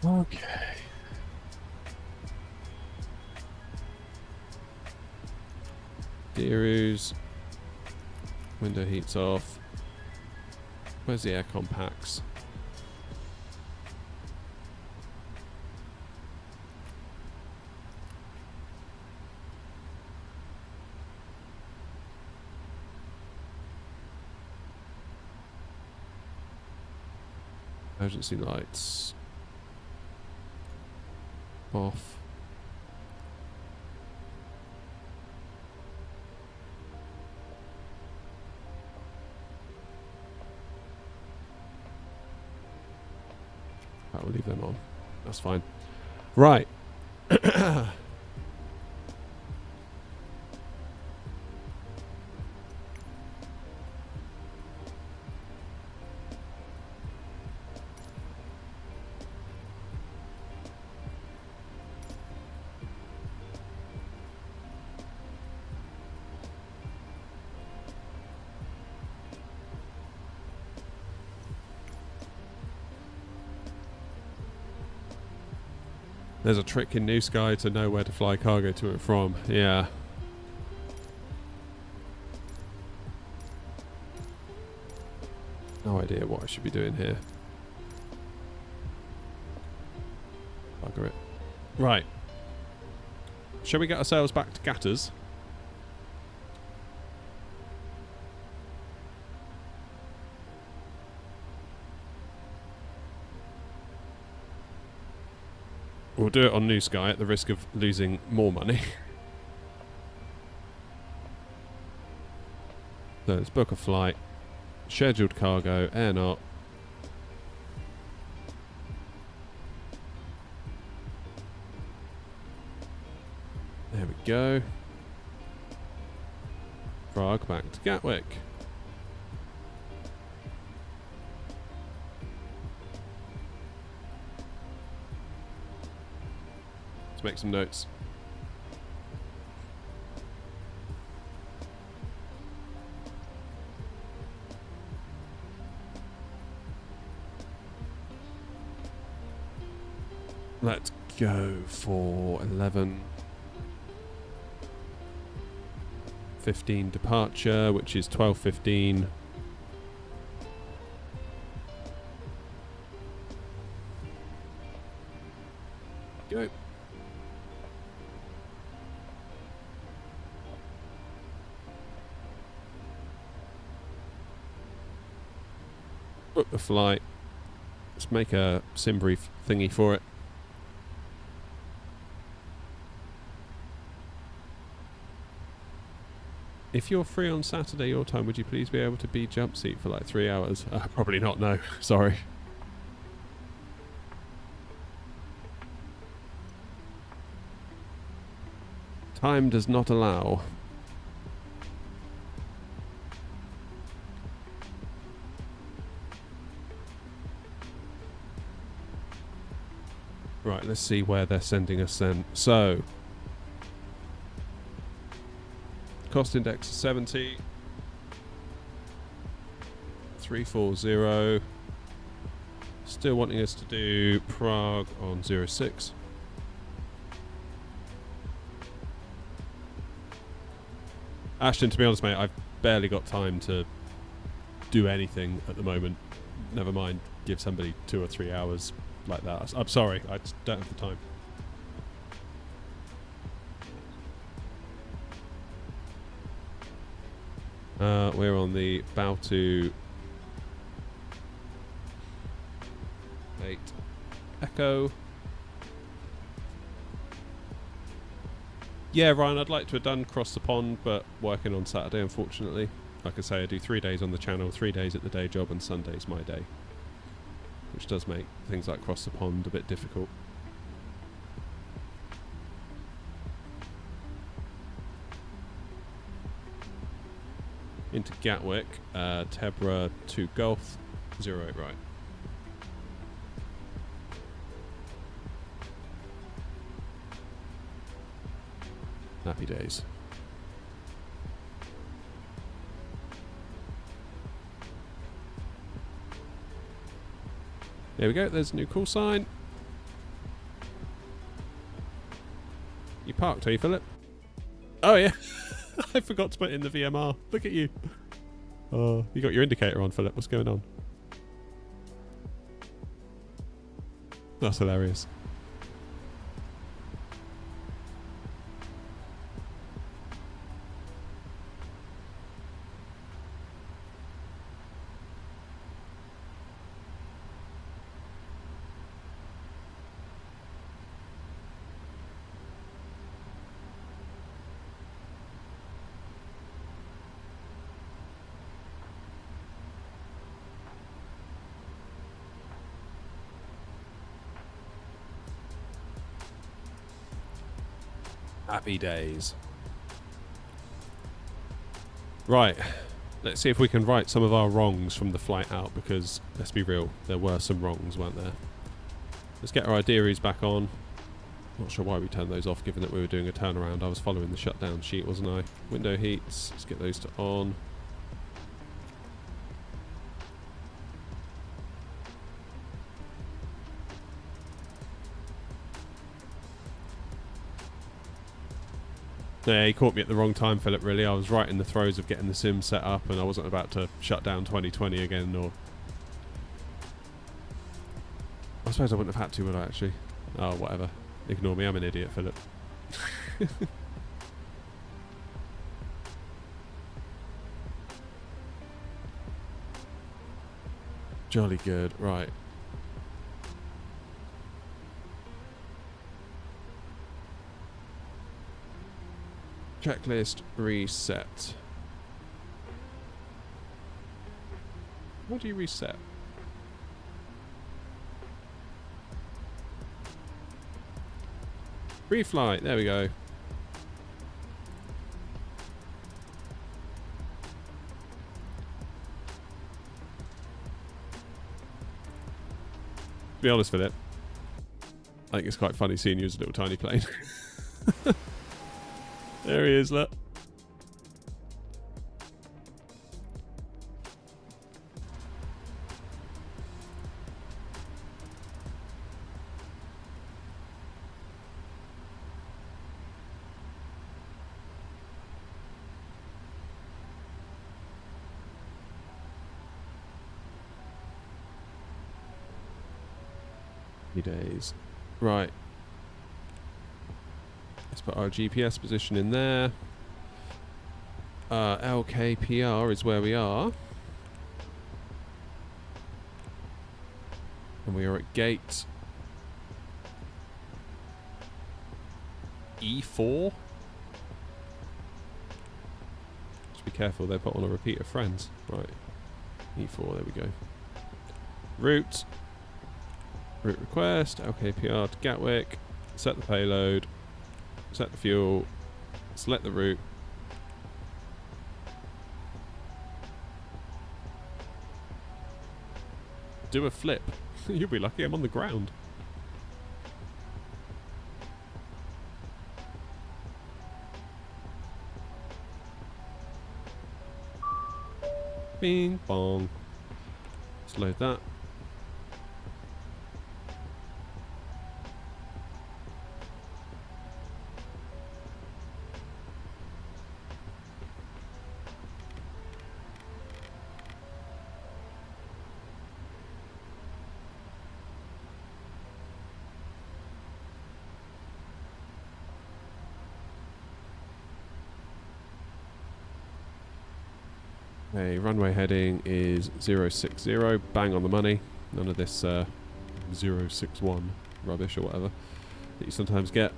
Okay. Deeroos. Window heats off. Where's the aircon packs? Emergency lights. Off. We'll leave them on. That's fine. Right. There's a trick in New Sky to know where to fly cargo to and from. Yeah. No idea what I should be doing here. Bugger it. Right. Shall we get ourselves back to Gatters? We'll do it on New Sky at the risk of losing more money. So let's book a flight. Scheduled cargo, air not. There we go. Prague back to Gatwick. Let's make some notes. Let's go for 11:15 departure, which is 12:15. Go. Book the flight. Let's make a sim brief thingy for it. If you're free on Saturday your time, would you please be able to be jump seat for like 3 hours? Probably not, no. Sorry. Time does not allow. Right, let's see where they're sending us then. So, cost index is 70. 340. Still wanting us to do Prague on 06. Ashton, to be honest, mate, I've barely got time to do anything at the moment. Never mind give somebody 2 or 3 hours like that. I'm sorry, I just don't have the time. We're on the Bautu 8 Echo. Yeah, Ryan, I'd like to have done Cross the Pond, but working on Saturday, unfortunately. Like I say, I do 3 days on the channel, 3 days at the day job, and Sunday's my day. Which does make things like Cross the Pond a bit difficult. Into Gatwick, Tebra to Golf, 08 right. Happy days. There we go, there's a new call sign. You parked, are you, Philip? Oh yeah, I forgot to put in the VMR. Look at you. Oh, you got your indicator on, Philip. What's going on? That's hilarious. Happy days. Right, let's see if we can right some of our wrongs from the flight out, because let's be real, there were some wrongs, weren't there? Let's get our IDERIs back on. Not sure why we turned those off, given that we were doing a turnaround. I was following the shutdown sheet, wasn't I? Window heats, let's get those to on. Yeah, he caught me at the wrong time, Philip, really. I was right in the throes of getting the sim set up, and I wasn't about to shut down 2020 again, or... I suppose I wouldn't have had to, would I, actually? Oh, whatever. Ignore me, I'm an idiot, Philip. Jolly good, right. Checklist reset. How do you reset? Reflight, there we go. To be honest with it, I think it's quite funny seeing you as a little tiny plane. There he is, look. Days. Right. Let's put our GPS position in there. LKPR is where we are. And we are at gate E4. Just be careful, they put on a repeat of friends. Right. E4, there we go. Route. Route request, LKPR to Gatwick, set the payload, set the fuel, select the route. Do a flip. You'll be lucky I'm on the ground. Bing bong. Let's load that. Okay, runway heading is 060, bang on the money. None of this 061 rubbish or whatever that you sometimes get.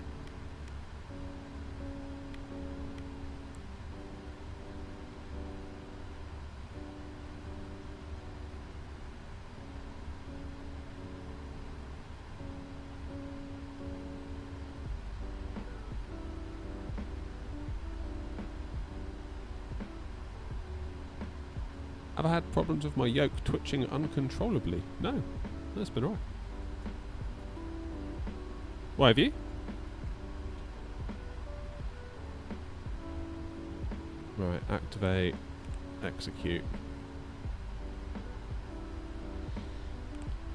Have I had problems with my yoke twitching uncontrollably? No, that's been alright. Why have you? Right, activate, execute.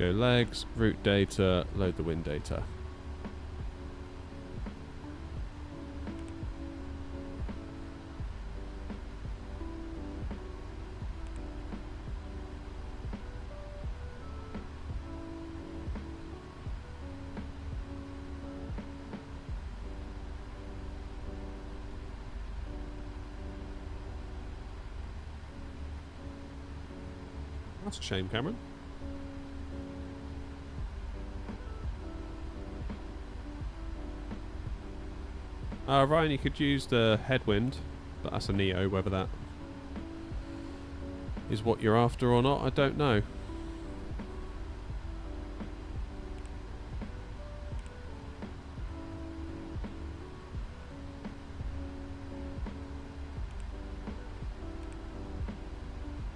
Go legs, route data, load the wind data. That's a shame, Cameron. Ryan, you could use the headwind, but that's a Neo. Whether that is what you're after or not, I don't know.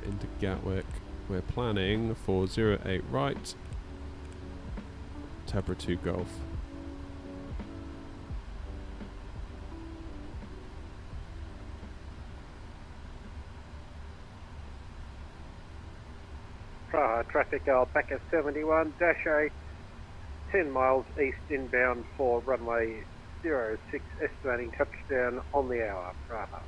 Into Gatwick. We're planning for 08 right, Tebra 2 Golf. Praha traffic Alpaca 71-8, 10 miles east inbound for runway 06, estimating touchdown on the hour, Praha.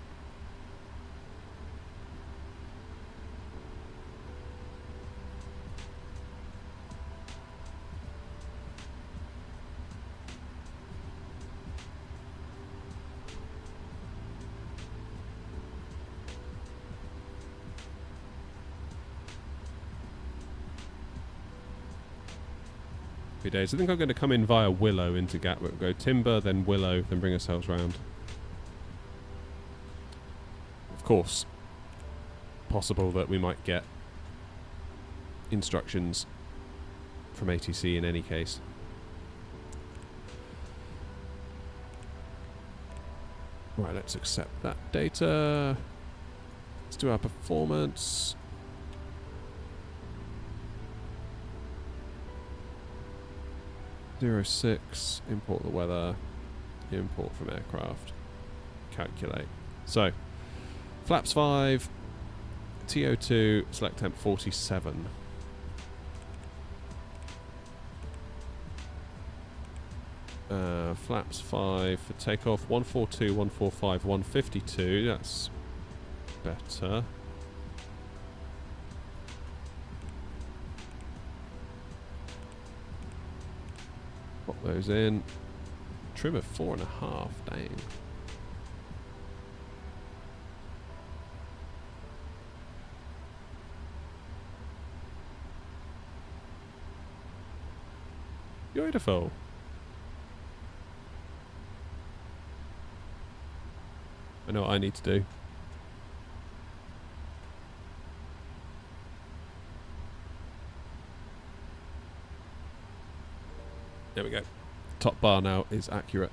Days. I think I'm going to come in via Willow into Gatwick. Go Timber, then Willow, then bring ourselves round. Of course, possible that we might get instructions from ATC in any case. Right, let's accept that data. Let's do our performance. (06), import the weather, import from aircraft, calculate. So, flaps 5, TO2, select temp 47. Flaps 5 for takeoff, 142, 145, 152, that's better. Pop those in. Trim of 4.5, dang. Beautiful. I know what I need to do. There we go. Top bar now is accurate.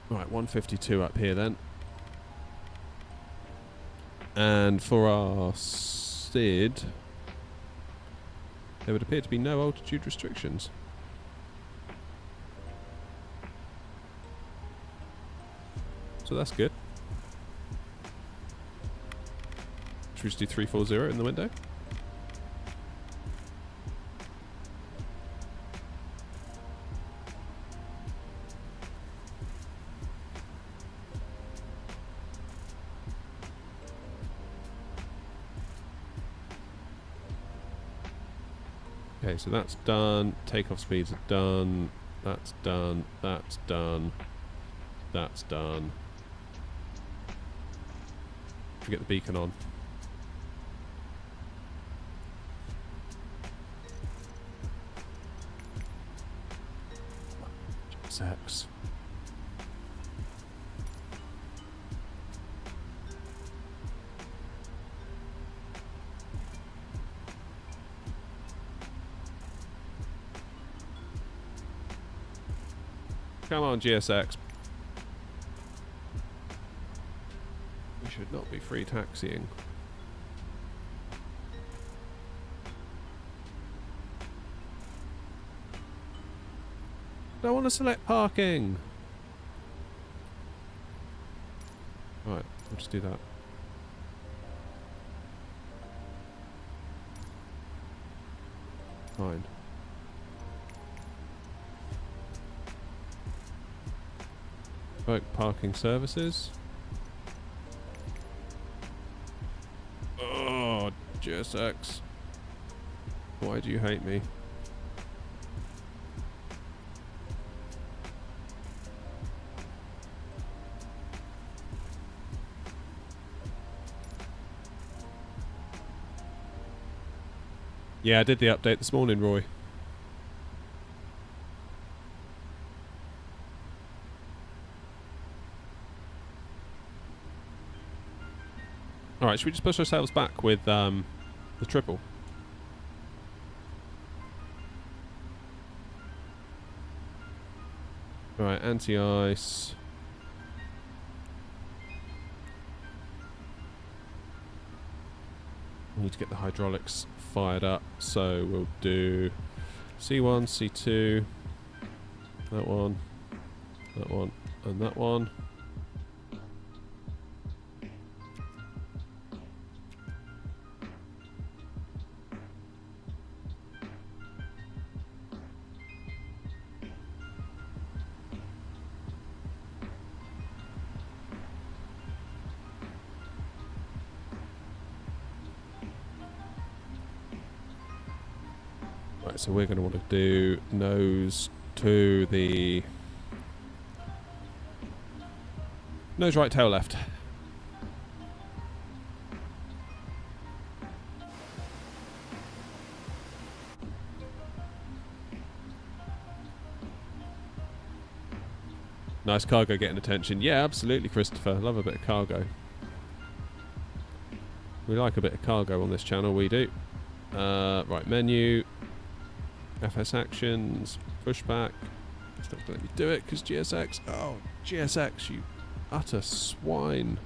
Right, 152 up here then. And for our SID, there would appear to be no altitude restrictions. So that's good. Should we just do 340 in the window? Okay, so that's done. Takeoff speeds are done. That's done. That's done. That's done. Get the beacon on. GSX. Come on, GSX. should not be free taxiing. Don't want to select parking. Right, we'll just do that. Fine. Invoke parking services. Oh, GSX. Why do you hate me? Yeah, I did the update this morning, Roy. Alright, should we just push ourselves back with the triple? Alright, anti-ice. We need to get the hydraulics fired up, so we'll do C1, C2, that one, and that one. Right, so we're going to want to do nose to the nose right, tail left. Nice cargo getting attention. Yeah, absolutely, Christopher. Love a bit of cargo. We like a bit of cargo on this channel, we do. Right, menu. FS actions, pushback. It's not going to let me do it because GSX. Oh, GSX, you utter swine.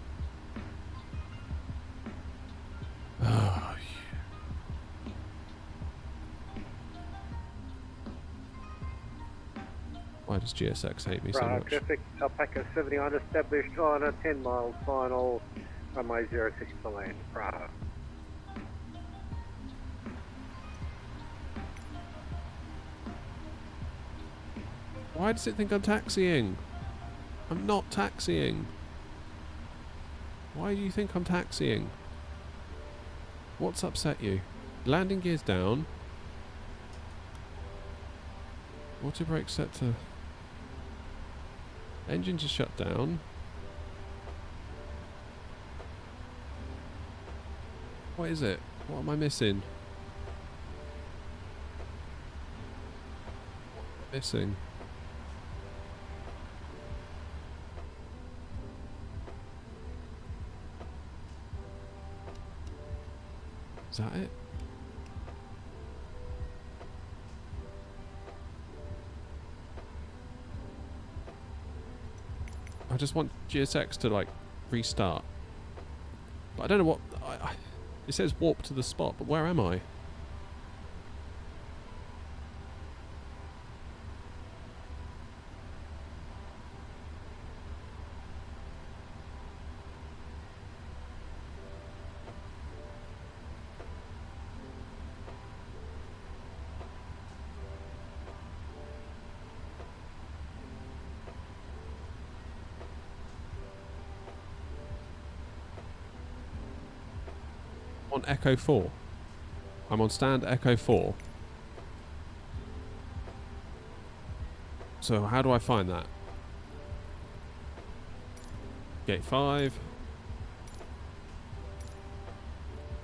Oh, why does GSX hate me so much? Traffic, Alpaca 71 established on a 10 mile final, runway 06 for land, Bravo. Why does it think I'm taxiing? I'm not taxiing. Why do you think I'm taxiing? What's upset you? Landing gear's down. Auto brake set to... Engine just shut down. What is it? What am I missing? Missing. Is that it? I just want GSX to like restart. But I don't know what... it says warp to the spot, but where am I? On Echo 4. I'm on stand Echo 4. So how do I find that? Gate 5.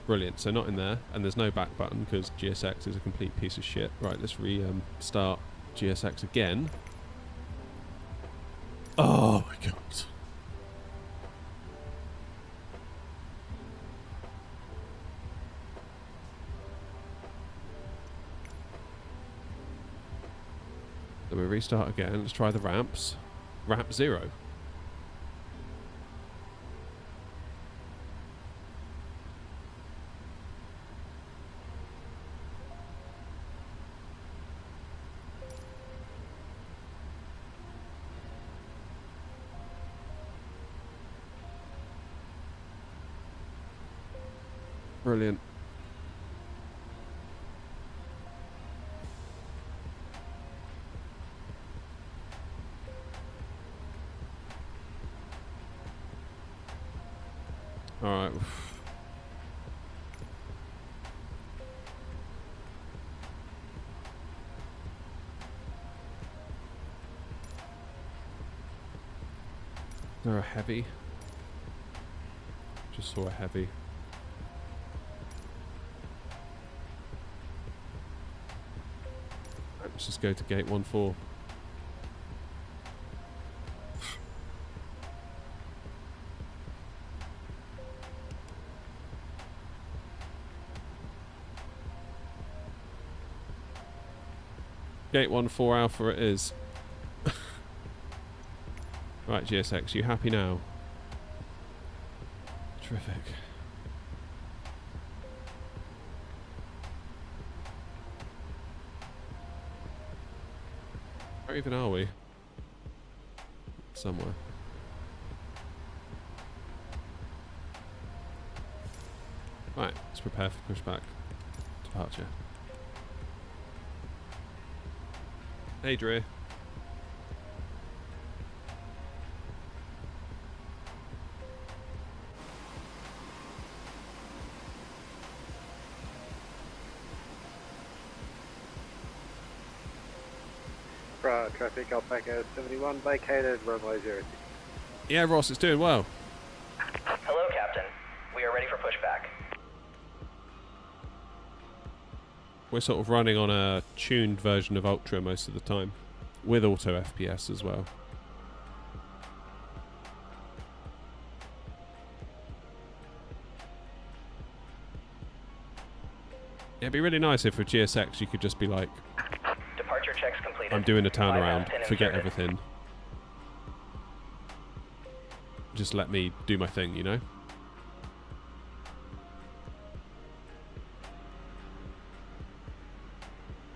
Brilliant. So not in there. And there's no back button because GSX is a complete piece of shit. Right, let's restart GSX again. Oh my god. Then we restart again. Let's try the ramps. Ramp 0. Brilliant. Alright. They're a heavy. Just saw a heavy. Let's just go to gate 14. Gate 14 Alpha it is. Right, GSX, you happy now? Terrific. Where even are we? Somewhere. Right, let's prepare for pushback. Departure. Hey, Dre. Traffic Alpaca 71 vacated runway 06. Yeah, Ross, it's doing well. Hello, Captain. We are ready for pushback. We're sort of running on a tuned version of Ultra most of the time, with auto FPS as well. It'd be really nice if with GSX you could just be like, Departure checks completed. I'm doing a turnaround, Bypass pin forget inserted. everything. Just let me do my thing, you know?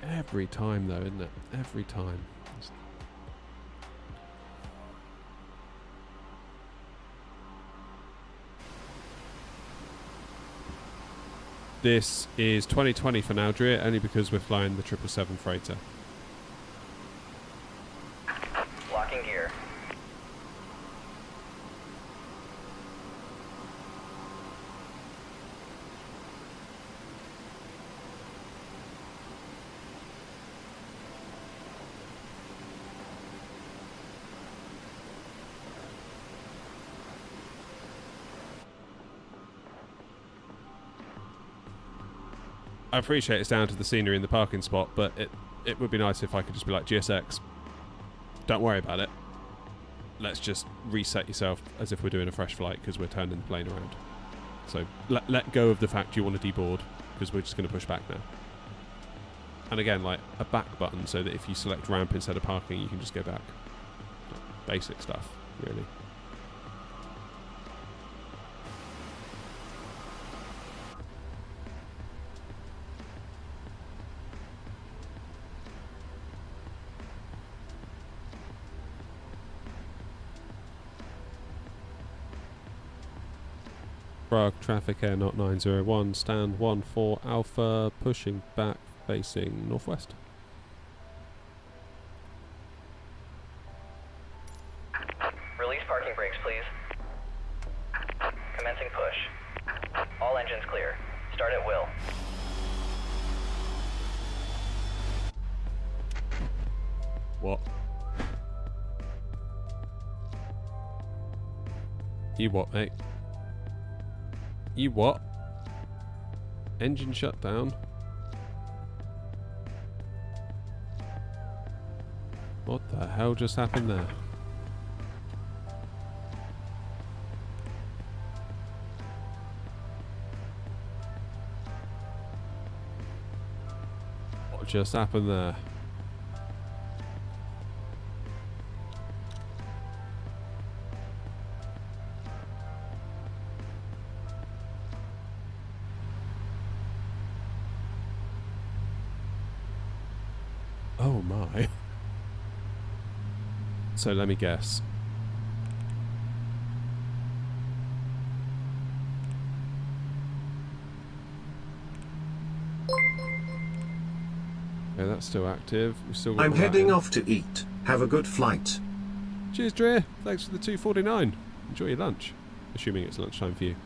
Every time though, isn't it? Every time. This is 2020 for now, Drea, only because we're flying the 777 freighter. Locking gear. I appreciate it's down to the scenery in the parking spot, but it would be nice if I could just be like, GSX, don't worry about it. Let's just reset yourself as if we're doing a fresh flight because we're turning the plane around. So let go of the fact you want to deboard because we're just going to push back now. And again, like a back button so that if you select ramp instead of parking, you can just go back. Basic stuff, really. Prague, traffic air not 901, stand 14 Alpha, pushing back, facing northwest. Release parking brakes, please. Commencing push. All engines clear. Start at will. What? You what, mate? You what? Engine shut down? What the hell just happened there? What just happened there? Oh my. So let me guess. Okay, that's still active. We've still got I'm all that heading in. off to eat. Have a good flight. Cheers, Dre. Thanks for the 249. Enjoy your lunch. Assuming it's lunchtime for you.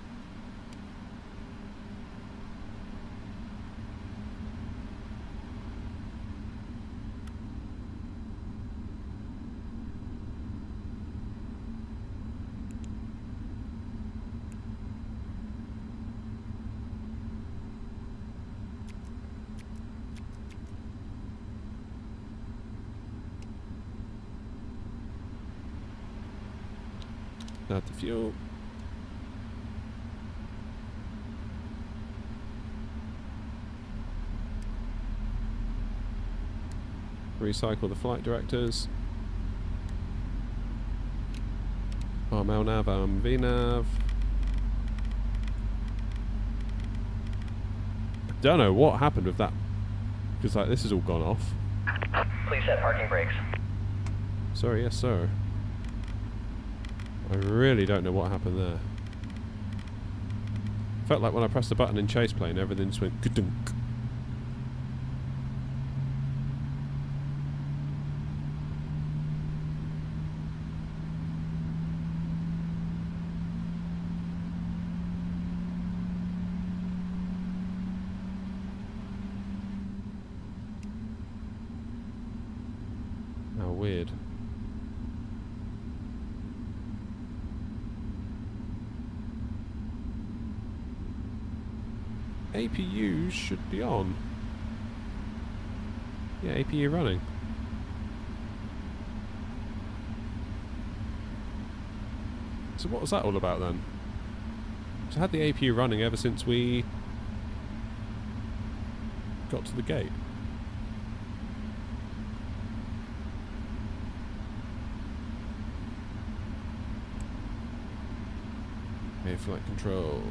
Add the fuel. Recycle the flight directors. RML nav, VNav. I don't know what happened with that, because like this has all gone off. Please set parking brakes. Sorry, yes sir. I really don't know what happened there. Felt like when I pressed the button in chase plane, everything just went ka-dunk. How weird. APUs should be on. Yeah, APU running. So what was that all about then? So I had the APU running ever since we got to the gate. Air flight controls.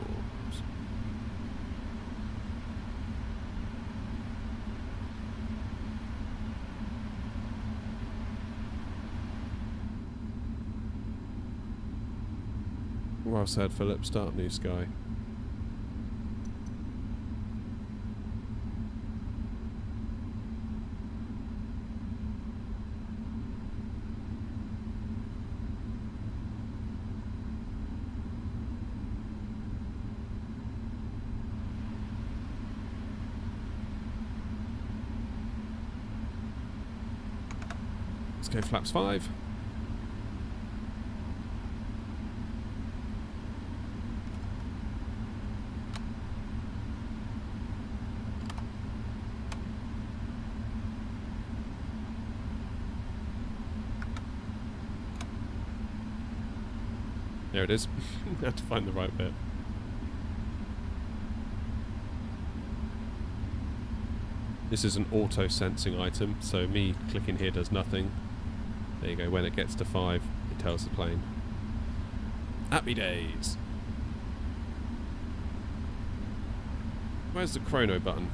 Well said, Philip. Start new sky. Let's go flaps 5. There it is. I have to find the right bit. This is an auto-sensing item, so me clicking here does nothing. There you go, when it gets to 5, it tells the plane. Happy days! Where's the chrono button?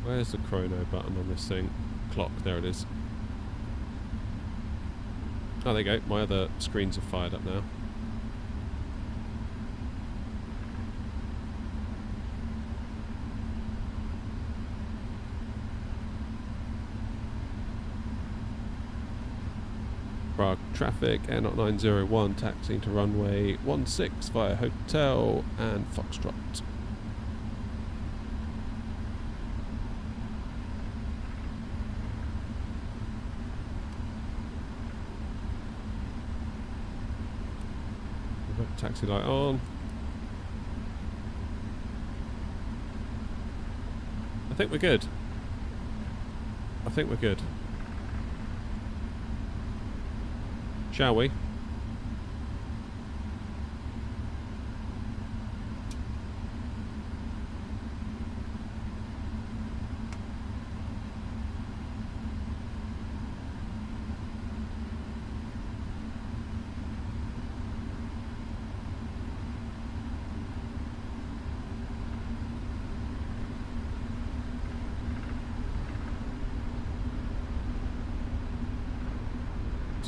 Where's the chrono button on this thing? Clock, there it is. Oh, there you go, my other screens have fired up now. Prague traffic, Air 901 taxiing to runway 16 via hotel and Foxtrot. Taxi light on. I think we're good. I think we're good. Shall we?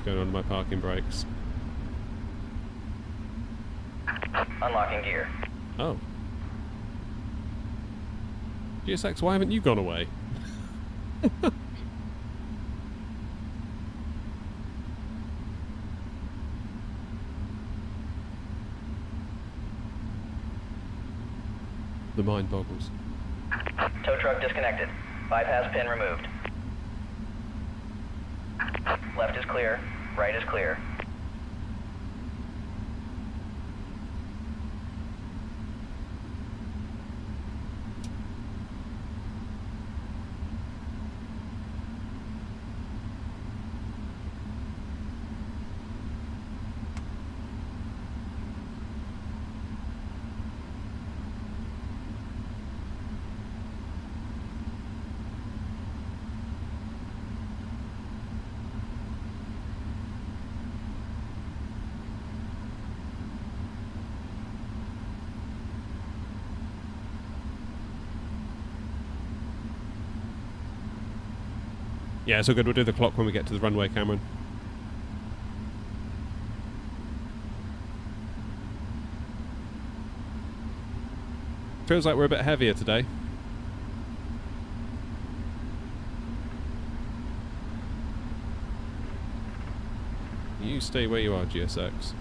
Going on my parking brakes. Unlocking gear. Oh, GSX, why haven't you gone away? The mind boggles. Tow truck disconnected. Bypass pin removed. Left is clear. Right is clear. Yeah, it's all good. We'll do the clock when we get to the runway, Cameron. Feels like we're a bit heavier today. You stay where you are, GSX.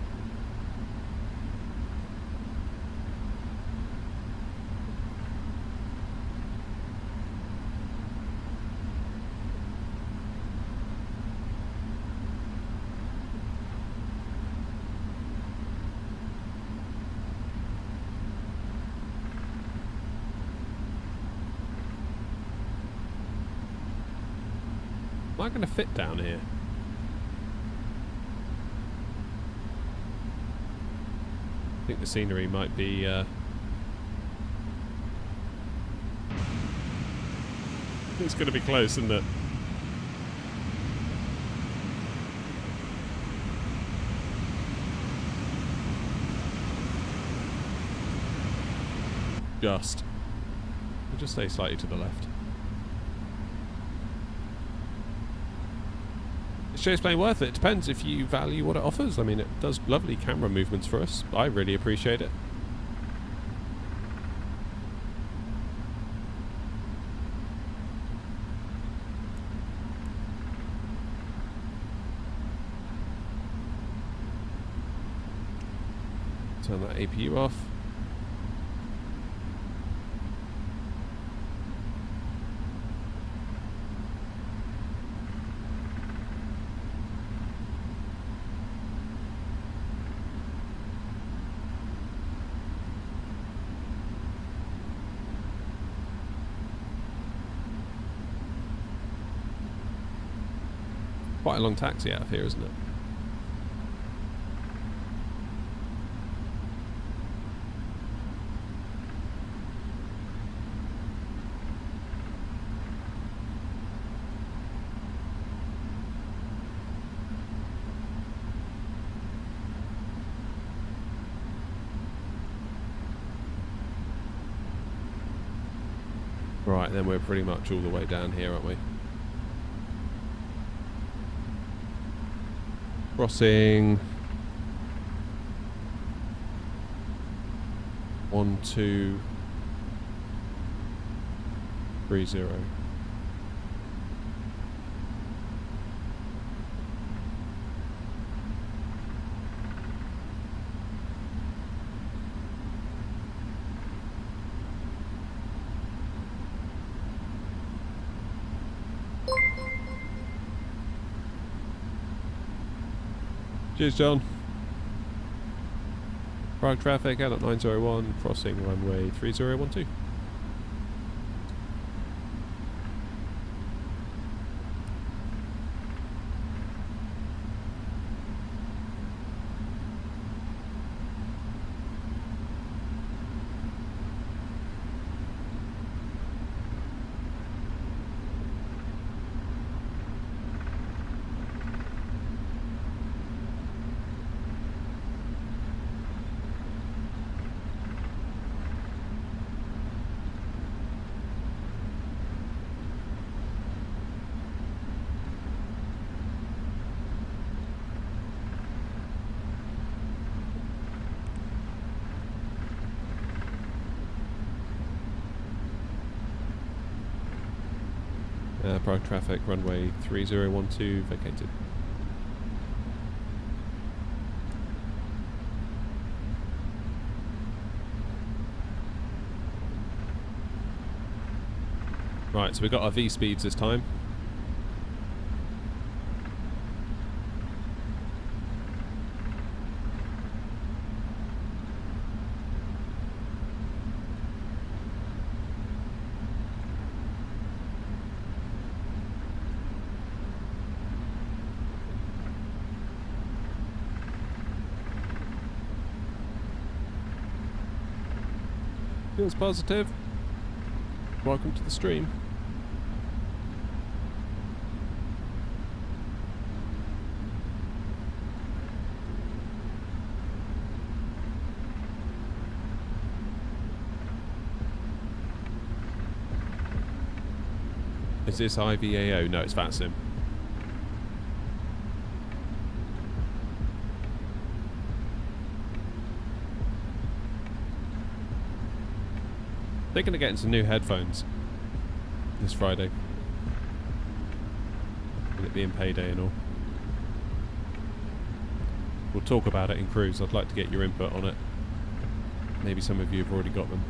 Am I going to fit down here? I think the scenery might be it's going to be close, isn't it? Just. We'll just stay slightly to the left. This show's playing worth it. It depends if you value what it offers. I mean, it does lovely camera movements for us. I really appreciate it. Turn that APU off. Quite a long taxi out of here, isn't it? Right, then we're pretty much all the way down here, aren't we? Crossing 1230. Cheers, John. Prague traffic out at 901, crossing runway 3012. Prior traffic, runway 3012 vacated. Right, so we've got our V speeds this time. Feels positive. Welcome to the stream. Is this IVAO? No, it's VATSIM. They're going to get into new headphones this Friday. With it being payday and all. We'll talk about it in cruise. I'd like to get your input on it. Maybe some of you have already got them.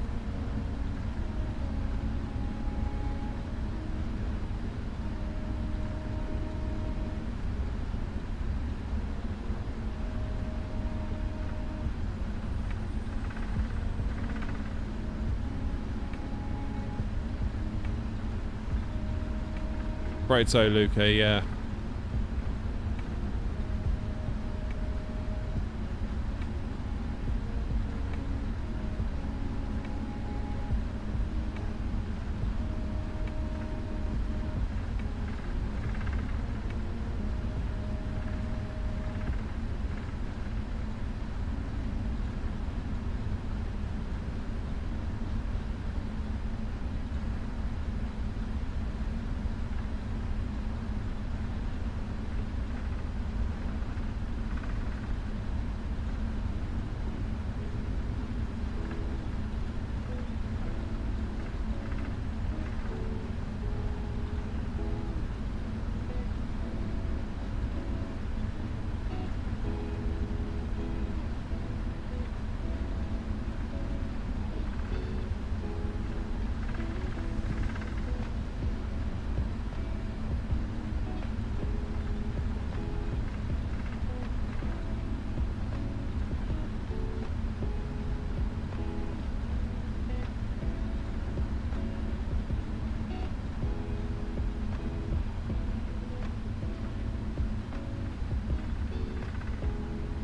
Right, so Luca, yeah.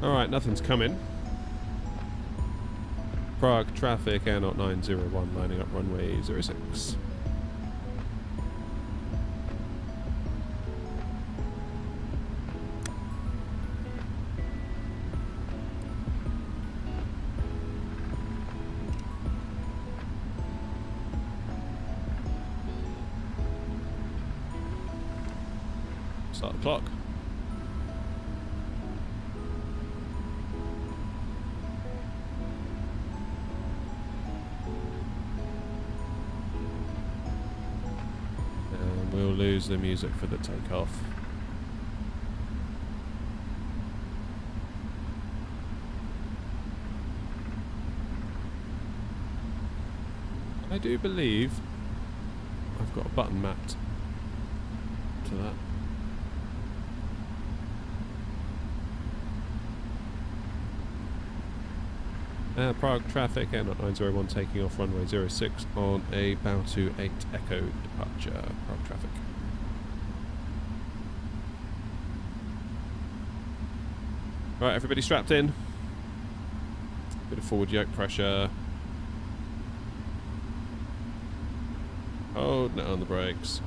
Alright, nothing's coming. Prague traffic, Air 901 lining up runway 06. Start the clock. We'll lose the music for the takeoff. I do believe I've got a button mapped to that. Prague traffic, Air 901 taking off runway 06 on a bow to 8 Echo departure. Prague traffic. Right, everybody strapped in. Bit of forward yoke pressure. Hold on the brakes.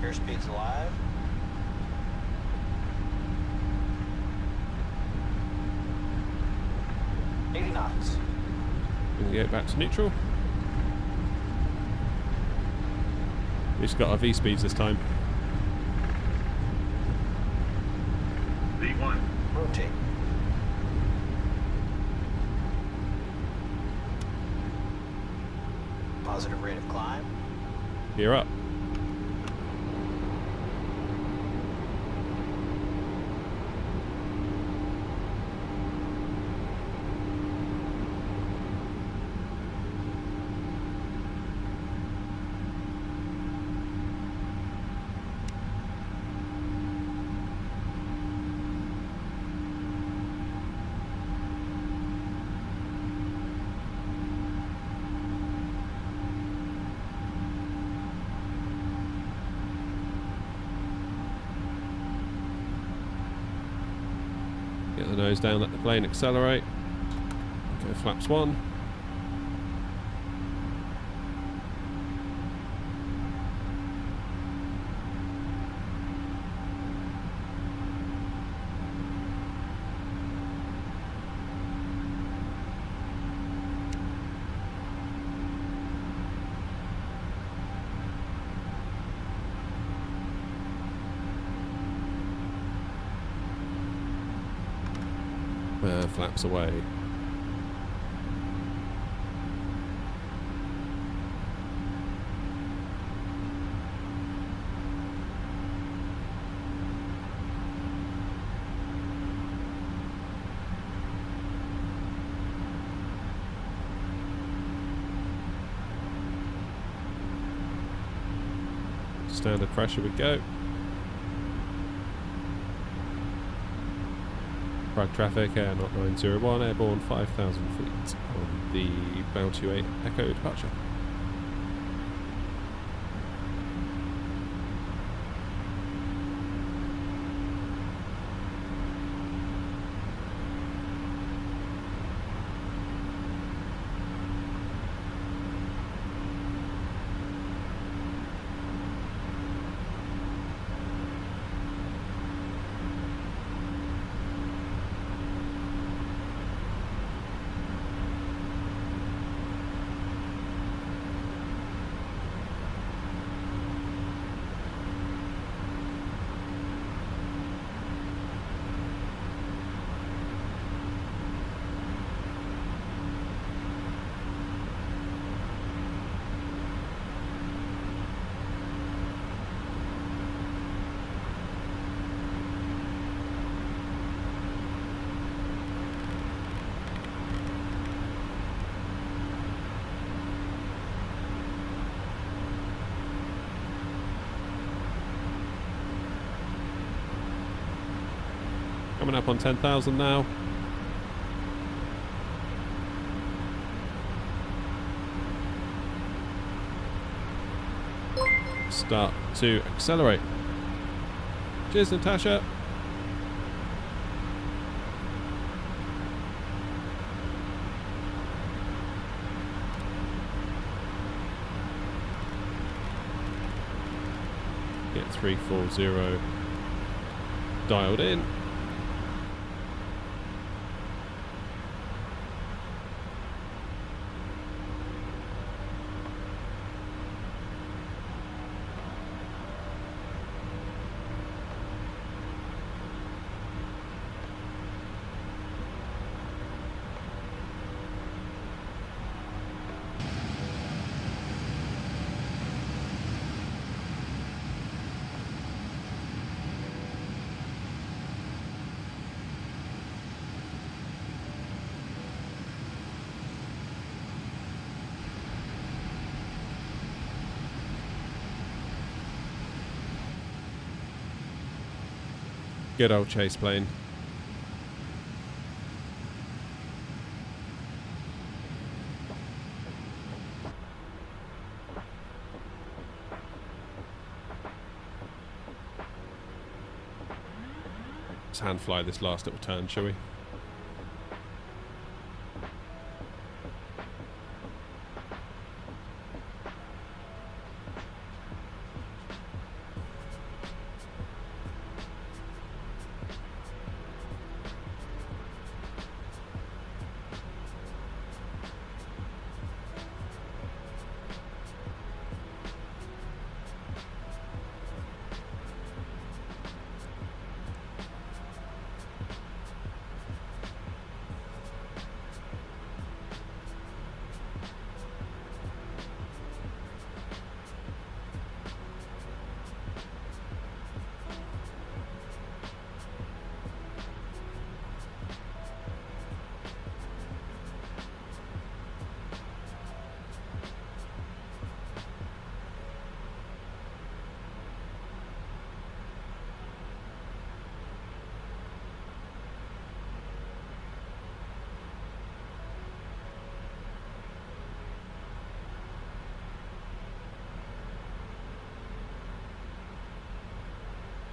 Airspeed's alive. knots. Bring the yoke back to neutral. We've just got our V speeds this time. V1, Rotate. Positive rate of climb. Gear up. Get the nose down, let the plane accelerate. Go flaps 1. Flaps away. Standard pressure we go. Prague traffic, air not 901, airborne 5,000 feet on the Bounty 8 Echo departure. Coming up on 10,000 now. Start to accelerate. Cheers, Natasha. Get 340 dialed in. Good old chase plane. Let's hand fly this last little turn, shall we?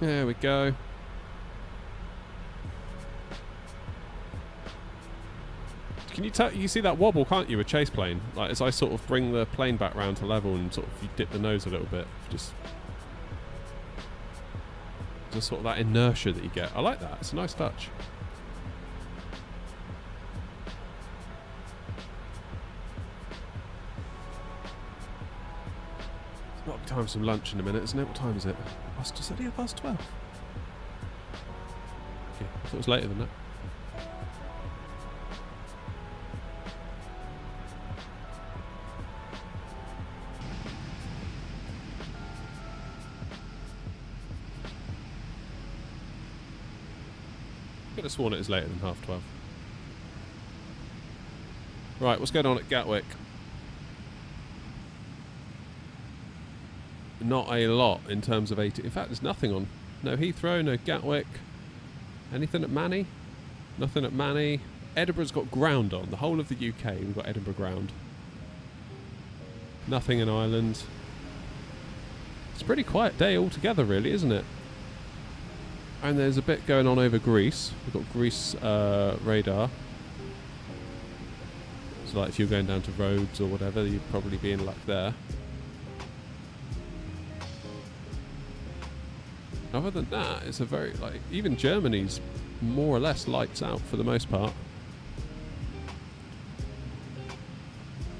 There we go. Can you tell? You see that wobble, can't you, a chase plane? Like as I sort of bring the plane back round to level and sort of you dip the nose a little bit, just sort of that inertia that you get. I like that. It's a nice touch. It's got to be time for some lunch in a minute, isn't it? What time is it? Is it past 12? Okay, I thought it was later than that. I could have sworn it is later than 12:30. Right, what's going on at Gatwick? Not a lot in terms of 80. In fact, there's nothing on. No Heathrow, no Gatwick. Anything at Manny? Nothing at Manny. Edinburgh's got ground on. The whole of the UK, we've got Edinburgh ground. Nothing in Ireland. It's a pretty quiet day altogether, really, isn't it? And there's a bit going on over Greece. We've got Greece radar. So like if you're going down to Rhodes or whatever, you'd probably be in luck there. Other than that, it's a very, like, even Germany's more or less lights out for the most part.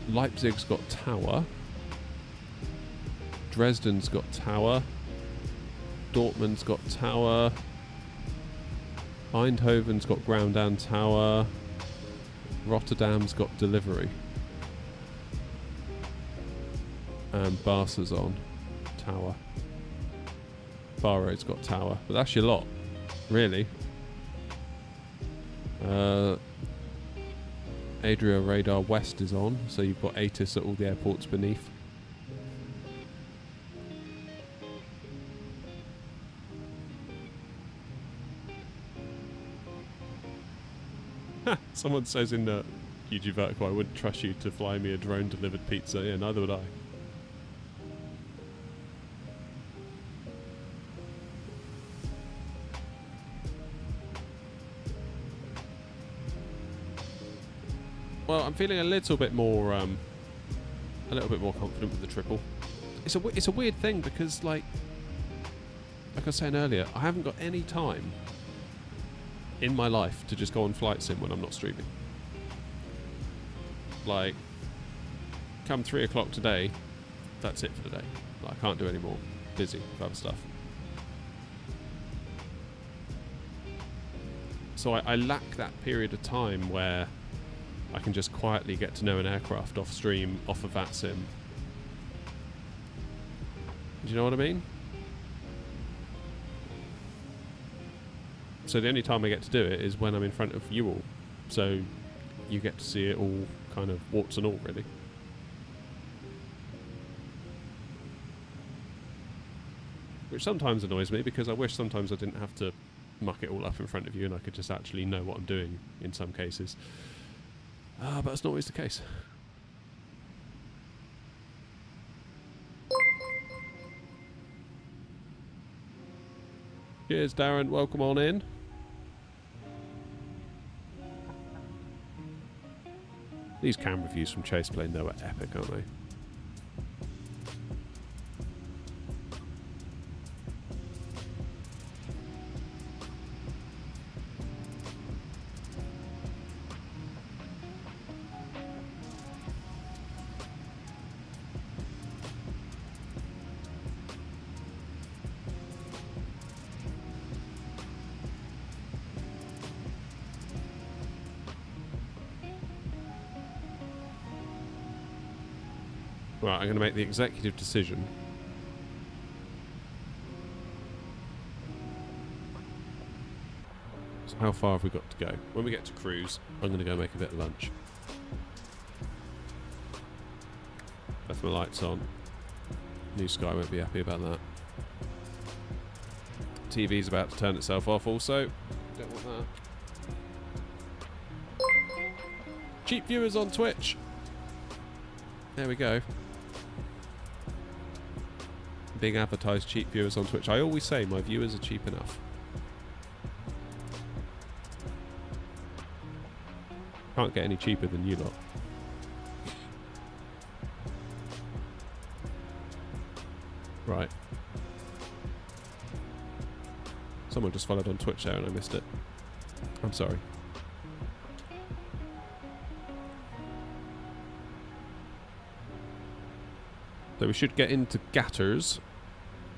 Leipzig's got tower. Dresden's got tower. Dortmund's got tower. Eindhoven's got ground and tower. Rotterdam's got delivery. And Barca's on tower. Bahrain's got tower. But that's your lot, really. Adria Radar West is on, so you've got ATIS at all the airports beneath. Someone says in the UG Vertical, I wouldn't trust you to fly me a drone delivered pizza. Yeah, neither would I. Well, I'm feeling a little bit more confident with the triple. It's a weird thing because, like I was saying earlier, I haven't got any time in my life to just go on flight sim when I'm not streaming. Like, come 3 o'clock today, that's it for the day. Like, I can't do any more. Busy with other stuff. So I lack that period of time where I can just quietly get to know an aircraft off stream, off of that sim. Do you know what I mean? So the only time I get to do it is when I'm in front of you all. So you get to see it all kind of warts and all, really. Which sometimes annoys me because I wish sometimes I didn't have to muck it all up in front of you and I could just actually know what I'm doing in some cases. But that's not always the case. Cheers, Darren. Welcome on in. These camera views from Chase Plane, though, are epic, aren't they? Right, I'm going to make the executive decision. So how far have we got to go? When we get to cruise, I'm going to go make a bit of lunch. Left my lights on. New Sky won't be happy about that. TV's about to turn itself off also. Don't want that. Cheap viewers on Twitch. There we go. being advertised cheap viewers on Twitch. I always say my viewers are cheap enough. Can't get any cheaper than you lot. Right. Someone just followed on Twitch there and I missed it. I'm sorry. So we should get into Gatters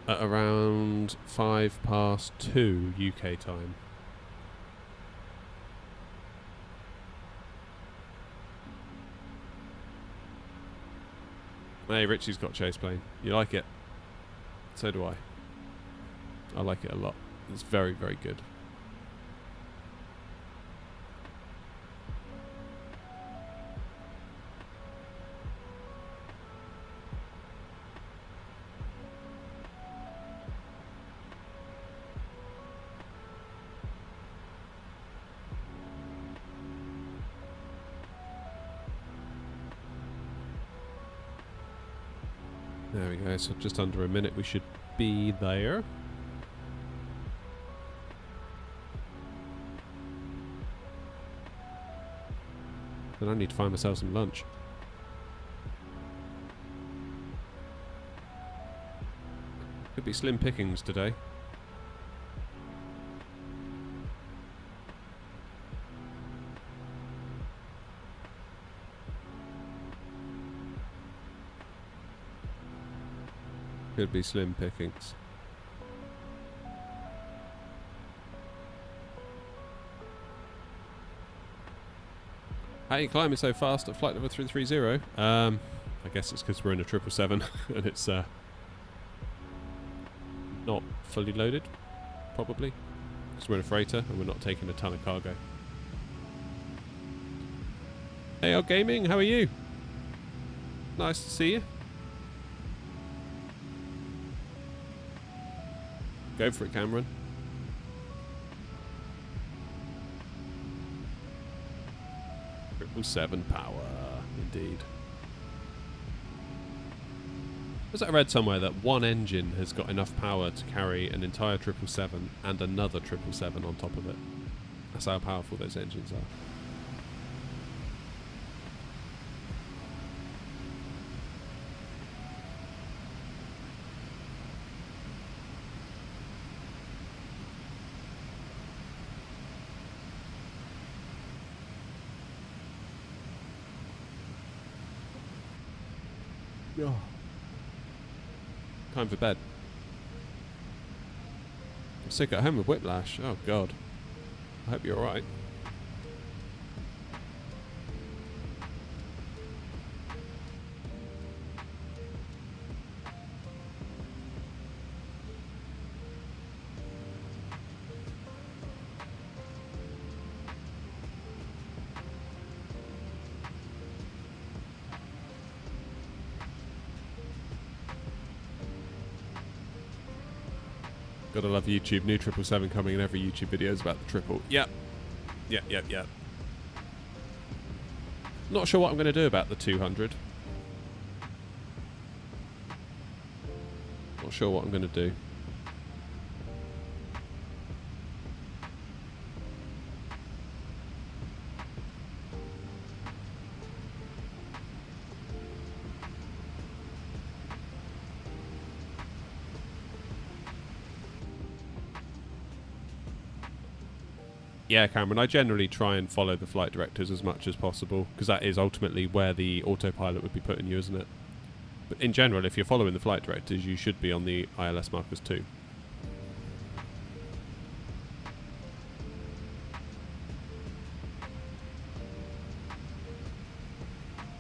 at around 2:05 UK time. Hey, Richie's got chase plane. You like it? So do I. I like it a lot. It's very, very good. There we go, so just under a minute we should be there. Then I need to find myself some lunch. Could be slim pickings today. Could be slim pickings. How are you climbing so fast at flight level 330? I guess it's because we're in a 777 and it's not fully loaded, probably. Because we're in a freighter and we're not taking a ton of cargo. Hey, AL Gaming, how are you? Nice to see you. Go for it, Cameron. Seven power, indeed. As I read somewhere that one engine has got enough power to carry an entire 777 and another 777 on top of it. That's how powerful those engines are. Oh. Time for bed. I'm sick at home with whiplash. Oh god. I hope you're alright. Gotta love YouTube. New 777 coming in every YouTube video is about the triple. Yep. Yep. Not sure what I'm going to do about the 200. Not sure what I'm going to do. Yeah, Cameron, I generally try and follow the flight directors as much as possible, because that is ultimately where the autopilot would be putting you, isn't it? But in general, if you're following the flight directors, you should be on the ILS markers too.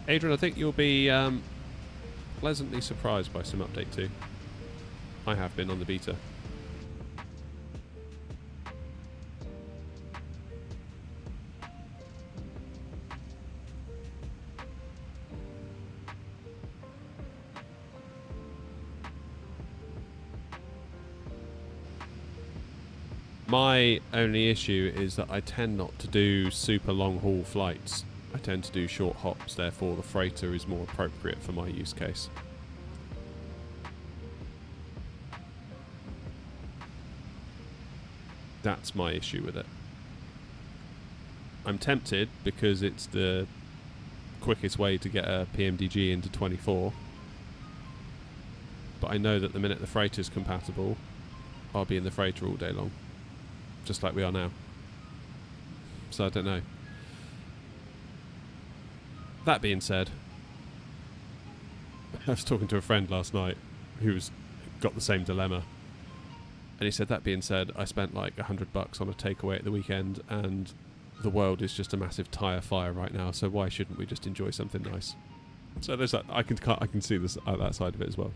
Adrian, I think you'll be pleasantly surprised by some update 2. I have been on the beta. My only issue is that I tend not to do super long haul flights. I tend to do short hops, therefore the freighter is more appropriate for my use case. That's my issue with it. I'm tempted because it's the quickest way to get a PMDG into 24. But I know that the minute the freighter's compatible, I'll be in the freighter all day long. Just like we are now. So I don't know. That being said, I was talking to a friend last night who's got the same dilemma. And he said, that being said, I spent like $100 on a takeaway at the weekend, and the world is just a massive tyre fire right now, so why shouldn't we just enjoy something nice? So there's that. I can see this that side of it as well.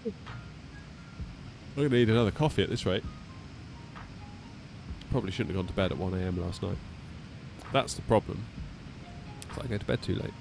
I'm going to need another coffee at this rate. Probably shouldn't have gone to bed at 1 AM last night. That's the problem. So I go to bed too late.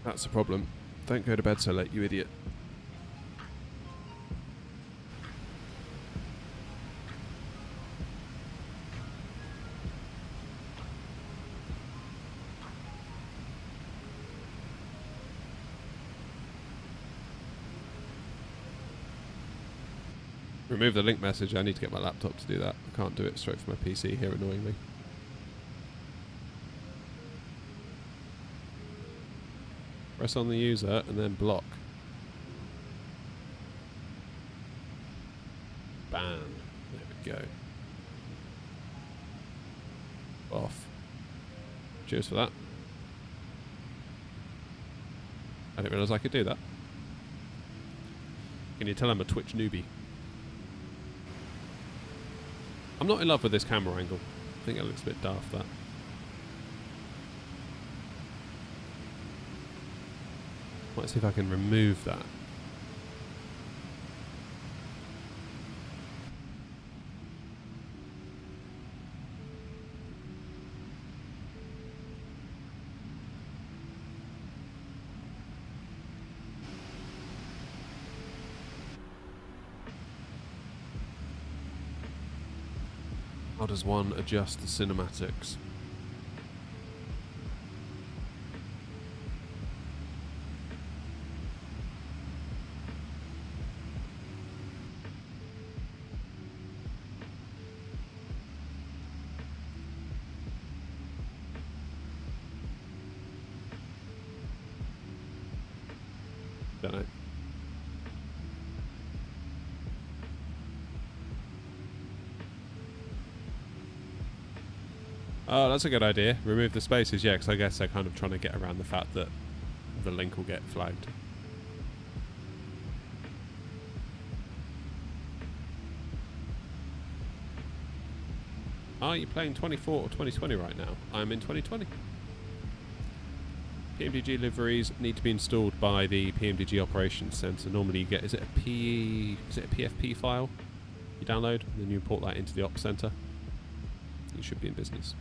That's the problem. Don't go to bed so late, you idiot. Remove the link message. I need to get my laptop to do that. I can't do it straight from my PC here, annoyingly. Press on the user and then block. Bam. There we go. Off. Cheers for that. I didn't realise I could do that. Can you tell I'm a Twitch newbie? I'm not in love with this camera angle. I think it looks a bit daft, that. Might see if I can remove that. How does one adjust the cinematics? Don't know. Oh, that's a good idea. Remove the spaces, yeah, because I guess they're kind of trying to get around the fact that the link will get flagged. Are you playing 24 or 2020 right now? I'm in 2020. PMDG liveries need to be installed by the PMDG operations center. Normally you get, is it a PFP file you download, and then you import that into the ops center. You should be in business.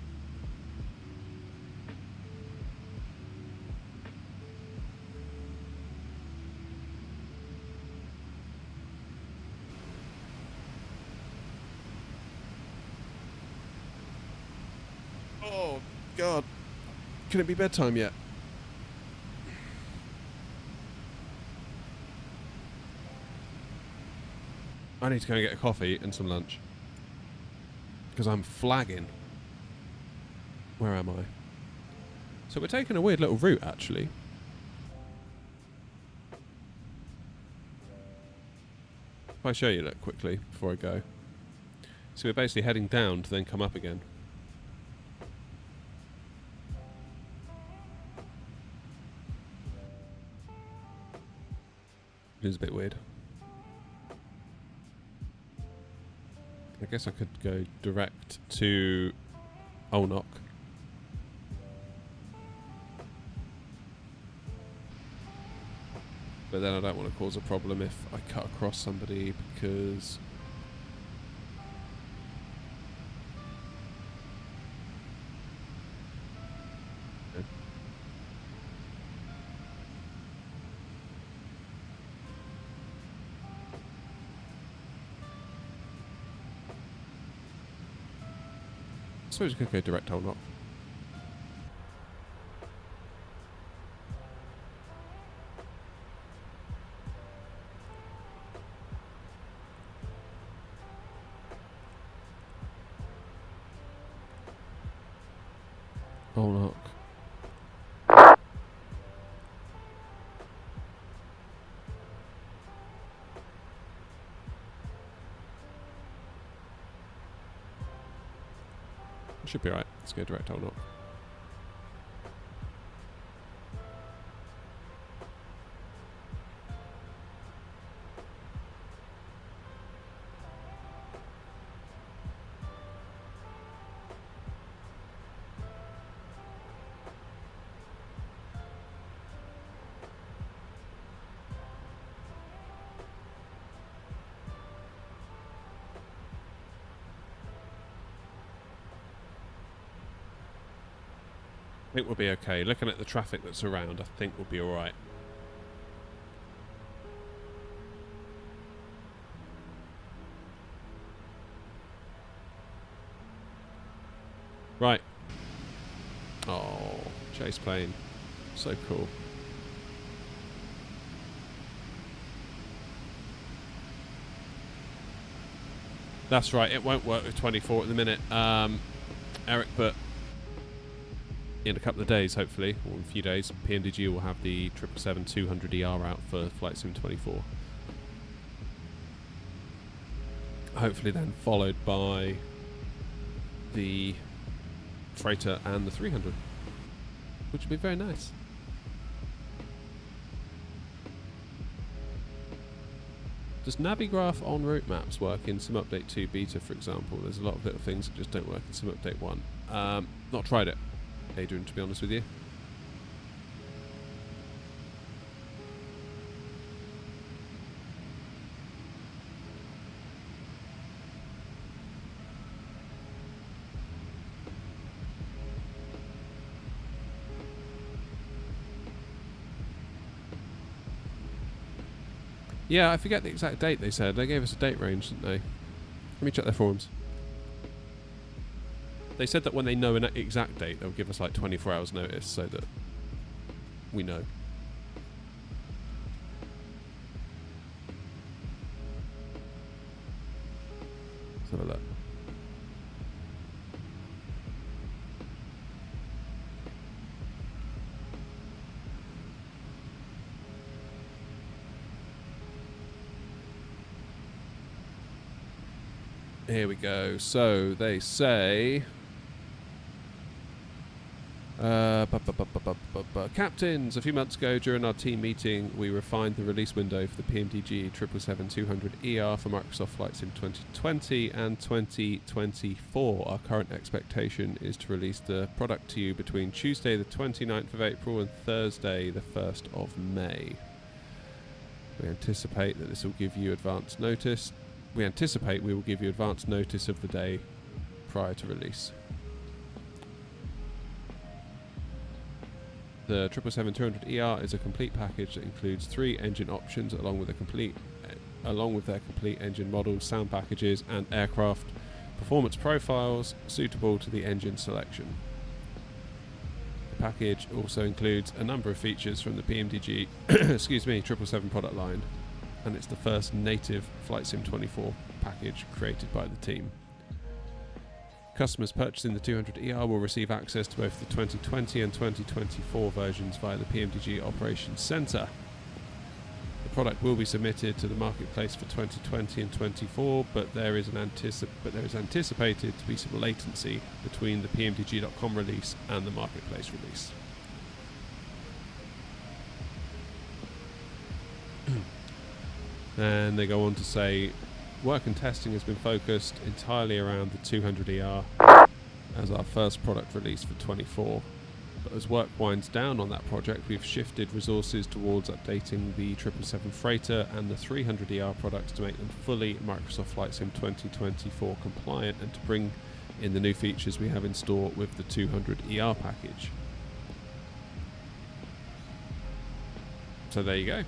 Oh God, can it be bedtime yet? I need to go and get a coffee and some lunch. Because I'm flagging. Where am I? So we're taking a weird little route, actually. If I show you that quickly before I go. So we're basically heading down to then come up again. It is a bit weird. I guess I could go direct to Olnock. But then I don't want to cause a problem if I cut across somebody, because suppose we could go direct hold knock. Hold knock. Should be right. Let's go direct hold knock. I think we'll be okay. Looking at the traffic that's around, I think we'll be alright. Right. Oh, chase plane. So cool. That's right, it won't work with 24 at the minute, Eric, but in a couple of days, hopefully, or in a few days, PMDG will have the 777-200ER out for Flight Sim 24. Hopefully then followed by the Freighter and the 300, which would be very nice. Does Navigraph en route maps work in Sim Update 2 beta, for example? There's a lot of little things that just don't work in Sim Update 1. Not tried it, Adrian, to be honest with you. Yeah, I forget the exact date they said. They gave us a date range, didn't they? Let me check their forums. They said that when they know an exact date, they'll give us like 24 hours notice so that we know. Let's have a look. Here we go. So they say, captains, a few months ago during our team meeting, we refined the release window for the PMDG 777-200ER for Microsoft Flight Sim 2020 and 2024. Our current expectation is to release the product to you between Tuesday the 29th of April and Thursday the 1st of May. We anticipate that this will give you advance notice. We anticipate we will give you advance notice of the day prior to release. The 777-200ER is a complete package that includes 3 engine options along with their complete engine models, sound packages and aircraft performance profiles suitable to the engine selection. The package also includes a number of features from the PMDG 777 product line, and it's the first native Flight Sim 24 package created by the team. Customers purchasing the 200ER will receive access to both the 2020 and 2024 versions via the PMDG Operations Centre. The product will be submitted to the marketplace for 2020 and 24, but there is anticipated to be some latency between the PMDG.com release and the marketplace release. And they go on to say, work and testing has been focused entirely around the 200ER as our first product release for 24. But as work winds down on that project, we've shifted resources towards updating the 777 Freighter and the 300ER products to make them fully Microsoft Flight Sim 2024 compliant and to bring in the new features we have in store with the 200ER package. So there you go.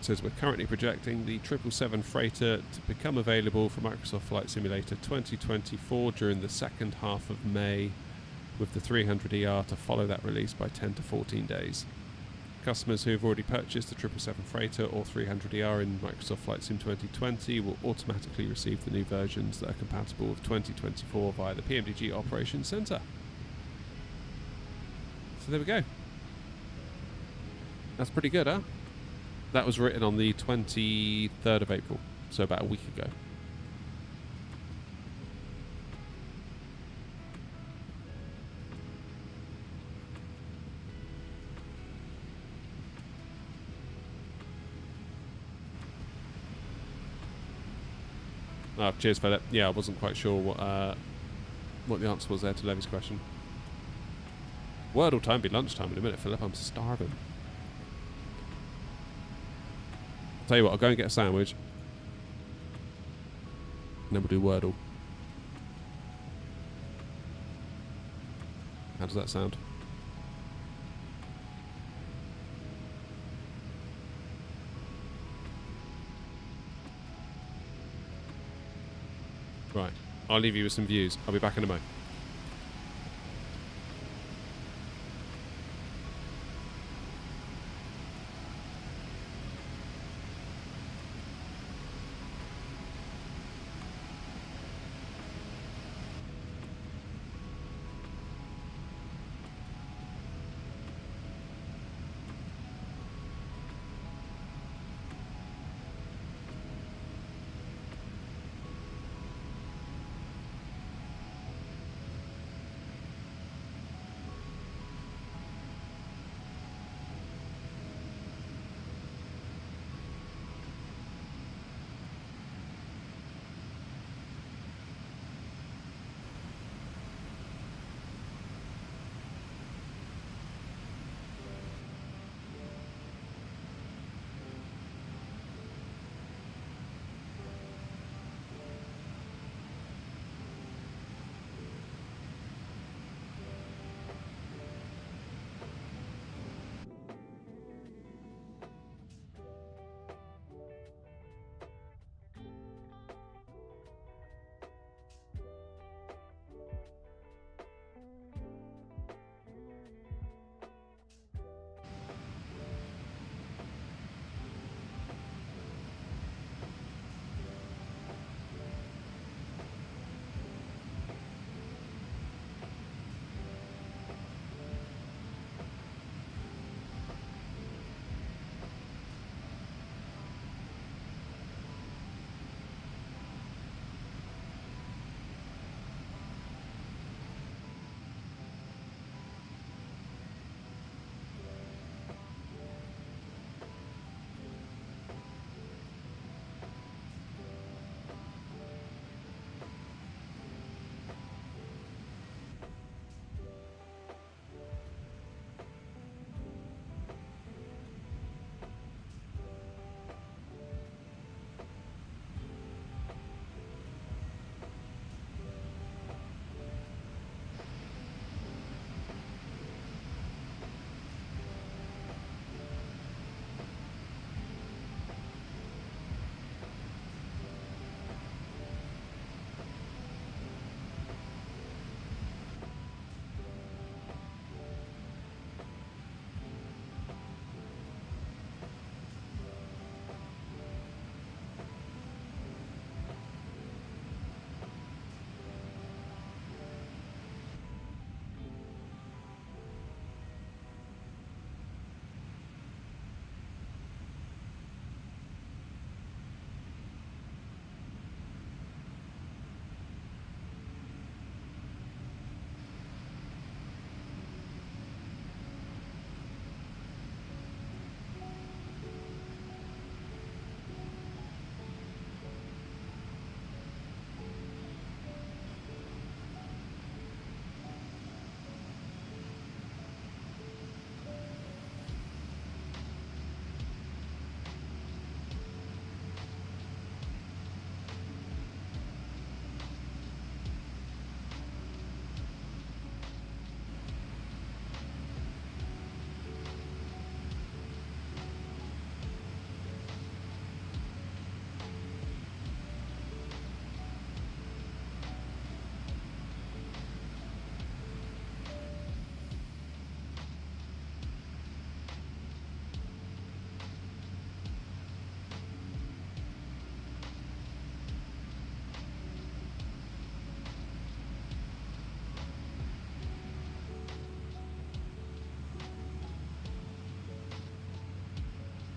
says we're currently projecting the 777 freighter to become available for Microsoft Flight Simulator 2024 during the second half of May, with the 300ER to follow that release by 10 to 14 days. Customers who have already purchased the 777 freighter or 300ER in Microsoft Flight Sim 2020 will automatically receive the new versions that are compatible with 2024 via the PMDG Operations Center. So there we go. That's pretty good, huh? That was written on the 23rd of April, so about a week ago. Oh, cheers, Philip. Yeah, I wasn't quite sure what the answer was there to Levy's question. Wordle time be lunchtime in a minute, Philip. I'm starving. Tell you what, I'll go and get a sandwich. And then we'll do Wordle. How does that sound? Right, I'll leave you with some views. I'll be back in a moment.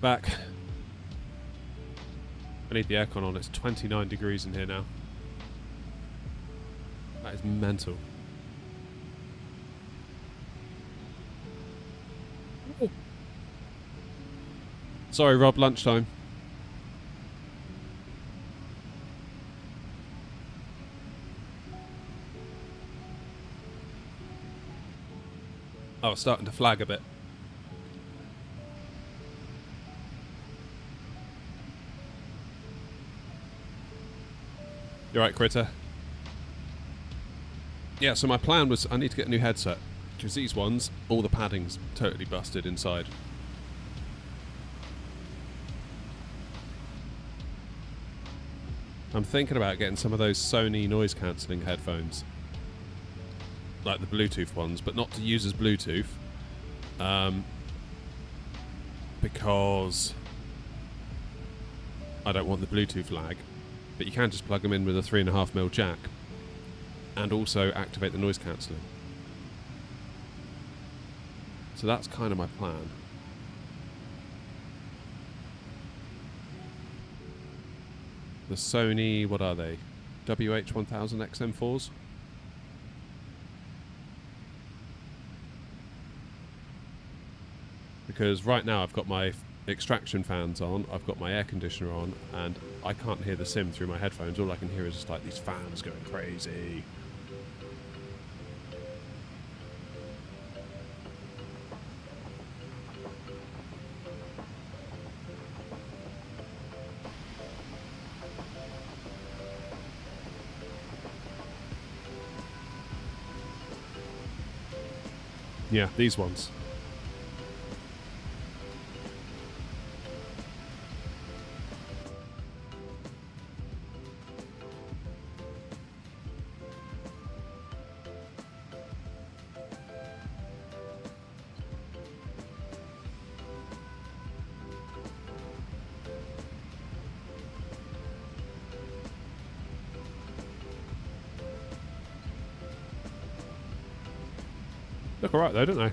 pushback. I need the aircon on. It's 29 degrees in here now. That is mental. Ooh. Sorry, Rob, lunchtime. Oh, it's starting to flag a bit. You alright, Critter? Yeah, so my plan was I need to get a new headset, because these ones, all the padding's totally busted inside. I'm thinking about getting some of those Sony noise cancelling headphones, like the Bluetooth ones, but not to use as Bluetooth, because I don't want the Bluetooth lag. But you can just plug them in with a 3.5mm jack and also activate the noise cancelling. So that's kind of my plan. The Sony, what are they? WH-1000 XM4s? Because right now I've got my extraction fans on, I've got my air conditioner on, and I can't hear the sim through my headphones. All I can hear is just like these fans going crazy. Yeah, these ones. Look alright though, don't they?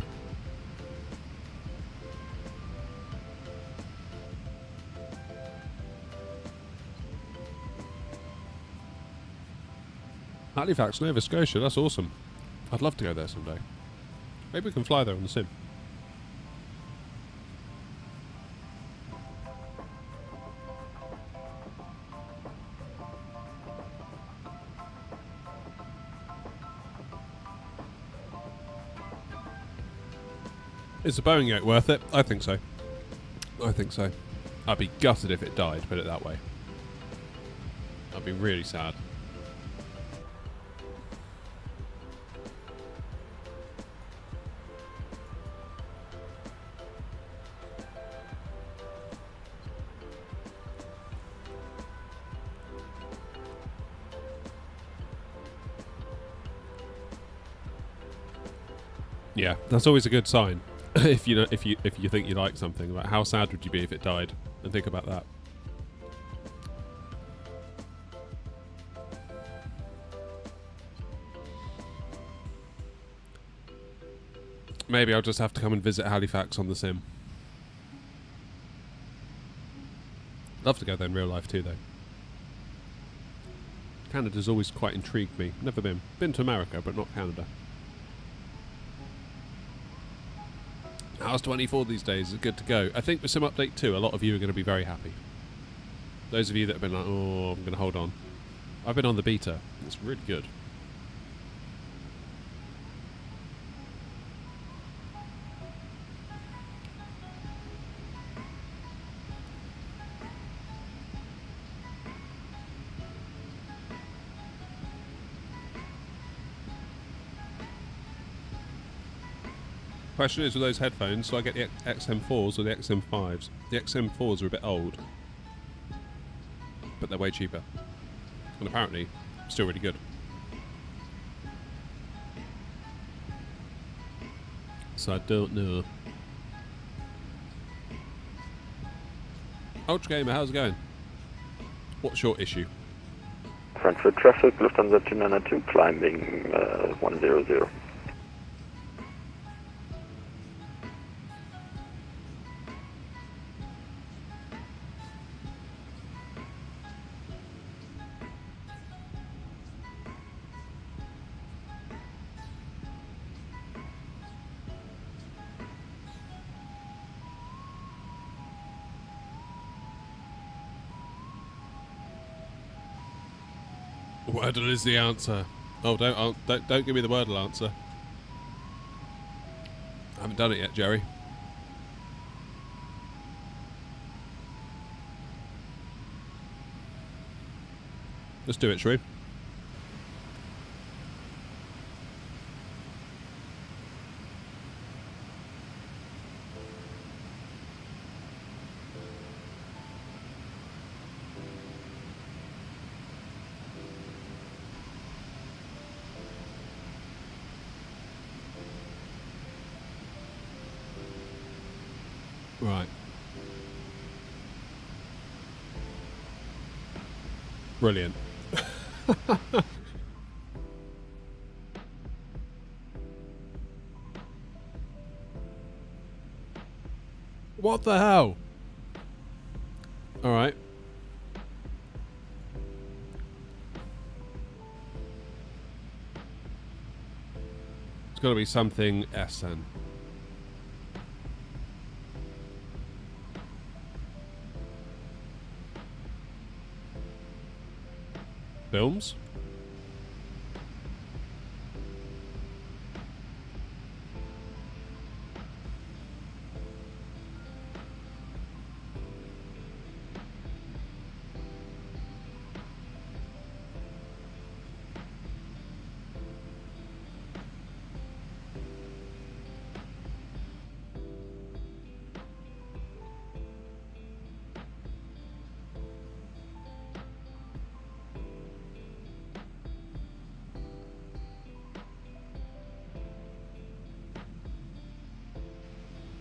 Halifax, Nova Scotia, that's awesome. I'd love to go there someday. Maybe we can fly there on the sim. Is the Boeing yoke worth it? I think so. I think so. I'd be gutted if it died, put it that way. I'd be really sad. Yeah, that's always a good sign. if you think you like something, like how sad would you be if it died? And think about that. Maybe I'll just have to come and visit Halifax on the sim. Love to go there in real life too, though. Canada's always quite intrigued me. Never been. Been to America, but not Canada. How's 24 these days? Is it good to go? I think with Sim Update 2, a lot of you are going to be very happy. Those of you that have been like, oh, I'm going to hold on. I've been on the beta. It's really good. Question is, with those headphones, do I get the XM4s or the XM5s? The XM4s are a bit old, but they're way cheaper. And apparently, still really good. So I don't know. Ultra Gamer, how's it going? What's your issue? Frankfurt traffic, Lufthansa 292, climbing 100. Wordle is the answer. Oh, don't give me the Wordle answer. I haven't done it yet, Jerry. Let's do it, shall we? Right. Brilliant. What the hell? All right. It's got to be something S then. Films?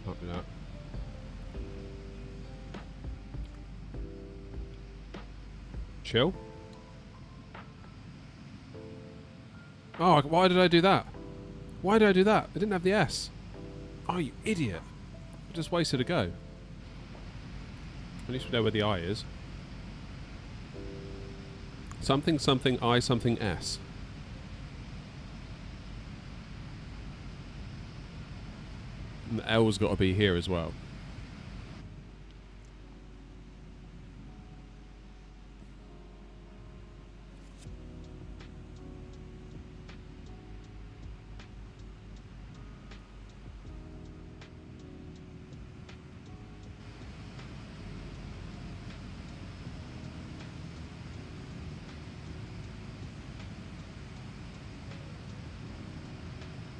Can't be that. Chill. Oh, why did I do that? Why did I do that? I didn't have the S. Oh, you idiot. I just wasted a go. At least we know where the I is. Something, something, I, something, S. And the L's got to be here as well.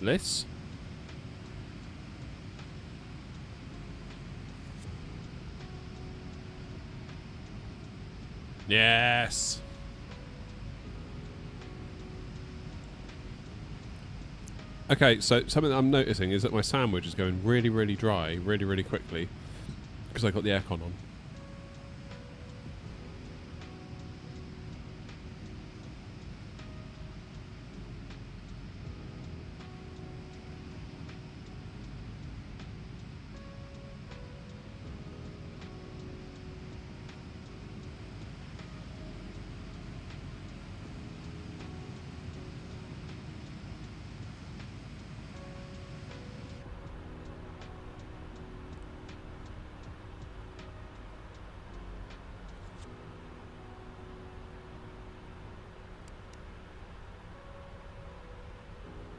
This? Yes. Okay, so something that I'm noticing is that my sandwich is going really, really dry, really, really quickly because I got the aircon on.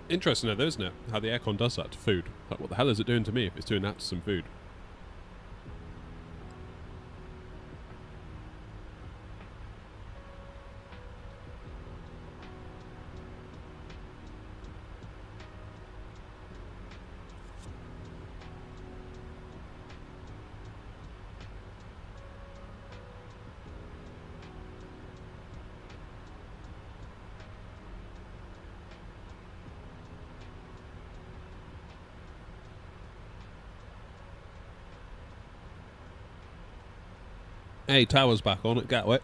Interesting though, isn't it? How the aircon does that to food. Like, what the hell is it doing to me if it's doing that to some food? Hey, tower's back on at Gatwick.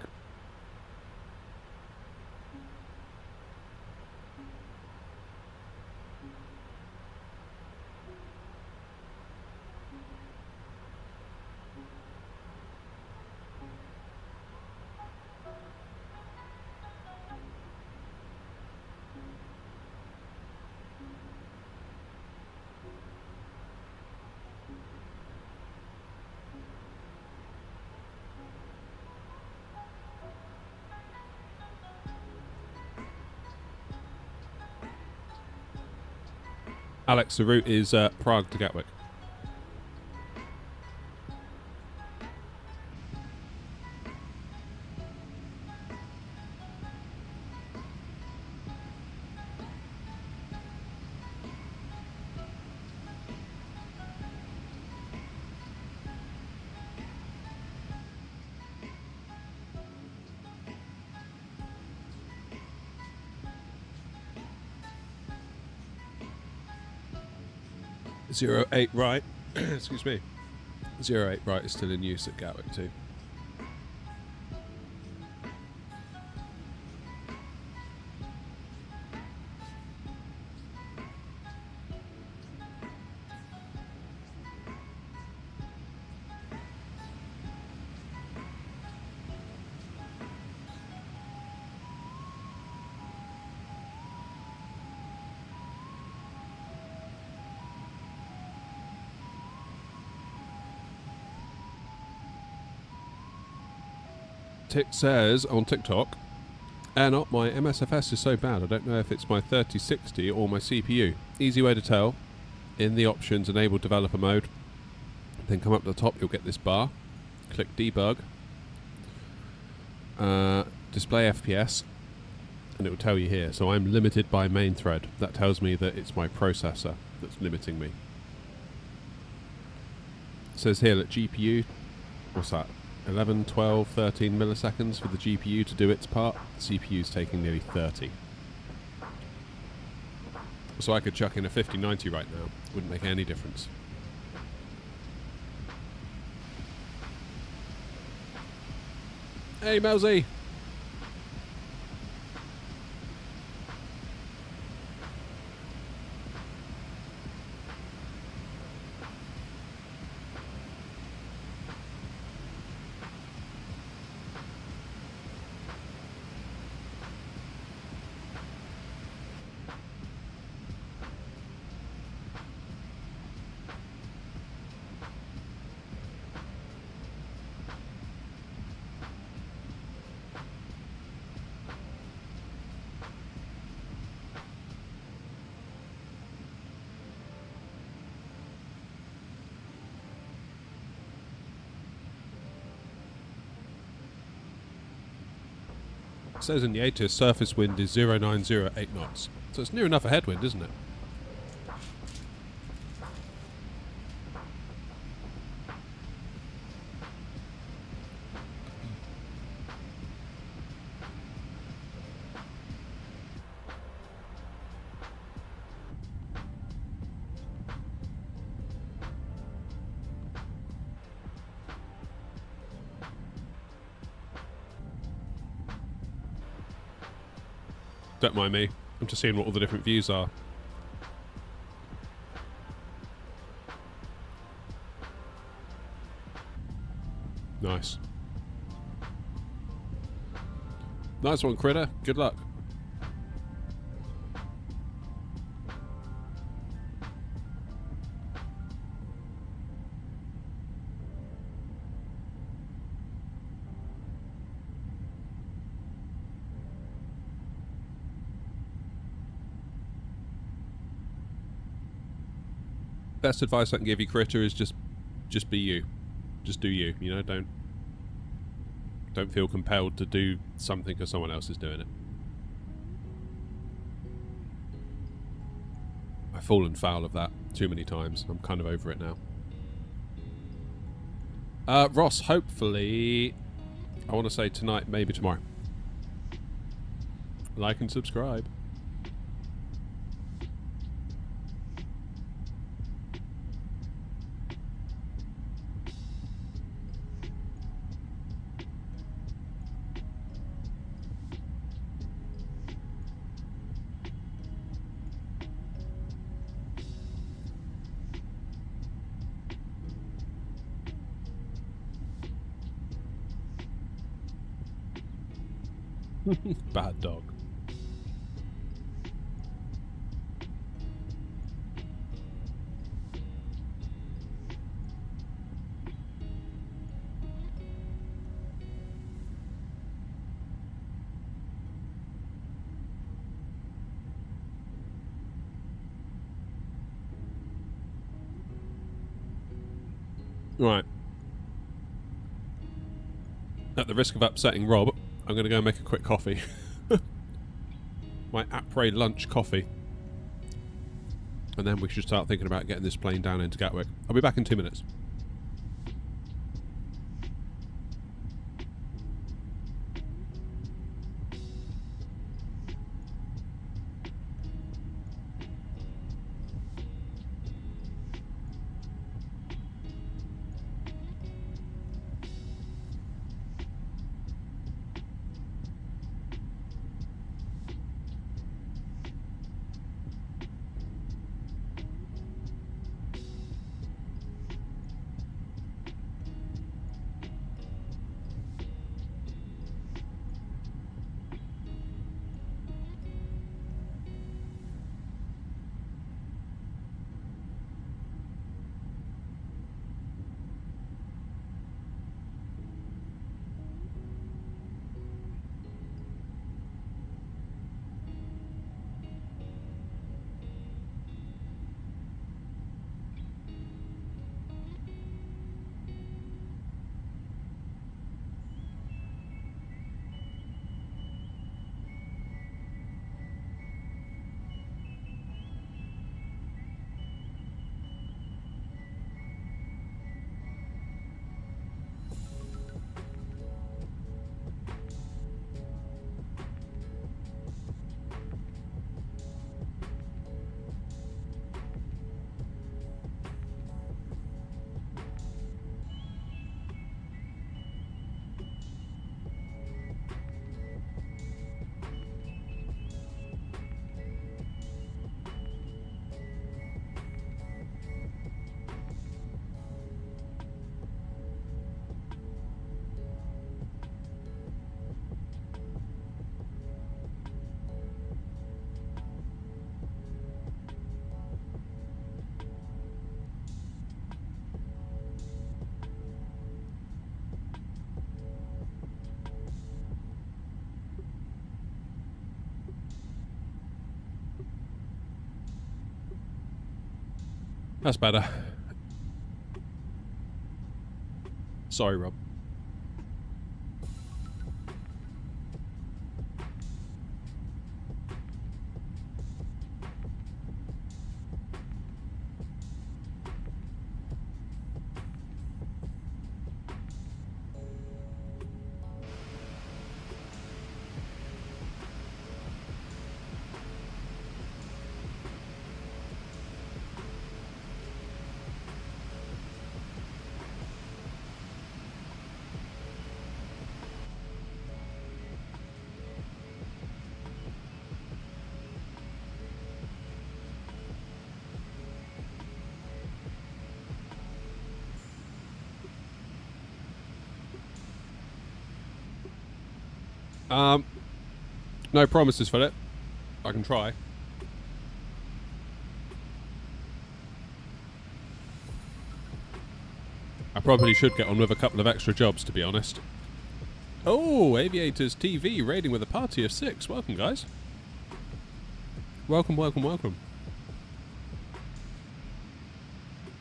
Alex, the route is Prague to Gatwick. Zero 08 right, excuse me. 08 right is still in use at Gatwick too. Tick says on TikTok, not my MSFS is so bad, I don't know if it's my 3060 or my CPU. Easy way to tell, in the options enable developer mode, then come up to the top, you'll get this bar, click debug, display FPS, and it will tell you here. So I'm limited by main thread. That tells me that it's my processor that's limiting me. It says here that GPU, what's that? 11, 12, 13 milliseconds for the GPU to do its part. The CPU is taking nearly 30. So I could chuck in a 5090 right now. Wouldn't make any difference. Hey, Mousy! It says in the ATIS surface wind is 0908 knots. So it's near enough a headwind, isn't it? Don't mind me. I'm just seeing what all the different views are. Nice. Nice one, Critter. Good luck. Best advice I can give you, Critter, is just be you. Just do you. You know, don't feel compelled to do something because someone else is doing it. I've fallen foul of that too many times. I'm kind of over it now. Ross, hopefully, I want to say tonight, maybe tomorrow. Like and subscribe. Bad dog. Right. At the risk of upsetting Rob, I'm going to go make a quick coffee. My après lunch coffee. And then we should start thinking about getting this plane down into Gatwick. I'll be back in 2 minutes. That's better. Sorry, Rob. No promises, Philip. I can try. I probably should get on with a couple of extra jobs, to be honest. Oh, Aviators TV raiding with a party of 6. Welcome, guys. Welcome, welcome, welcome.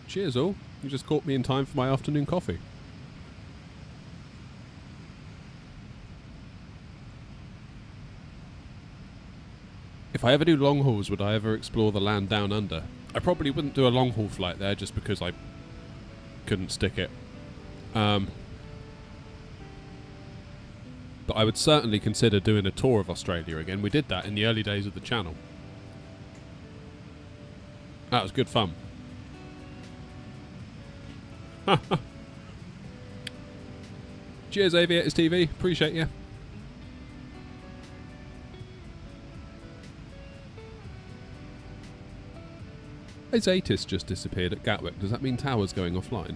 Cheers, all. You just caught me in time for my afternoon coffee. If I ever do long hauls, would I ever explore the land down under? I probably wouldn't do a long haul flight there just because I couldn't stick it. But I would certainly consider doing a tour of Australia again. We did that in the early days of the channel. That was good fun. Cheers, Aviators TV. Appreciate you. His ATIS just disappeared at Gatwick. Does that mean Tower's going offline?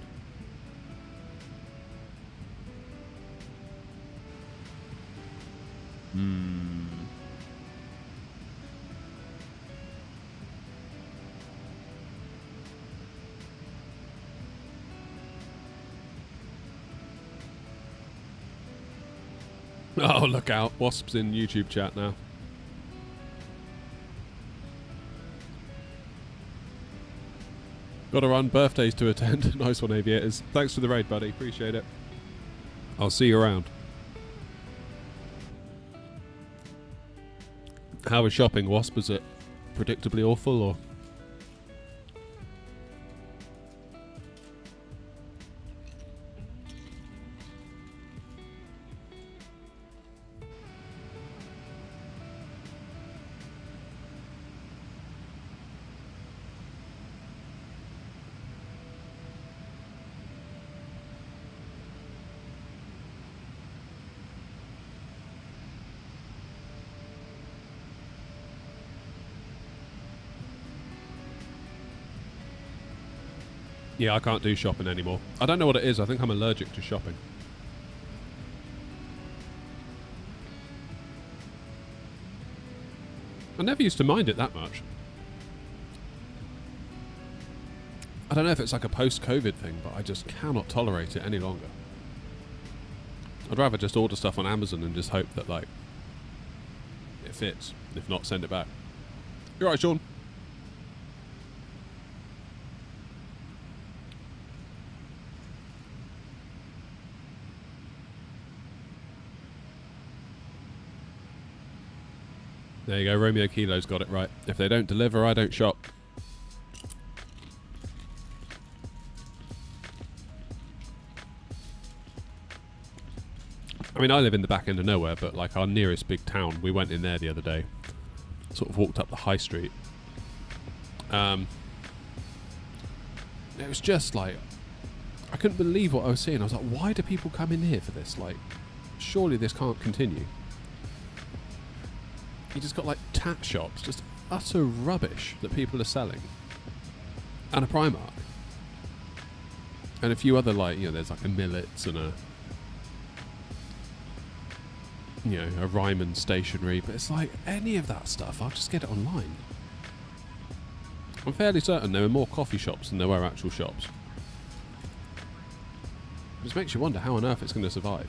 Oh, look out. Wasp's in YouTube chat now. Got to run. Birthdays to attend. Nice one, Aviators. Thanks for the raid, buddy. Appreciate it. I'll see you around. How was shopping, Wasp? Was it predictably awful, or...? Yeah, I can't do shopping anymore. I don't know what it is. I think I'm allergic to shopping. I never used to mind it that much. I don't know if it's like a post-COVID thing, but I just cannot tolerate it any longer. I'd rather just order stuff on Amazon and just hope that, like, it fits. If not, send it back. You're right, Sean. There you go, Romeo Kilo's got it right. If they don't deliver, I don't shop. I mean, I live in the back end of nowhere, but like our nearest big town, we went in there the other day. Sort of walked up the high street. It was just like, I couldn't believe what I was seeing. I was like, why do people come in here for this? Like, surely this can't continue. You just got like tat shops, just utter rubbish that people are selling. And a Primark. And a few other, like, you know, there's like a Millets and a, you know, a Ryman stationery. But it's like, any of that stuff, I'll just get it online. I'm fairly certain there were more coffee shops than there were actual shops. It just makes you wonder how on earth it's going to survive.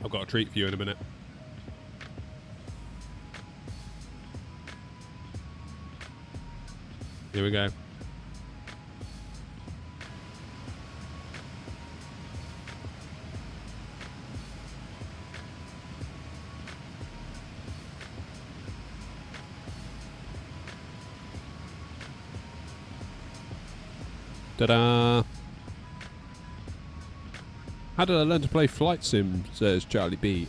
I've got a treat for you in a minute. Here we go. Ta-da! How did I learn to play Flight Sim, says Charlie B.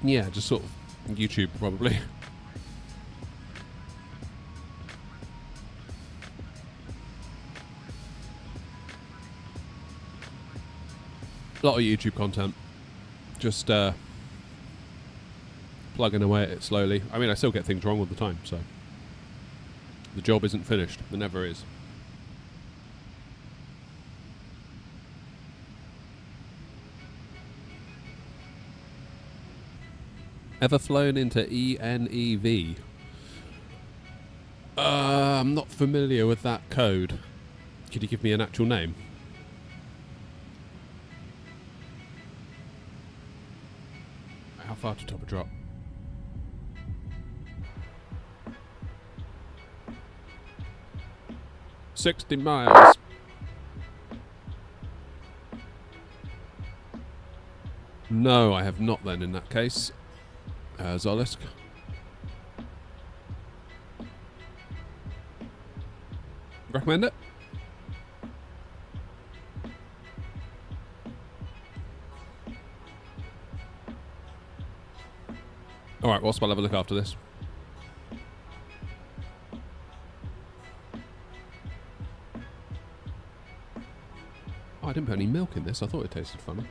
Yeah, just sort of YouTube, probably. A lot of YouTube content. Just plugging away at it slowly. I mean, I still get things wrong all the time, so the job isn't finished. It never is. Ever flown into ENEV? I'm not familiar with that code. Could you give me an actual name? How far to top a drop? $60 miles. No, I have not then in that case. Zolisk. Recommend it? Alright, Wasp, I'll have a look after this. Oh, I didn't put any milk in this. I thought it tasted funny.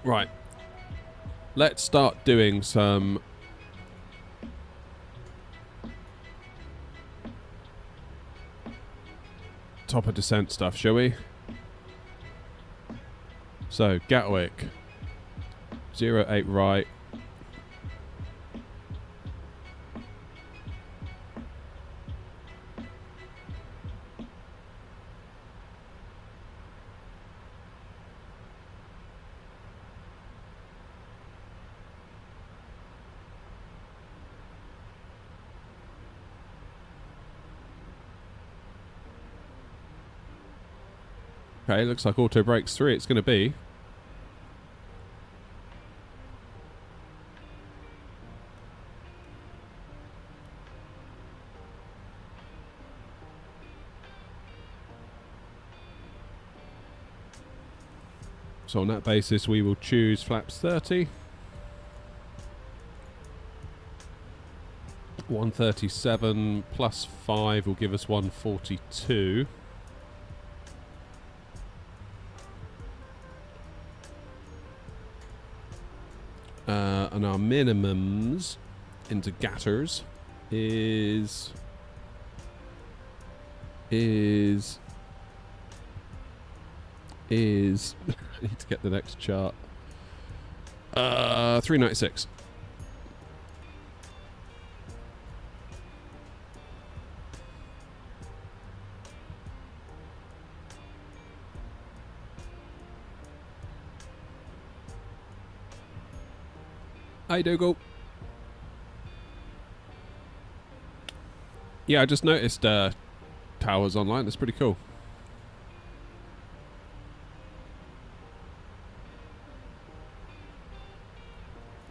Right. Let's start doing some top of descent stuff, shall we? So, Gatwick. 08 right. Okay, looks like auto brakes 3 it's going to be. So on that basis we will choose flaps 30. 137 plus 5 will give us 142. And our minimums into gatters is I need to get the next chart. 396. Hi, Dougal. Yeah, I just noticed towers online. That's pretty cool.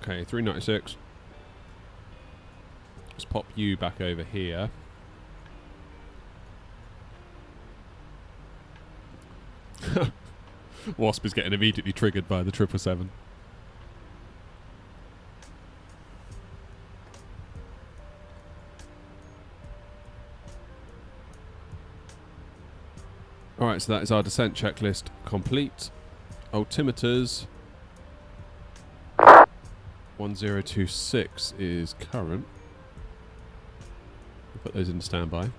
Okay, 396. Let's pop you back over here. Wasp is getting immediately triggered by the 777. Alright, so that is our descent checklist complete. Altimeters 1026 is current. We'll put those in standby.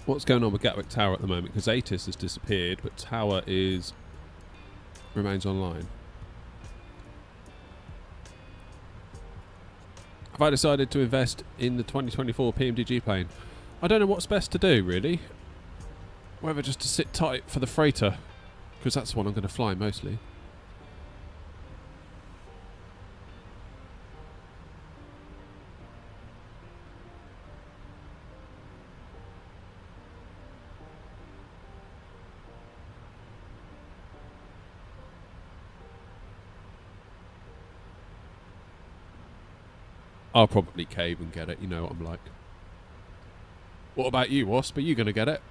What's going on with Gatwick Tower at the moment? Because ATIS has disappeared, but Tower remains online. Have I decided to invest in the 2024 PMDG plane? I don't know what's best to do, really. Whether just to sit tight for the freighter, because that's the one I'm going to fly mostly. I'll probably cave and get it, you know what I'm like. What about you, Wasp? Are you going to get it?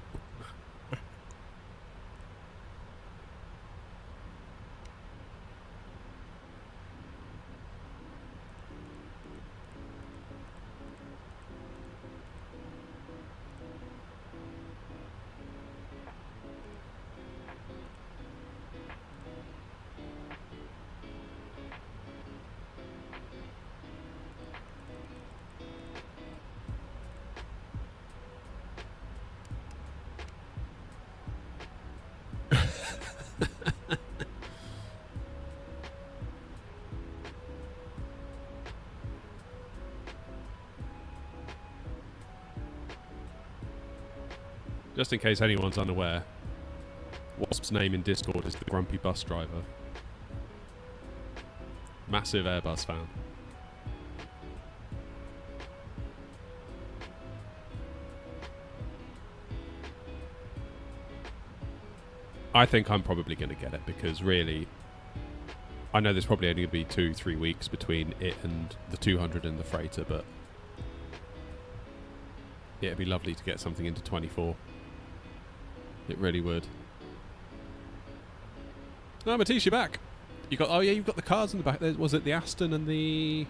Just in case anyone's unaware, Wasp's name in Discord is the Grumpy Bus Driver. Massive Airbus fan. I think I'm probably going to get it because really, I know there's probably only going to be 2-3 weeks between it and the 200 and the freighter, but yeah, it'd be lovely to get something into 24. It really would. No, Matisse, you're back. You got? Oh yeah, you've got the cars in the back. Was it the Aston and the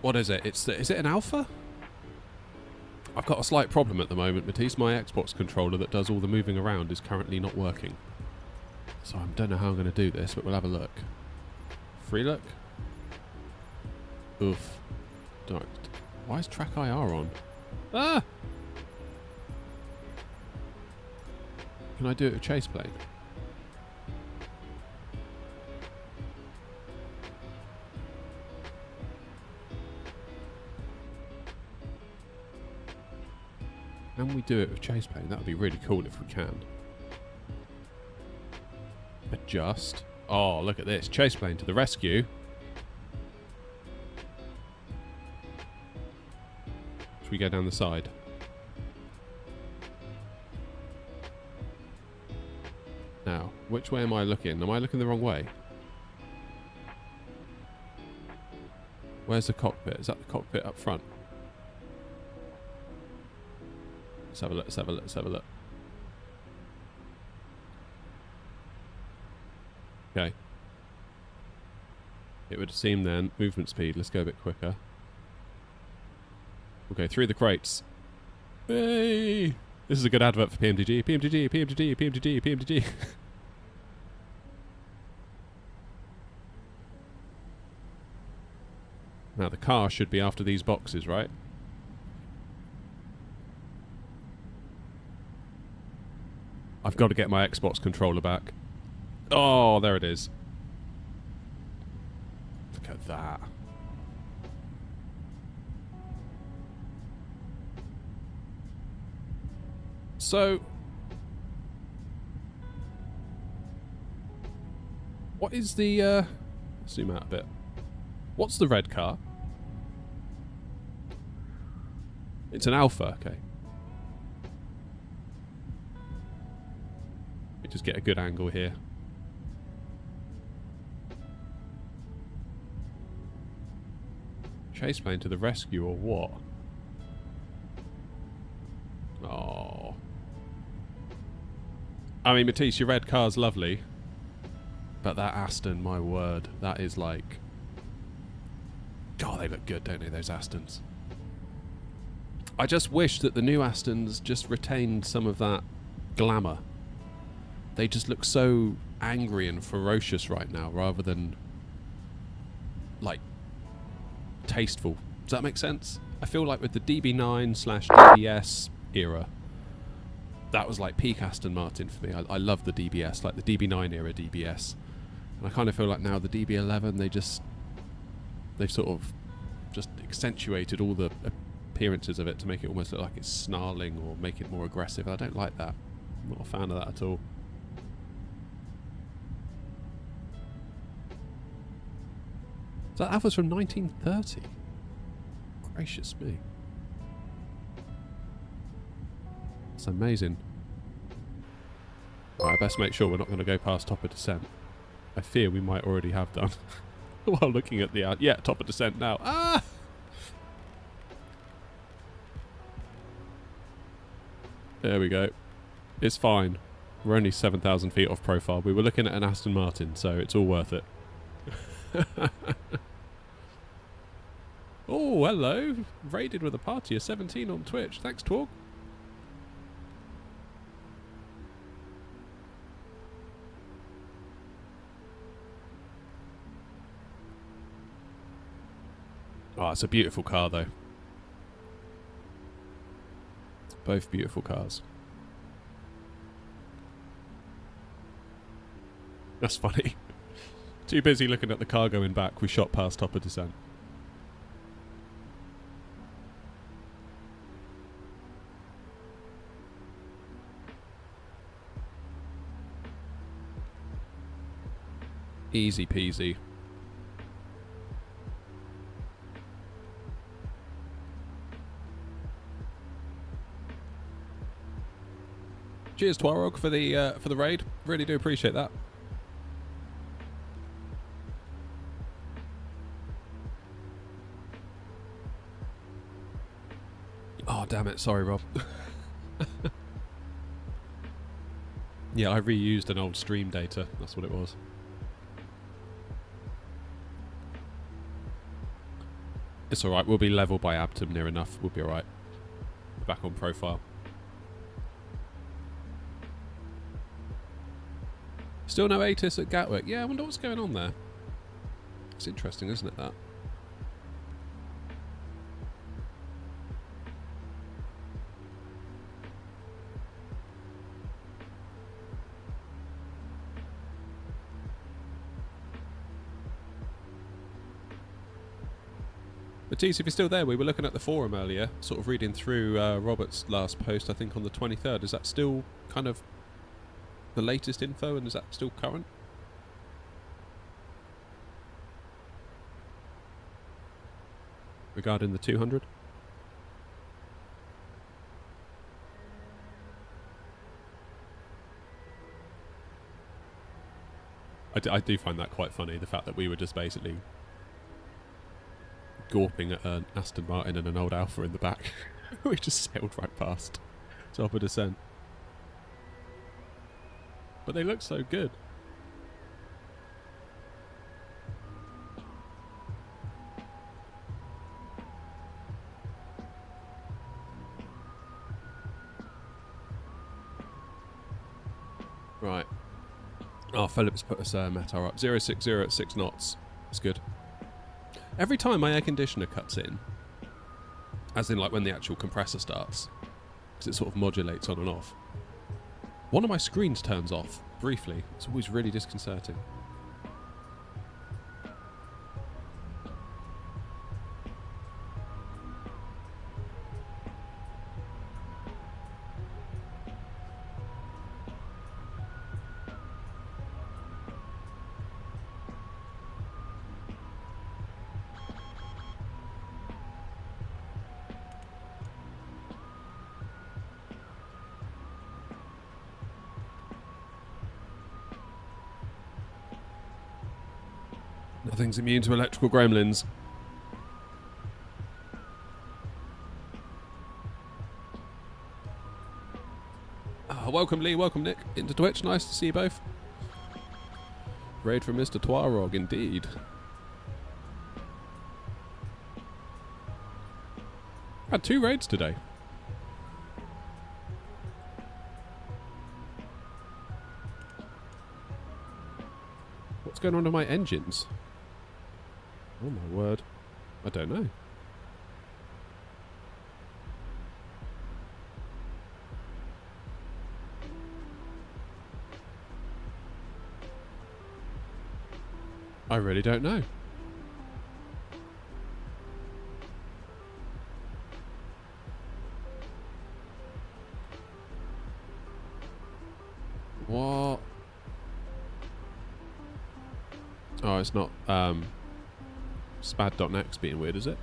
What is it? Is it an alpha? I've got a slight problem at the moment, Matisse. My Xbox controller that does all the moving around is currently not working. So I don't know how I'm going to do this, but we'll have a look. Free look? Oof. Don't. Why is track IR on? Ah! Can I do it with chase plane? Can we do it with chase plane? That would be really cool if we can. Adjust. Oh, look at this. Chase plane to the rescue. Should we go down the side? Now, which way am I looking? Am I looking the wrong way? Where's the cockpit? Is that the cockpit up front? Let's have a look, let's have a look, let's have a look. Okay. It would seem then, movement speed, let's go a bit quicker. Okay, through the crates. Hey! This is a good advert for PMDG. PMDG, PMDG, PMDG, PMDG. Now the car should be after these boxes, right? I've got to get my Xbox controller back. Oh, there it is. Look at that. So, what is the, zoom out a bit. What's the red car? It's an Alpha, okay. Let me just get a good angle here. Chase plane to the rescue or what? Oh. I mean, Matisse, your red car's lovely. But that Aston, my word, that is like... God, they look good, don't they, those Astons? I just wish that the new Astons just retained some of that glamour. They just look so angry and ferocious right now, rather than, like, tasteful. Does that make sense? I feel like with the DB9/DBS era, that was like peak Aston Martin for me. I love the DBS, like the DB9 era DBS. And I kind of feel like now the DB11, they've sort of just accentuated all the appearances of it to make it almost look like it's snarling or make it more aggressive. I don't like that. I'm not a fan of that at all. So that Alpha's from 1930. Gracious me. It's amazing. Right, I best make sure we're not going to go past top of descent. I fear we might already have done. While looking at the... yeah, top of descent now. Ah! There we go. It's fine. We're only 7,000 feet off profile. We were looking at an Aston Martin, so it's all worth it. Oh, hello. Raided with a party of 17 on Twitch. Thanks, Torg. Oh, it's a beautiful car, though. Both beautiful cars. That's funny. Too busy looking at the car going back, we shot past top of descent. Easy peasy. Cheers, Twarog, for the raid. Really do appreciate that. Oh, damn it. Sorry, Rob. Yeah, I reused an old stream data. That's what it was. It's alright, we'll be level by Abtom near enough. We'll be alright. Back on profile. Still no ATIS at Gatwick. Yeah, I wonder what's going on there. It's interesting, isn't it, that? Matisse, if you're still there, we were looking at the forum earlier, sort of reading through Robert's last post, I think on the 23rd. Is that still kind of the latest info, and is that still current? Regarding the 200? I do find that quite funny, the fact that we were just basically gawping at an Aston Martin and an old Alpha in the back. We just sailed right past top of descent. But they look so good. Right. Oh, Phillips put us METAR up. 060 at 6 knots. That's good. Every time my air conditioner cuts in, as in like when the actual compressor starts, because it sort of modulates on and off, one of my screens turns off briefly. It's always really disconcerting. Nothing's immune to electrical gremlins. Welcome Lee, welcome Nick into Twitch. Nice to see you both. Raid from Mr. Twarog, indeed. Had 2 raids today. What's going on with my engines? Oh my word. I don't know. I really don't know. What? Oh, it's not, Spad.net's being weird, is it?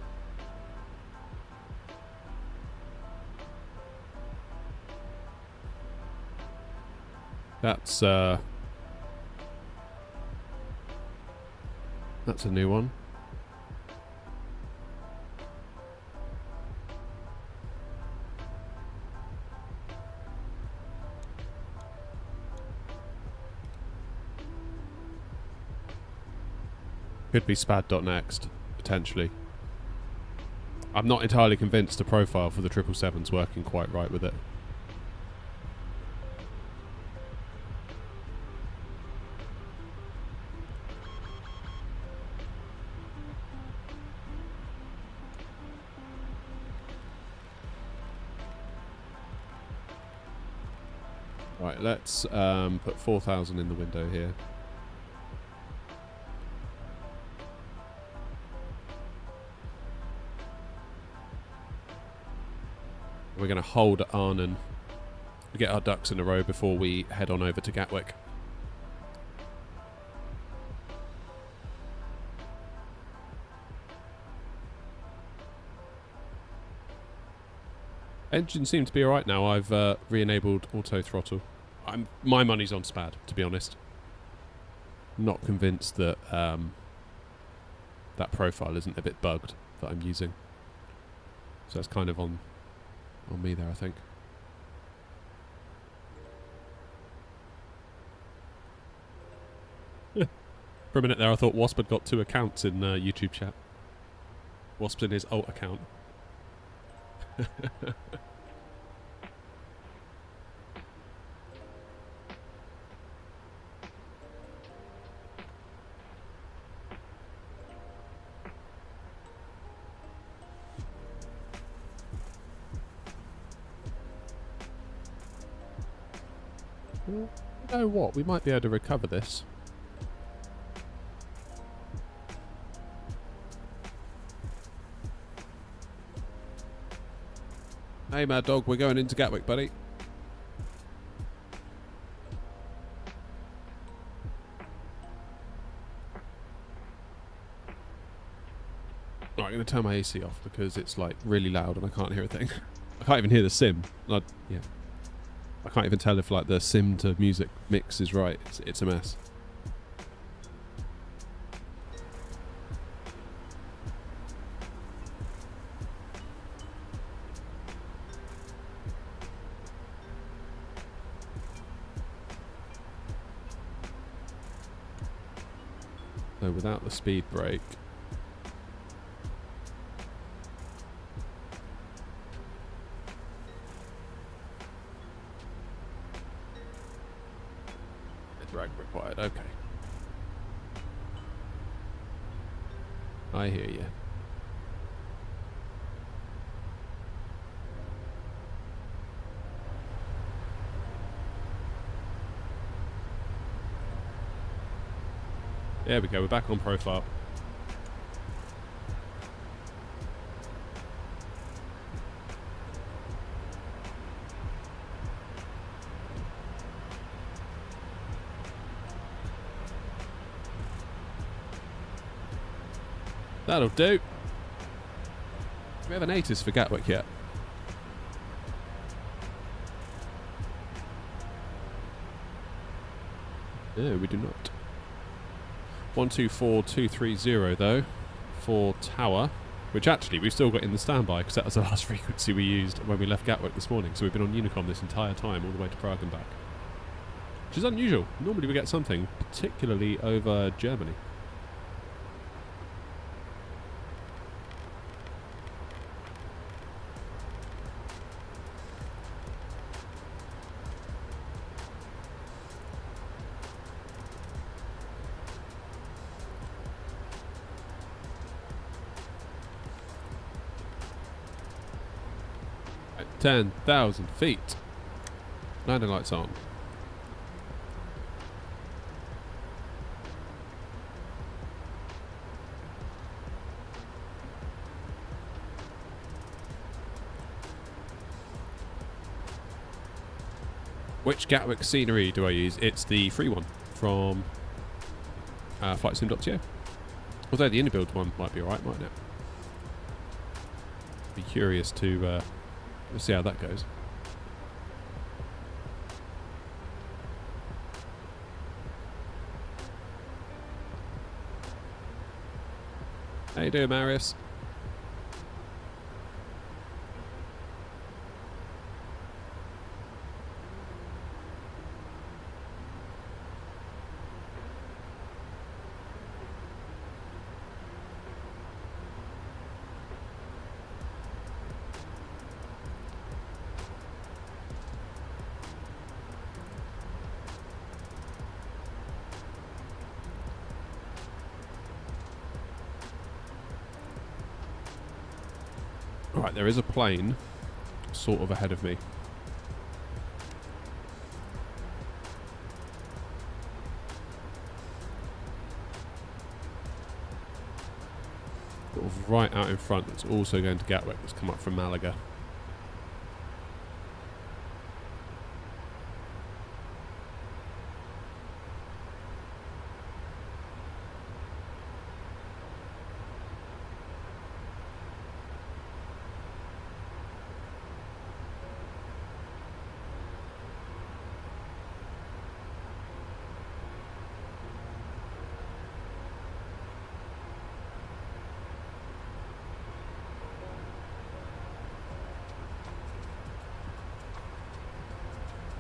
That's a new one. Could be Spad.next, potentially. I'm not entirely convinced the profile for the 777's working quite right with it. Right, let's put 4,000 in the window here. We're going to hold at Arnhem, get our ducks in a row before we head on over to Gatwick. Engine seems to be alright now. I've re-enabled auto throttle. My money's on Spad, to be honest. Not convinced that that profile isn't a bit bugged that I'm using. So that's kind of on me there, I think. For a minute there, I thought Wasp had got 2 accounts in YouTube chat. Wasp's in his alt account. You know what? We might be able to recover this. Hey, Mad Dog, we're going into Gatwick, buddy. Right, I'm going to turn my AC off because it's like really loud and I can't hear a thing. I can't even hear the sim. Yeah. I can't even tell if like the sim to music mix is right. It's a mess. So without the speed brake, drag required. Okay, I hear you. There we go, we're back on profile. That'll do. Do we have an ATIS for Gatwick yet? No, we do not. 124230 though for Tower, which actually we've still got in the standby because that was the last frequency we used when we left Gatwick this morning. So we've been on Unicom this entire time all the way to Prague and back, which is unusual. Normally we get something, particularly over Germany. At 10,000 feet. Landing lights on. Which Gatwick scenery do I use? It's the free one from flightsim.co. Although the inner-build one might be alright, mightn't it? Be curious to see how that goes. How you doing, Marius? Right, there is a plane sort of ahead of me. Sort of right out in front, that's also going to Gatwick, that's come up from Malaga.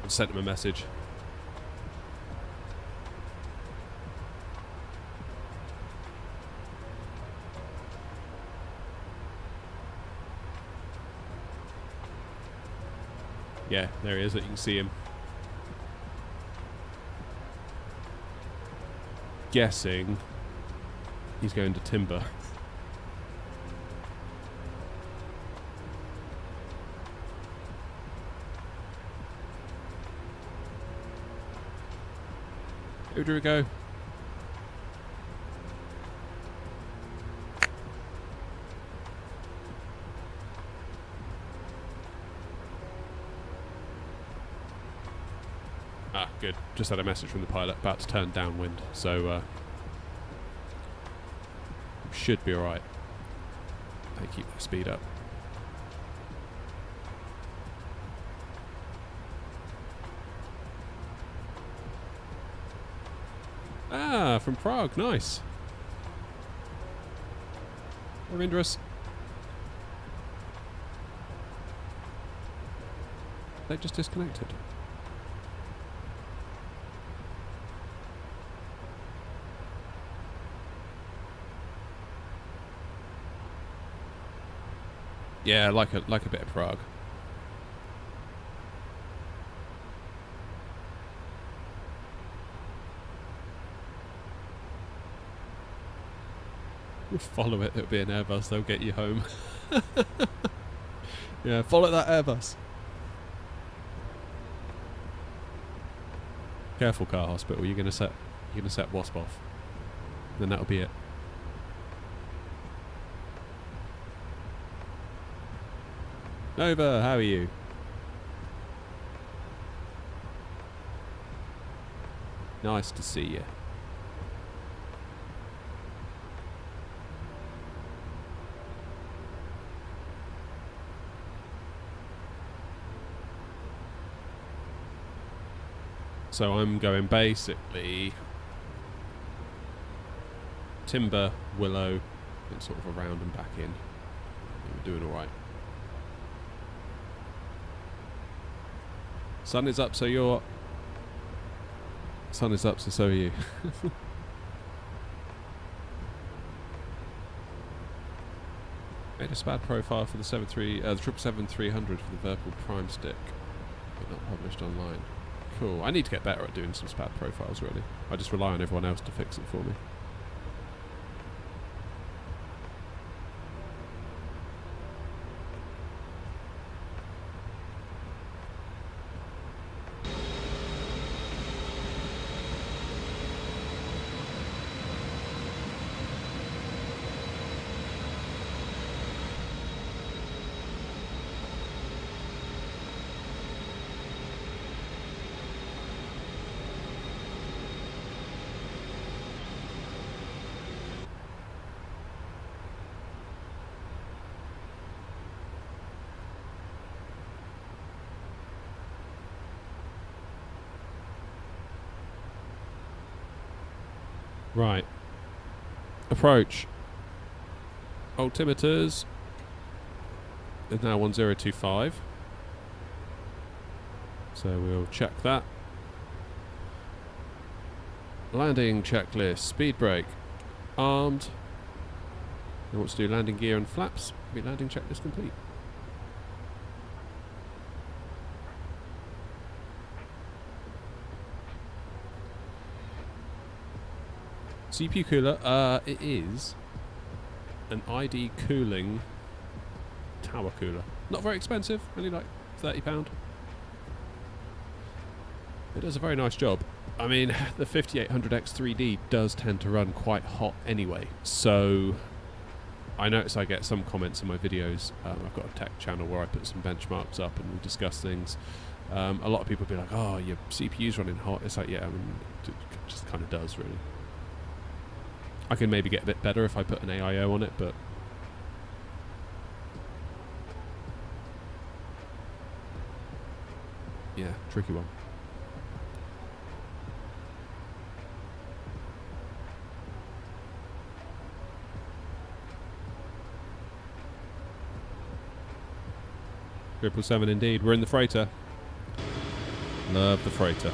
Sent him a message. Yeah, there he is. You can see him. Guessing he's going to timber. Who do we go? Ah, good. Just had a message from the pilot about to turn downwind, so should be alright. They keep the speed up. Ah, from Prague, nice. Ravindras. They just disconnected. Yeah, like a bit of Prague. Follow it, it'll be an Airbus, they'll get you home. Yeah, follow that Airbus. Careful, car hospital, you're gonna set Wasp off. Then that'll be it. Nova, how are you? Nice to see you. So I'm going basically timber, willow, and sort of around and back in. We're doing alright. Sun is up, so you're... Sun is up, so are you. Made a SPAD profile for the 777-300 for the Verpal Prime stick, but not published online. Cool. I need to get better at doing some SPAD profiles, really. I just rely on everyone else to fix it for me. Right. Approach. Altimeters is now 1025. So we'll check that. Landing checklist. Speed brake. Armed. He wants to do landing gear and flaps. Be landing checklist complete. CPU cooler, it is an ID cooling tower cooler. Not very expensive, only like £30. It does a very nice job. I mean, the 5800X 3D does tend to run quite hot anyway, so I notice I get some comments in my videos. I've got a tech channel where I put some benchmarks up and we discuss things. A lot of people be like, oh, your CPU's running hot. It's like, yeah, I mean, it just kind of does, really. I can maybe get a bit better if I put an AIO on it, but yeah, tricky one. Triple 7 indeed. We're in the freighter. Love the freighter.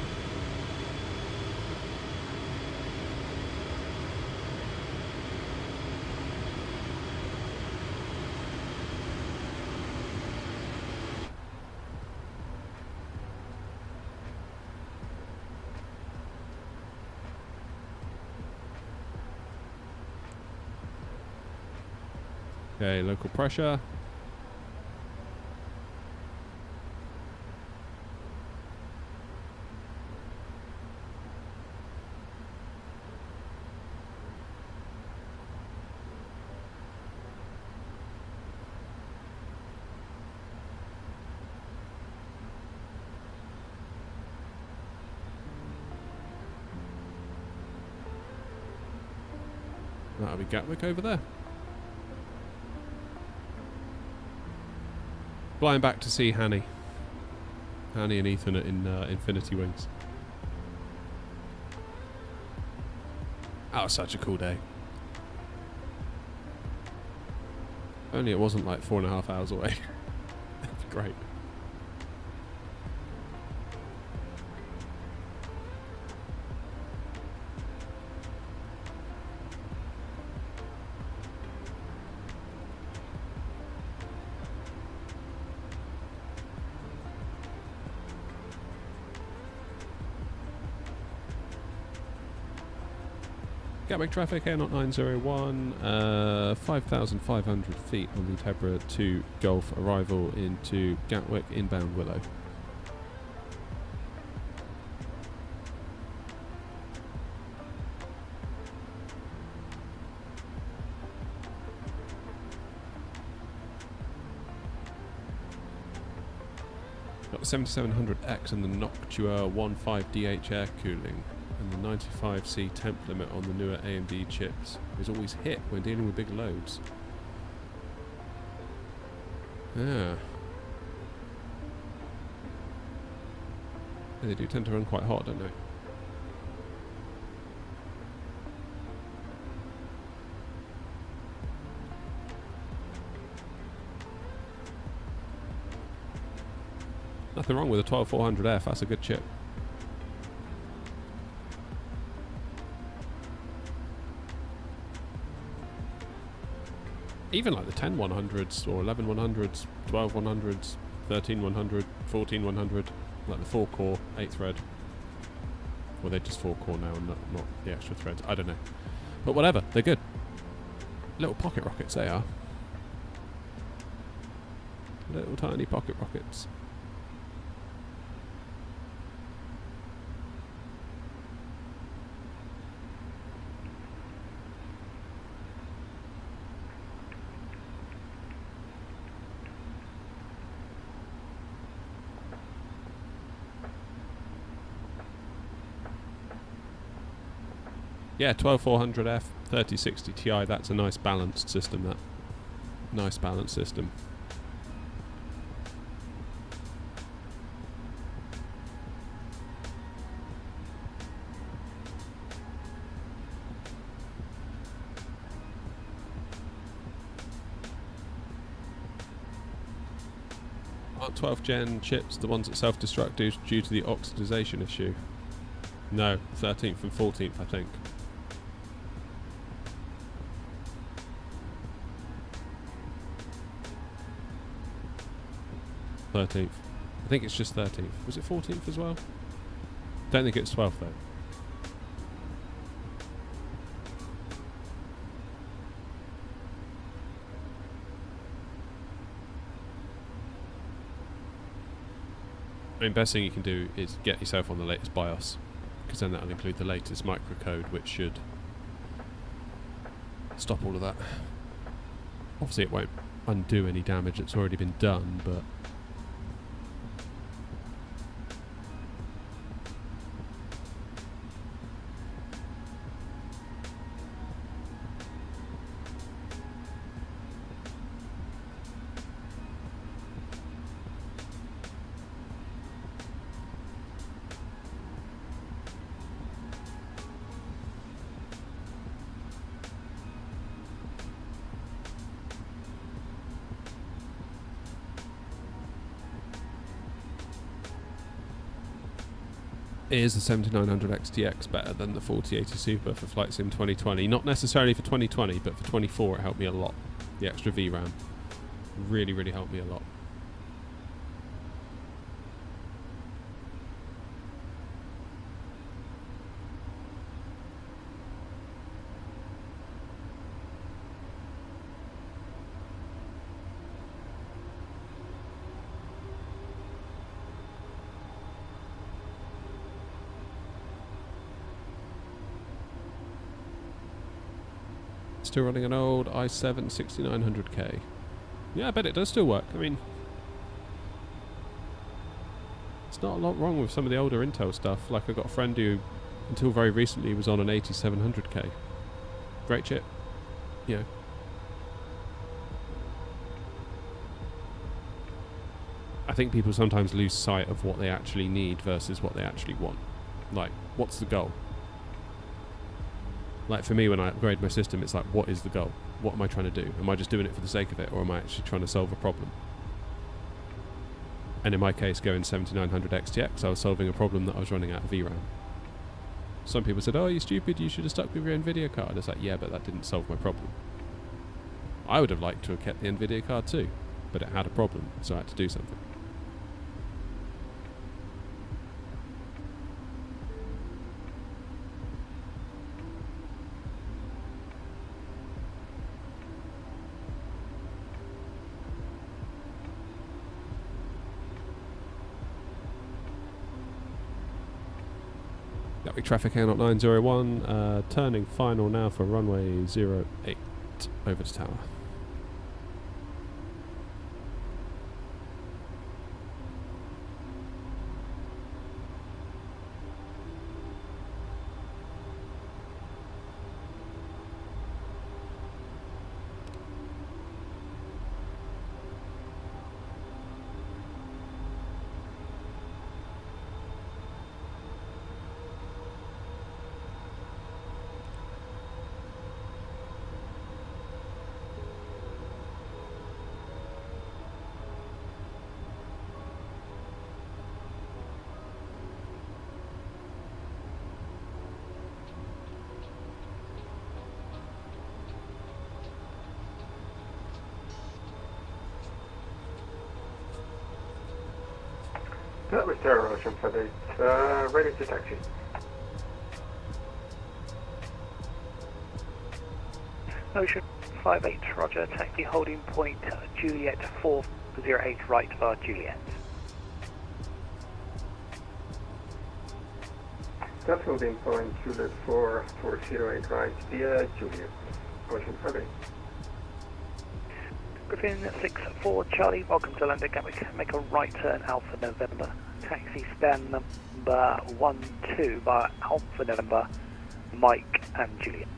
Okay, local pressure. That'll be Gatwick over there. Flying back to see Hanny. Hanny and Ethan in Infinity Wings. Oh, such a cool day. Only it wasn't like 4.5 hours away. That'd be great. Gatwick traffic, Air Not 901, 5,500 feet on the Tebra 2 Golf, arrival into Gatwick, inbound Willow. Got the 7700X and the Noctua 15DH air cooling. And the 95C temp limit on the newer AMD chips is always hit when dealing with big loads. Yeah. They do tend to run quite hot, don't they? Nothing wrong with a 12400F, that's a good chip. Even like the 10-100s or 11-100s, 12-100s, 13-100, 14-100, like the 4-core, 8-thread. Well, they're just 4-core now and not the extra threads. I don't know. But whatever, they're good. Little pocket rockets, they are. Little tiny pocket rockets. Yeah, 12400F, 3060 Ti, that's a nice balanced system, that. Nice balanced system. Aren't 12th gen chips the ones that self-destruct due to the oxidization issue? No, 13th and 14th, I think. 13th. I think it's just 13th. Was it 14th as well? Don't think it's 12th though. I mean, best thing you can do is get yourself on the latest BIOS, because then that'll include the latest microcode, which should stop all of that. Obviously it won't undo any damage that's already been done, but is the 7900 XTX better than the 4080 Super for Flight Sim 2020? Not necessarily for 2020, but for 24 it helped me a lot. The extra VRAM really, really helped me a lot. Still running an old i7 6900K. Yeah, I bet it does still work. I mean, it's not a lot wrong with some of the older Intel stuff. Like, I got a friend who, until very recently, was on an 8700K. Great chip. You know. I think people sometimes lose sight of what they actually need versus what they actually want. Like, what's the goal? Like, for me, when I upgrade my system, it's like, what is the goal? What am I trying to do? Am I just doing it for the sake of it, or am I actually trying to solve a problem? And in my case, going 7900 XTX, I was solving a problem that I was running out of VRAM. Some people said, oh, you're stupid, you should have stuck with your NVIDIA card. It's like, yeah, but that didn't solve my problem. I would have liked to have kept the NVIDIA card too, but it had a problem, so I had to do something. Gatwick traffic Air 901, turning final now for runway 08 over to tower. That was Terror Ocean for the ready to taxi. Ocean 58, roger, taxi holding point Juliet 408 right via Juliet. That's holding point Juliet 408 right via Juliet. Ocean 58. Griffin 64 Charlie, welcome to London Gatwick. Make a right turn Alpha November. Taxi stand number 12 by Alpha November, Mike and Juliet.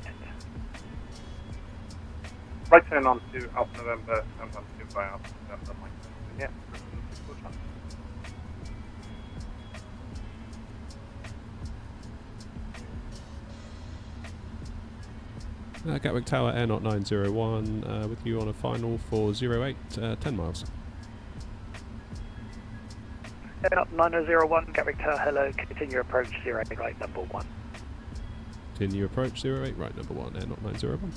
Right turn on to Alpha November and 12 by Alpha November, Mike. Yeah. Gatwick Tower Air 901 with you on a final for 08, 10 miles. Air 901, Gatwick Tower, hello, continue approach 08 right number 1. Continue approach 08 right number 1, Air 901.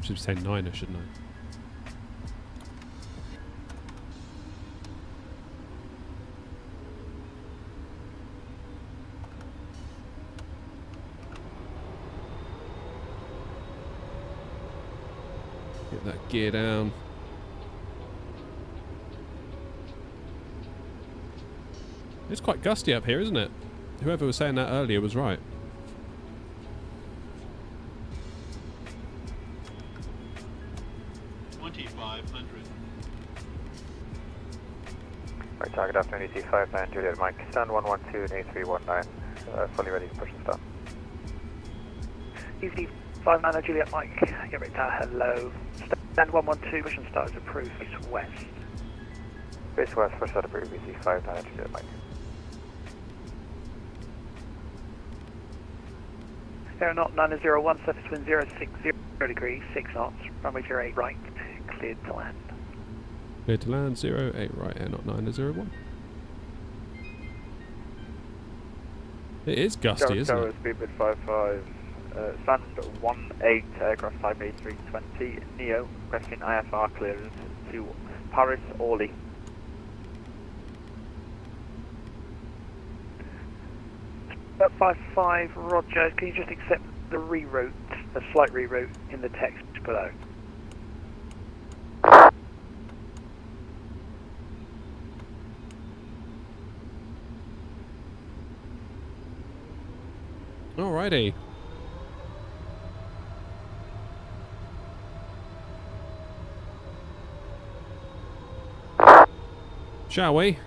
Should say 9er, shouldn't I? Get that gear down. It's quite gusty up here, isn't it? Whoever was saying that earlier was right. Right, target after EC59 Juliet Mike, stand 112 and A319, fully ready to push and start. EC59 Juliet Mike, Gatwick Tower, hello. Stand 112, push and start is approved, face west. Face west, push start approved, EC59 Juliet Mike. Air 901, surface wind 060 degrees, 6 knots, runway 08 right, cleared to land. Cleared to land, 08 right, Air 901. It is gusty, isn't it? Speedbird 55, stand 18, aircraft type A320, NEO, requesting IFR clearance to Paris, Orly. At 55, roger, can you just accept the reroute, the slight reroute in the text below? Alrighty. Shall we?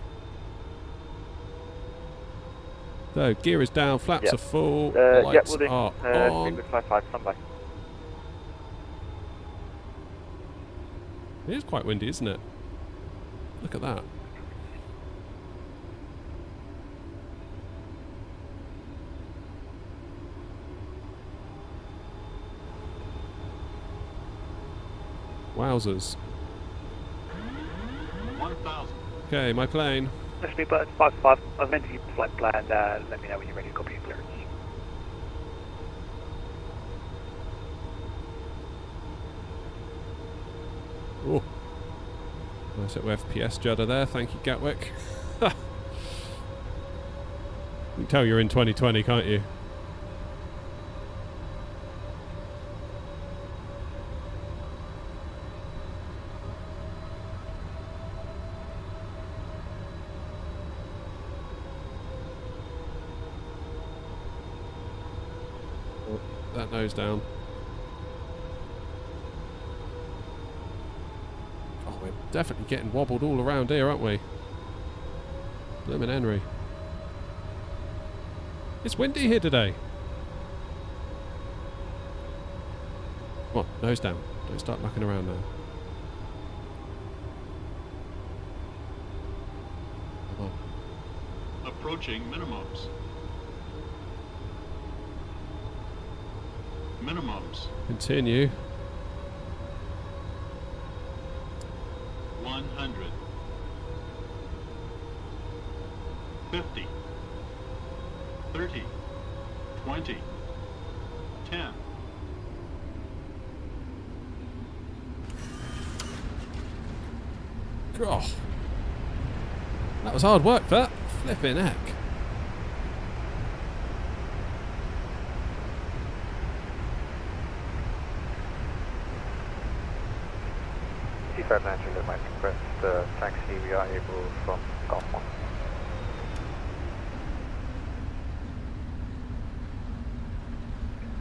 So, gear is down, flaps Yep. are full, Yeah, lights we'll do. are on. Fly 5, stand by. It is quite windy, isn't it? Look at that. Wowzers. 1,000. Okay, my plane. Let's be but 5-5. I was meant to use the flight plan. Let me know when you're ready to copy your clearance. Oh, nice little FPS judder there. Thank you, Gatwick. You can tell you're in 2020, can't you? Oh, that nose down. Oh, we're definitely getting wobbled all around here, aren't we? Bloomin' Henry. It's windy here today. Come on, nose down. Don't start mucking around now. Come on. Approaching minimums. Minimums. Continue. 100. 50. 30. 20. 10. Oh. That was hard work, that. Flipping heck. C5 manager might request taxi via April from Golf 1.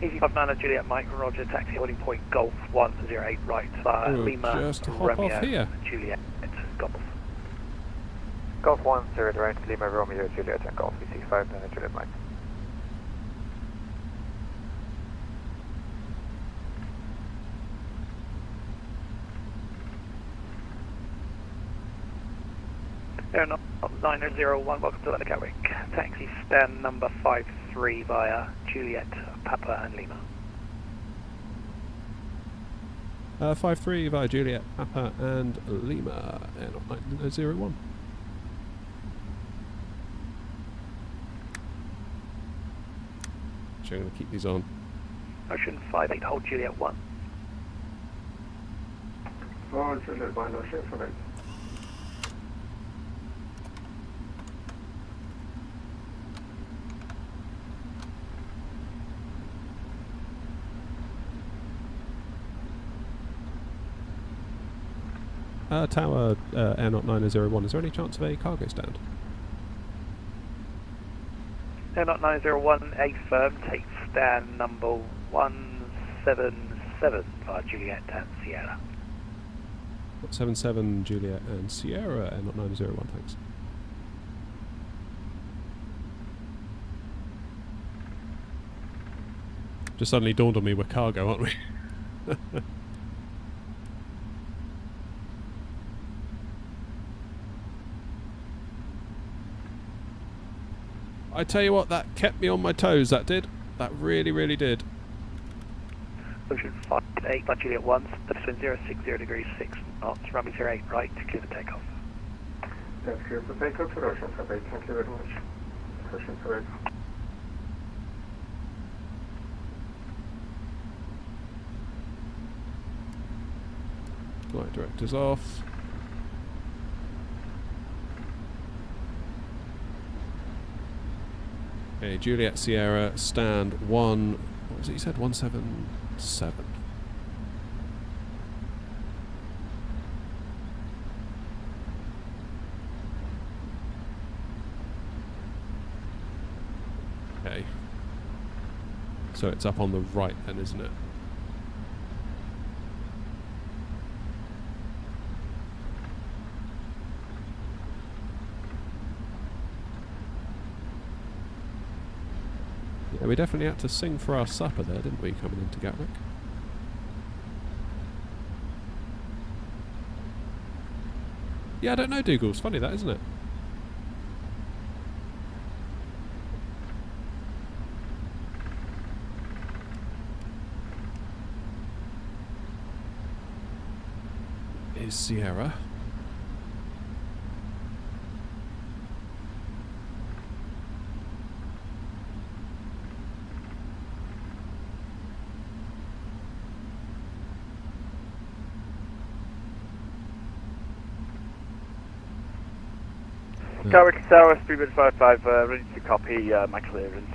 Easy 5 Niner Juliet Mike, Roger, taxi holding point Golf 108 right, We'll Lima, just hop Romeo, off here. Juliet, Golf. Golf 108 right, Lima, Romeo, Juliet, and Golf C5 Niner Juliet Mike. Aeronaut 901, welcome to London Gatwick. Taxi stand number 53 via Juliet, Papa and Lima. 5-3 via Juliet, Papa and Lima. And 901. So I'm going to keep these on. Ocean 58, hold Juliet 1. Oh, Juliet 1, Ocean 58. Tower Airnaut 901, is there any chance of a cargo stand? Aeronaut 901, A firm, take stand number 177 via Juliet and Sierra. 77 Juliet and Sierra, Airnaut 901, thanks. Just suddenly dawned on me we're cargo, aren't we? I tell you what, that kept me on my toes, that did. That really, really did. Ocean 58 by Juliet 1, between 060 degrees 6 knots, runway 08 right to clear the takeoff. That's clear for takeoff to Ocean 58, thank you very much. Ocean 58. Flight director's off. Okay, Juliet Sierra, stand 1, what was it you said, 177. Okay. So it's up on the right then, isn't it? Yeah, we definitely had to sing for our supper there, didn't we, coming into Gatwick? Yeah, I don't know, Dougal. It's funny that, isn't it? Is Sierra. Gatwick Tower, Speedbird 55, ready to copy my clearance.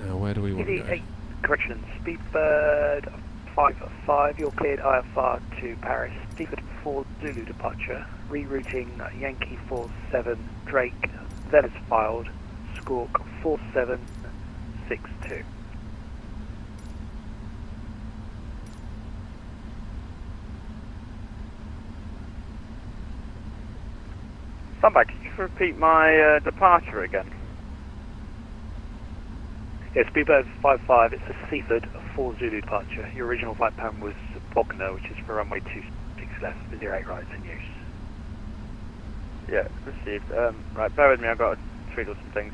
Now, where do we want to go? Correction, Speedbird 55, you're cleared IFR to Paris. Speedbird 4 Zulu departure, rerouting Yankee 47 Drake, then is filed, Squawk 4762. Standby, could you repeat my departure again? Yeah, Speedbird 55, it's a Seaford 4 Zulu departure. Your original flight plan was Bognor, which is for runway 26 left, with 08 rights in use. Yeah, received. Right, bear with me, I've got to tweedle some things.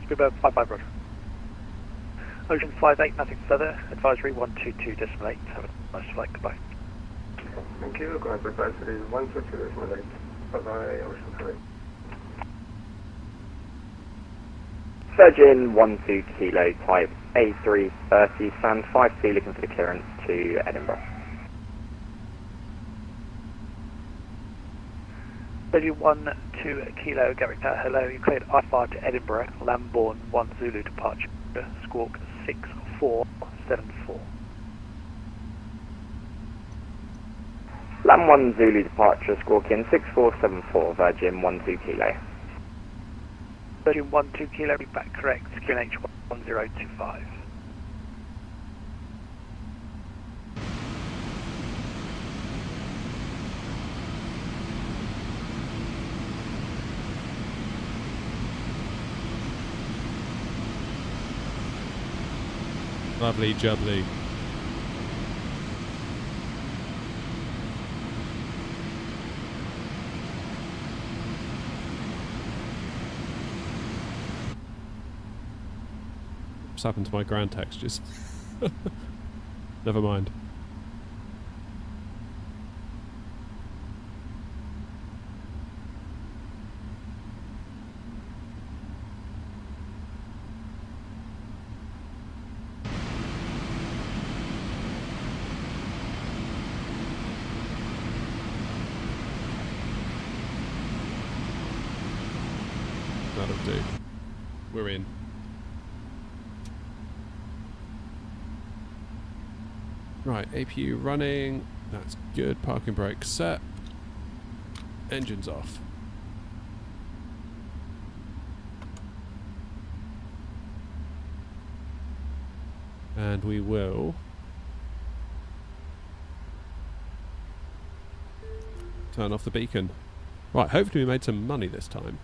Speedbird 55, roger. Ocean 58, nothing further. Advisory 122.8. Have a nice flight, goodbye. Thank you, ground advisory 122.8. Bye-bye, Ocean 58. Virgin 12 Kilo type A330, stand 5C looking for the clearance to Edinburgh. Virgin 12 Kilo, Gatwick Tower, hello, you cleared IFR to Edinburgh, Lambourne 1 Zulu departure, Squawk 6474. Lam 1 Zulu departure, squawk in 6474, Virgin 12 Kilo. Virgin 12 Kilo, be back correct, QNH 1025. Lovely jubbly. What's happened to my ground textures? Never mind. That'll do. We're in. Right, APU running. That's good. Parking brake set. Engines off. And we will turn off the beacon. Right, hopefully we made some money this time.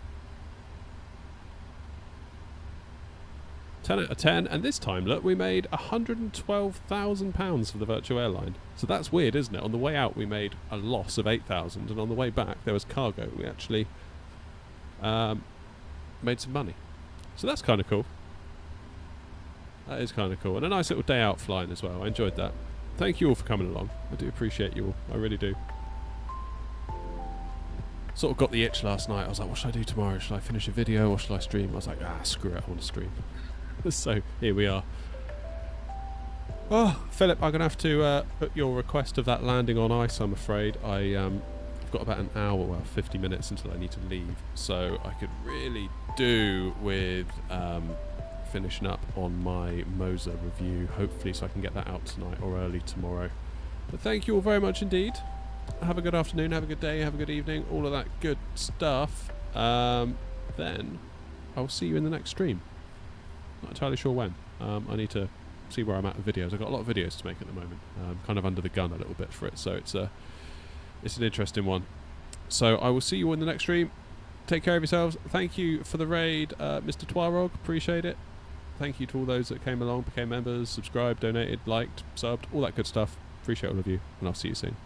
10 out of 10, and this time, look, we made £112,000 for the virtual airline. So that's weird, isn't it? On the way out, we made a loss of 8,000, and on the way back, there was cargo. We actually made some money. So that's kind of cool. That is kind of cool. And a nice little day out flying as well. I enjoyed that. Thank you all for coming along. I do appreciate you all. I really do. Sort of got the itch last night. I was like, what should I do tomorrow? Should I finish a video or should I stream? I was like, screw it, I want to stream. So here we are. Oh, Philip, I'm going to have to put your request of that landing on ice, I'm afraid. I've got about an hour, well, 50 minutes until I need to leave. So I could really do with finishing up on my Moser review, hopefully, so I can get that out tonight or early tomorrow. But thank you all very much indeed. Have a good afternoon, have a good day, have a good evening, all of that good stuff. Then I'll see you in the next stream. Not entirely sure when. I need to see where I'm at with videos. I've got a lot of videos to make at the moment. I'm kind of under the gun a little bit for it, so it's an interesting one. So I will see you all in the next stream. Take care of yourselves. Thank you for the raid, Mr. Twarog. Appreciate it. Thank you to all those that came along, became members, subscribed, donated, liked, subbed, all that good stuff. Appreciate all of you, and I'll see you soon.